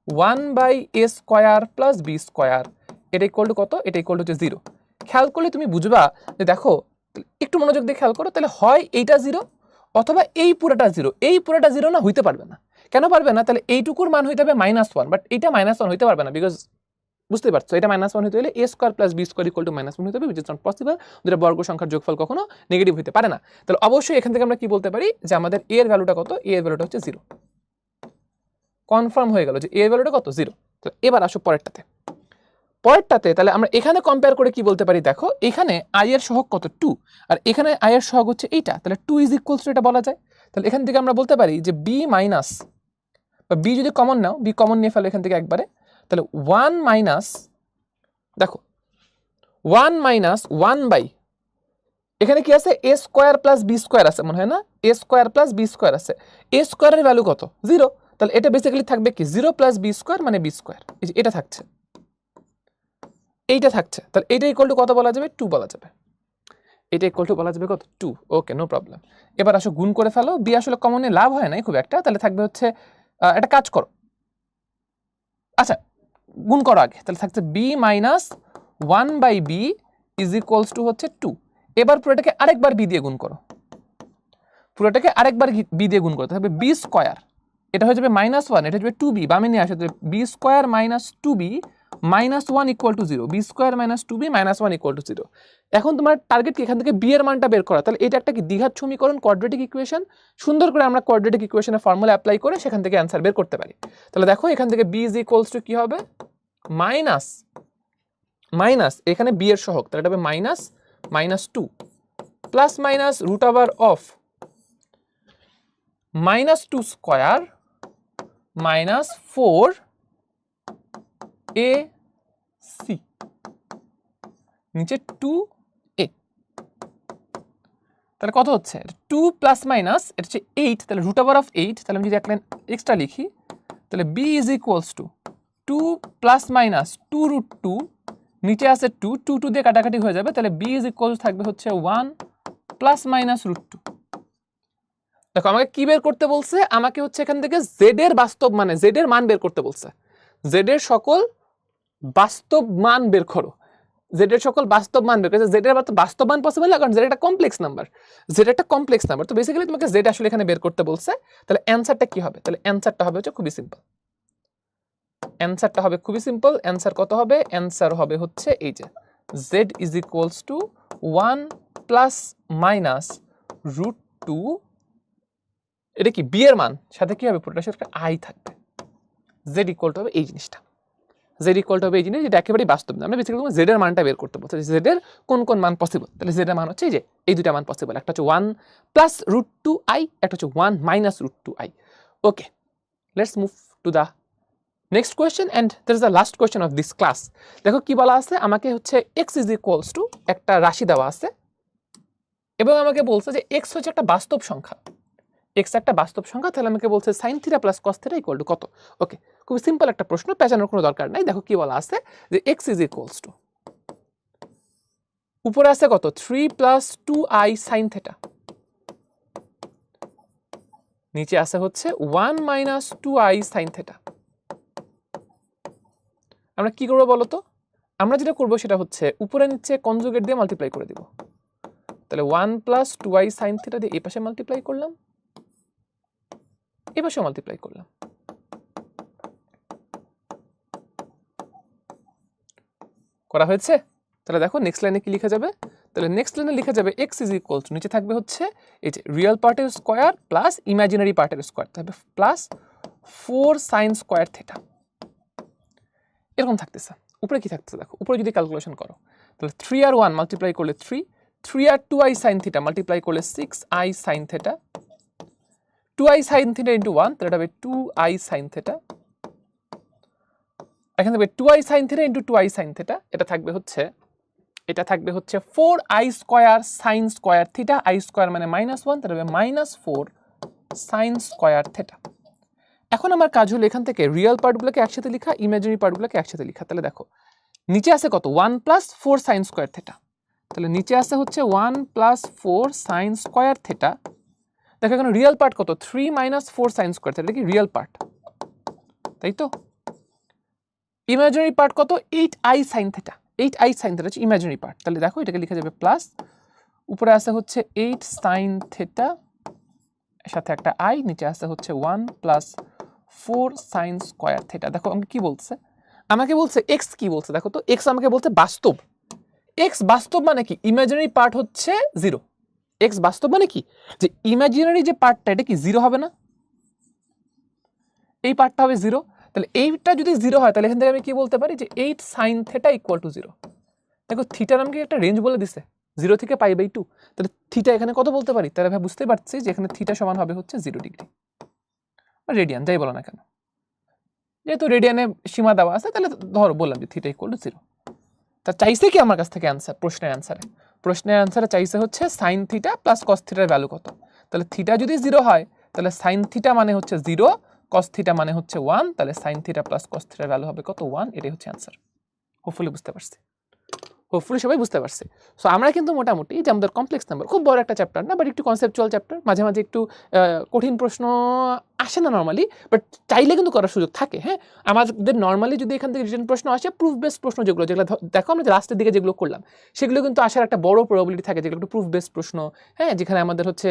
1/a square plus b square, এটা ইকুয়াল টু কত, এটা ইকুয়াল টু হচ্ছে 0। খেয়াল করলে তুমি বুঝবা যে দেখো, একটু মনোযোগ দিয়ে খেয়াল করো, তাহলে হয় এইটা 0 অথবা এই পুরোটা 0। এই পুরোটা 0 না, হইতে পারবে না। কেন পারবে না, তাহলে এইটুকুর মান হইতে হবে -1, বাট এইটা -1 হইতে পারবে না, বিকজ বুঝতে পারছো এটা -1 হতে হলে a square plus b square equal to -1 হতে হবে, উইচ ইজ নট পসিবল। দুটো বর্গ সংখ্যার যোগফল কখনো নেগেটিভ হতে পারে না। তাহলে অবশ্যই এখান থেকে আমরা কি বলতে পারি যে আমাদের a এর ভ্যালুটা কত, a এর ভ্যালুটা হচ্ছে 0। কনফার্ম হয়ে গেল যে a এর ভ্যালুটা কত, 0। তো এবার আসো পরেরটাতে। তাহলে আমরা এখানে কম্পেয়ার করে কি বলতে পারি, দেখো এখানে i এর সহগ কত, 2, আর এখানে i এর সহগ হচ্ছে এইটা, তাহলে 2 ইজ ইকুয়ালস টু এটা বলা যায়। তাহলে এখান থেকে আমরা বলতে পারি যে b মাইনাস, বা b যদি কমন নাও, b কমন নিয়ে ফেলো এখান থেকে একবারে, তাহলে 1 মাইনাস, দেখো 1 মাইনাস 1 বাই, এখানে কি আছে, a square plus b square আছে মনে হয় না, a square plus b square আছে, a স্কোয়ারের ভ্যালু কত, 0। তাহলে এটা বেসিক্যালি থাকবে কি 0 প্লাস b স্কোয়ার মানে b স্কোয়ার, এই যে এটা থাকছে, এইটা থাকছে। তাহলে এটা ইকুয়াল টু কত বলা যাবে, 2 বলা যাবে। এটা ইকুয়াল টু বলা যাবে কত, 2। ওকে, নো প্রবলেম। এবার আসো গুণ করে ফেলো, b আসলে কমনে লাভ হয় না খুব একটা, তাহলে থাকবে হচ্ছে, একটা কাজ করো, আচ্ছা গুণ করো আগে, তাহলে থাকছে b minus 1/b is equals to হচ্ছে 2। এবার পুরোটাকে আরেকবার b দিয়ে গুণ করো, পুরোটাকে আরেকবার b দিয়ে গুণ করতে হবে, b স্কোয়ার, এটা হয়ে যাবে -1, এটা হয়ে যাবে 2b, বামে নিয়ে আসতে হবে, b square minus 2b minus 1 equal two 0, b square minus 2b minus 1 equal two 0। এখন তোমার টার্গেট কি, এখান থেকে b এর মানটা বের করা। তাহলে এটা একটা কি দ্বিঘাত সমীকরণ, কোয়াড্রেটিক ইকুয়েশন, সুন্দর করে আমরা কোয়াড্রেটিক ইকুয়েশনের ফর্মুলা অ্যাপ্লাই করে সেখান থেকে অ্যান্সার বের করতে পারি। তাহলে দেখো এখান থেকে b ইজ ইকুয়ালস টু কি হবে, মাইনাস এখানে b এর সহগ, তাহলে এটা হবে -2 plus minus root over of -2 square minus 4 AC নিচে 2A, তাহলে কত হচ্ছে 2 প্লাস মাইনাস এটা হচ্ছে 8, তাহলে রুট ওভার অফ 8, তাহলে আমি যদি এক লাইন এক্সট্রা লিখি তাহলে b is equals to 2 plus minus 2 root 2, নিচে আছে 2, 2 2 দিয়ে কাটাকাটি হয়ে যাবে, তাহলে b ইজ ইকুয়ালস থাকবে হচ্ছে 1 প্লাস মাইনাস রুট 2। দেখো আমাকে কি বের করতে বলছে, আমাকে হচ্ছে এখান থেকে z এর বাস্তব মানে z এর মান বের করতে বলছে, z এর সকল বাস্তব মান বের করো, z এর সকল বাস্তব মান বের করো, z এর বাস্তব মান পসিবল না, কারণ z একটা কমপ্লেক্স নাম্বার, z একটা কমপ্লেক্স নাম্বার, তো বেসিক্যালি তোমাকে z আসলে এখানে বের করতে বলছে। তাহলে অ্যানসারটা কি হবে, তাহলে অ্যানসারটা হবে হচ্ছে খুবই সিম্পল, অ্যানসারটা হবে খুবই সিম্পল, অ্যানসার কত হবে, অ্যানসার হবে হচ্ছে এই যে z is equals to 1 plus minus root 2, এটা কি বি এর মান, সাথে কি হবে পুরোটার সাথে আই থাকবে, z ইকুয়াল টু হবে এই জিনিসটা, z ইকুয়াল টু হবে এই জিনিস, যেটা একেবারেই বাস্তব না, আমরা বেসিক্যালি z এর মানটা বের করতে বলছি, z এর কোন কোন মান পসিবল, তাহলে z এর মান হচ্ছে এই যে এই দুইটা মান পসিবল, একটা হচ্ছে 1 প্লাস রুট 2i, একটা হচ্ছে 1 minus root 2i। Okay, let's move to the next question and that is the last question of this class. দেখো কি বলা আছে, আমাকে হচ্ছে x ইজ ইকুয়ালস টু একটা রাশি দেওয়া আছে এবং আমাকে বলছে যে x হচ্ছে একটা বাস্তব সংখ্যা, x একটা বাস্তব সংখ্যা, তাহলে আমাকে বলছে sin θ plus cos θ equal to কত। ওকে, খুব সিম্পল একটা প্রশ্ন, পেঁচানোর কোনো দরকার নাই। দেখো কি বলা আছে যে x ইজ ইকুয়ালস টু, উপরে আছে কত 3 প্লাস 2i sin θ, নিচে আছে হচ্ছে 1 মাইনাস 2i sin θ। আমরা কি করবো বলো তো, আমরা যেটা করবো সেটা হচ্ছে উপরে নিচে কনজুগেট দিয়ে মাল্টিপ্লাই করে দিব, তাহলে 1 প্লাস 2i sin θ দিয়ে এই পাশে মাল্টিপ্লাই করলাম, এই পাশে মাল্টিপ্লাই করলাম, করা হয়েছে। তাহলে দেখো নেক্সট লাইনে কি লেখা যাবে, তাহলে নেক্সট লাইনে লেখা যাবে x ইজ ইকুয়াল টু, নিচে থাকবে হচ্ছে এই যে রিয়েল পার্টের স্কয়ার প্লাস ইমাজিনারি পার্টের স্কয়ার, থাকবে প্লাস 4 sin স্কয়ার θ, এরকম থাকতেছে। উপরে কি থাকতেছে দেখো, উপরে যদি ক্যালকুলেশন করো তাহলে 3 আর 1 মাল্টিপ্লাই করলে 3 আর 2i sin θ মাল্টিপ্লাই করলে 6i sin θ, 2i sin θ into 1, তাহলে এটা হবে 2i sin θ, এখানে থাকবে 2i sin θ into 2i sin θ, এটা থাকবে হচ্ছে 4i square sin square θ, i square মানে -1, তাহলে হবে -4 sin স্কয়ার θ। এখন আমার কাজ হলো এখান থেকে রিয়েল পার্টগুলোকে একসাথে লেখা, ইমাজিনারি পার্টগুলোকে একসাথে লেখা। তাহলে দেখো নিচে আছে কত 1 প্লাস 4 sin স্কয়ার θ, তাহলে নিচে আছে হচ্ছে 1 প্লাস 4 sin স্কয়ার θ। দেখো এখানে রিয়েল পার্ট কত 3 মাইনাস 4 sin স্কয়ার θ, এটা কি রিয়েল পার্ট, তাই তো। ইমাজিনারি পার্ট কত 8i sin θ, 8i sin θ হচ্ছে ইমাজিনারি পার্ট, তাহলে দেখো এটাকে লেখা যাবে প্লাস, উপরে আছে হচ্ছে 8 sin θ এর সাথে একটা i, নিচে আছে হচ্ছে 1 প্লাস 4 sin স্কয়ার θ। দেখো আমাকে কি বলছে, আমাকে বলছে x কি বলছে, দেখো তো x আমাকে বলছে বাস্তব, x বাস্তব মানে কি ইমাজিনারি পার্ট হচ্ছে 0, x বাস্তব মানে কি যে ইমাজিনারি যে পার্টটা এটা কি 0 হবে না, এই পার্টটা হবে 0, তাহলে এইটা যদি 0 হয় তাহলে এখান থেকে আমি কি বলতে পারি যে 8 sin θ ইকুয়াল টু 0। দেখো থিটার আমাকে একটা রেঞ্জ বলে দিছে 0 থেকে π/2, তাহলে থিটা এখানে কত বলতে পারি, তাহলে ভাই বুঝতে পারছি যে এখানে থিটা সমান হবে হচ্ছে 0 ডিগ্রি বা রেডিয়ান, যাই বলো না কেন, যেহেতু রেডিয়ানে সীমা দেওয়া আছে তাহলে ধরো বললাম যে থিটা ইকুয়াল টু 0। তা চাইছে কি আমার কাছ থেকে অ্যান্সার, প্রশ্নের অ্যান্সারে চাইছে হচ্ছে sin θ প্লাস cos θ এর ভ্যালু কত, তাহলে থিটা যদি 0 হয় তাহলে sin θ মানে হচ্ছে 0, cos θ মানে হচ্ছে 1, তাহলে sin θ প্লাস cos θ এর ভ্যালু হবে কত 1, এটাই হচ্ছে অ্যান্সার। হোপফুলি বুঝতে পারছি, হোপফুলি সবাই বুঝতে পারছে। সো আমরা কিন্তু মোটামুটি যে আমাদের কমপ্লেক্স নাম্বার খুব বড় একটা চ্যাপ্টার না, বাট একটু কনসেপচুয়াল চ্যাপ্টার, মাঝে মাঝে একটু কঠিন প্রশ্ন আসে না নর্মালি, বাট চাইলে কিন্তু করার সুযোগ থাকে। হ্যাঁ, আমাদের নর্মালি যদি এখান থেকে রিটেন প্রশ্ন আসে, প্রুফ বেসড প্রশ্ন যেগুলো দেখো আমরা লাস্টের দিকে যেগুলো করলাম সেগুলো কিন্তু আসার একটা বড় প্রবাবিলিটি থাকে, যেগুলো একটু প্রুফ বেসড প্রশ্ন, হ্যাঁ, যেখানে আমাদের হচ্ছে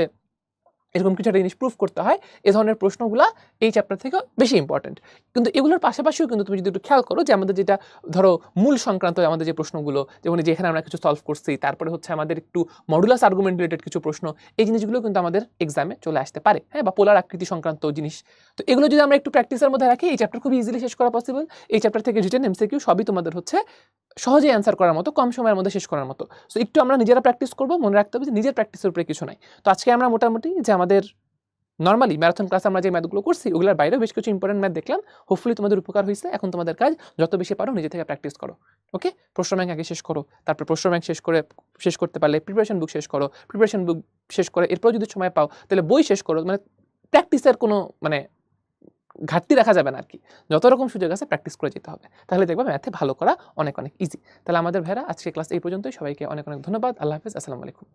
এরকম কিছু একটা জিনিস প্রুফ করতে হয়, এই ধরনের প্রশ্নগুলো এই চ্যাপ্টার থেকে বেশি ইম্পর্টেন্ট। কিন্তু এগুলোর পাশাপাশিও কিন্তু তুমি যদি একটু খেয়াল করো যে আমাদের যেটা ধরো মূল সংক্রান্ত আমাদের যে প্রশ্নগুলো, যেমন যেখানে আমরা কিছু সলভ করছি, তারপরে হচ্ছে আমাদের একটু মডুলাস আর্গুমেন্ট রিলেটেড কিছু প্রশ্ন, এই জিনিসগুলো কিন্তু আমাদের এক্সামে চলে আসতে পারে, হ্যাঁ, বা পোলার আকৃতি সংক্রান্ত জিনিস। তো এগুলো যদি আমরা একটু প্র্যাকটিসের মধ্যে রাখি, এই চ্যাপ্টার খুব ইজিলি শেষ করা পসিবল। এই চ্যাপ্টার থেকে রিটেন এমসিকিউ সবই তোমাদের হচ্ছে সহজেই অ্যান্সার করার মতো, কম সময়ের মধ্যে শেষ করার মতো। সো একটু আমরা নিজেরা প্র্যাকটিস করবো, মনে রাখতে হবে যে নিজের প্র্যাকটিসের উপরে কিছু নাই। তো আজকে আমরা মোটামুটি যে আমাদের নর্মালি ম্যারাথন ক্লাস আমরা যে ম্যাথগুলো করছি ওগুলোর বাইরেও বেশ কিছু ইম্পর্টেন্ট ম্যাথ দেখলাম। হোপফুলি তোমাদের উপকার হয়েছে। এখন তোমাদের কাজ যত বেশি পারো নিজে থেকে প্র্যাকটিস করো। ওকে, প্রশ্ন ব্যাংক আগে শেষ করো, তারপর প্রশ্ন ব্যাংক শেষ করতে পারলে প্রিপারেশন বুক শেষ করো, প্রিপারেশন বুক শেষ করে এরপর যদি সময় পাও তাহলে বই শেষ করো। মানে প্র্যাকটিসের কোনো মানে ঘাটতি রাখা যাবে না আর কি। যত রকম সুযোগ আছে প্র্যাকটিস করে যেতে হবে, তাহলে দেখবা ম্যাথে ভালো করা অনেক অনেক ইজি। তাহলে আমাদের ভাইরা আজকে ক্লাস এই পর্যন্তই। সবাইকে অনেক অনেক ধন্যবাদ। আল্লাহ হাফেজ, আসসালামু আলাইকুম।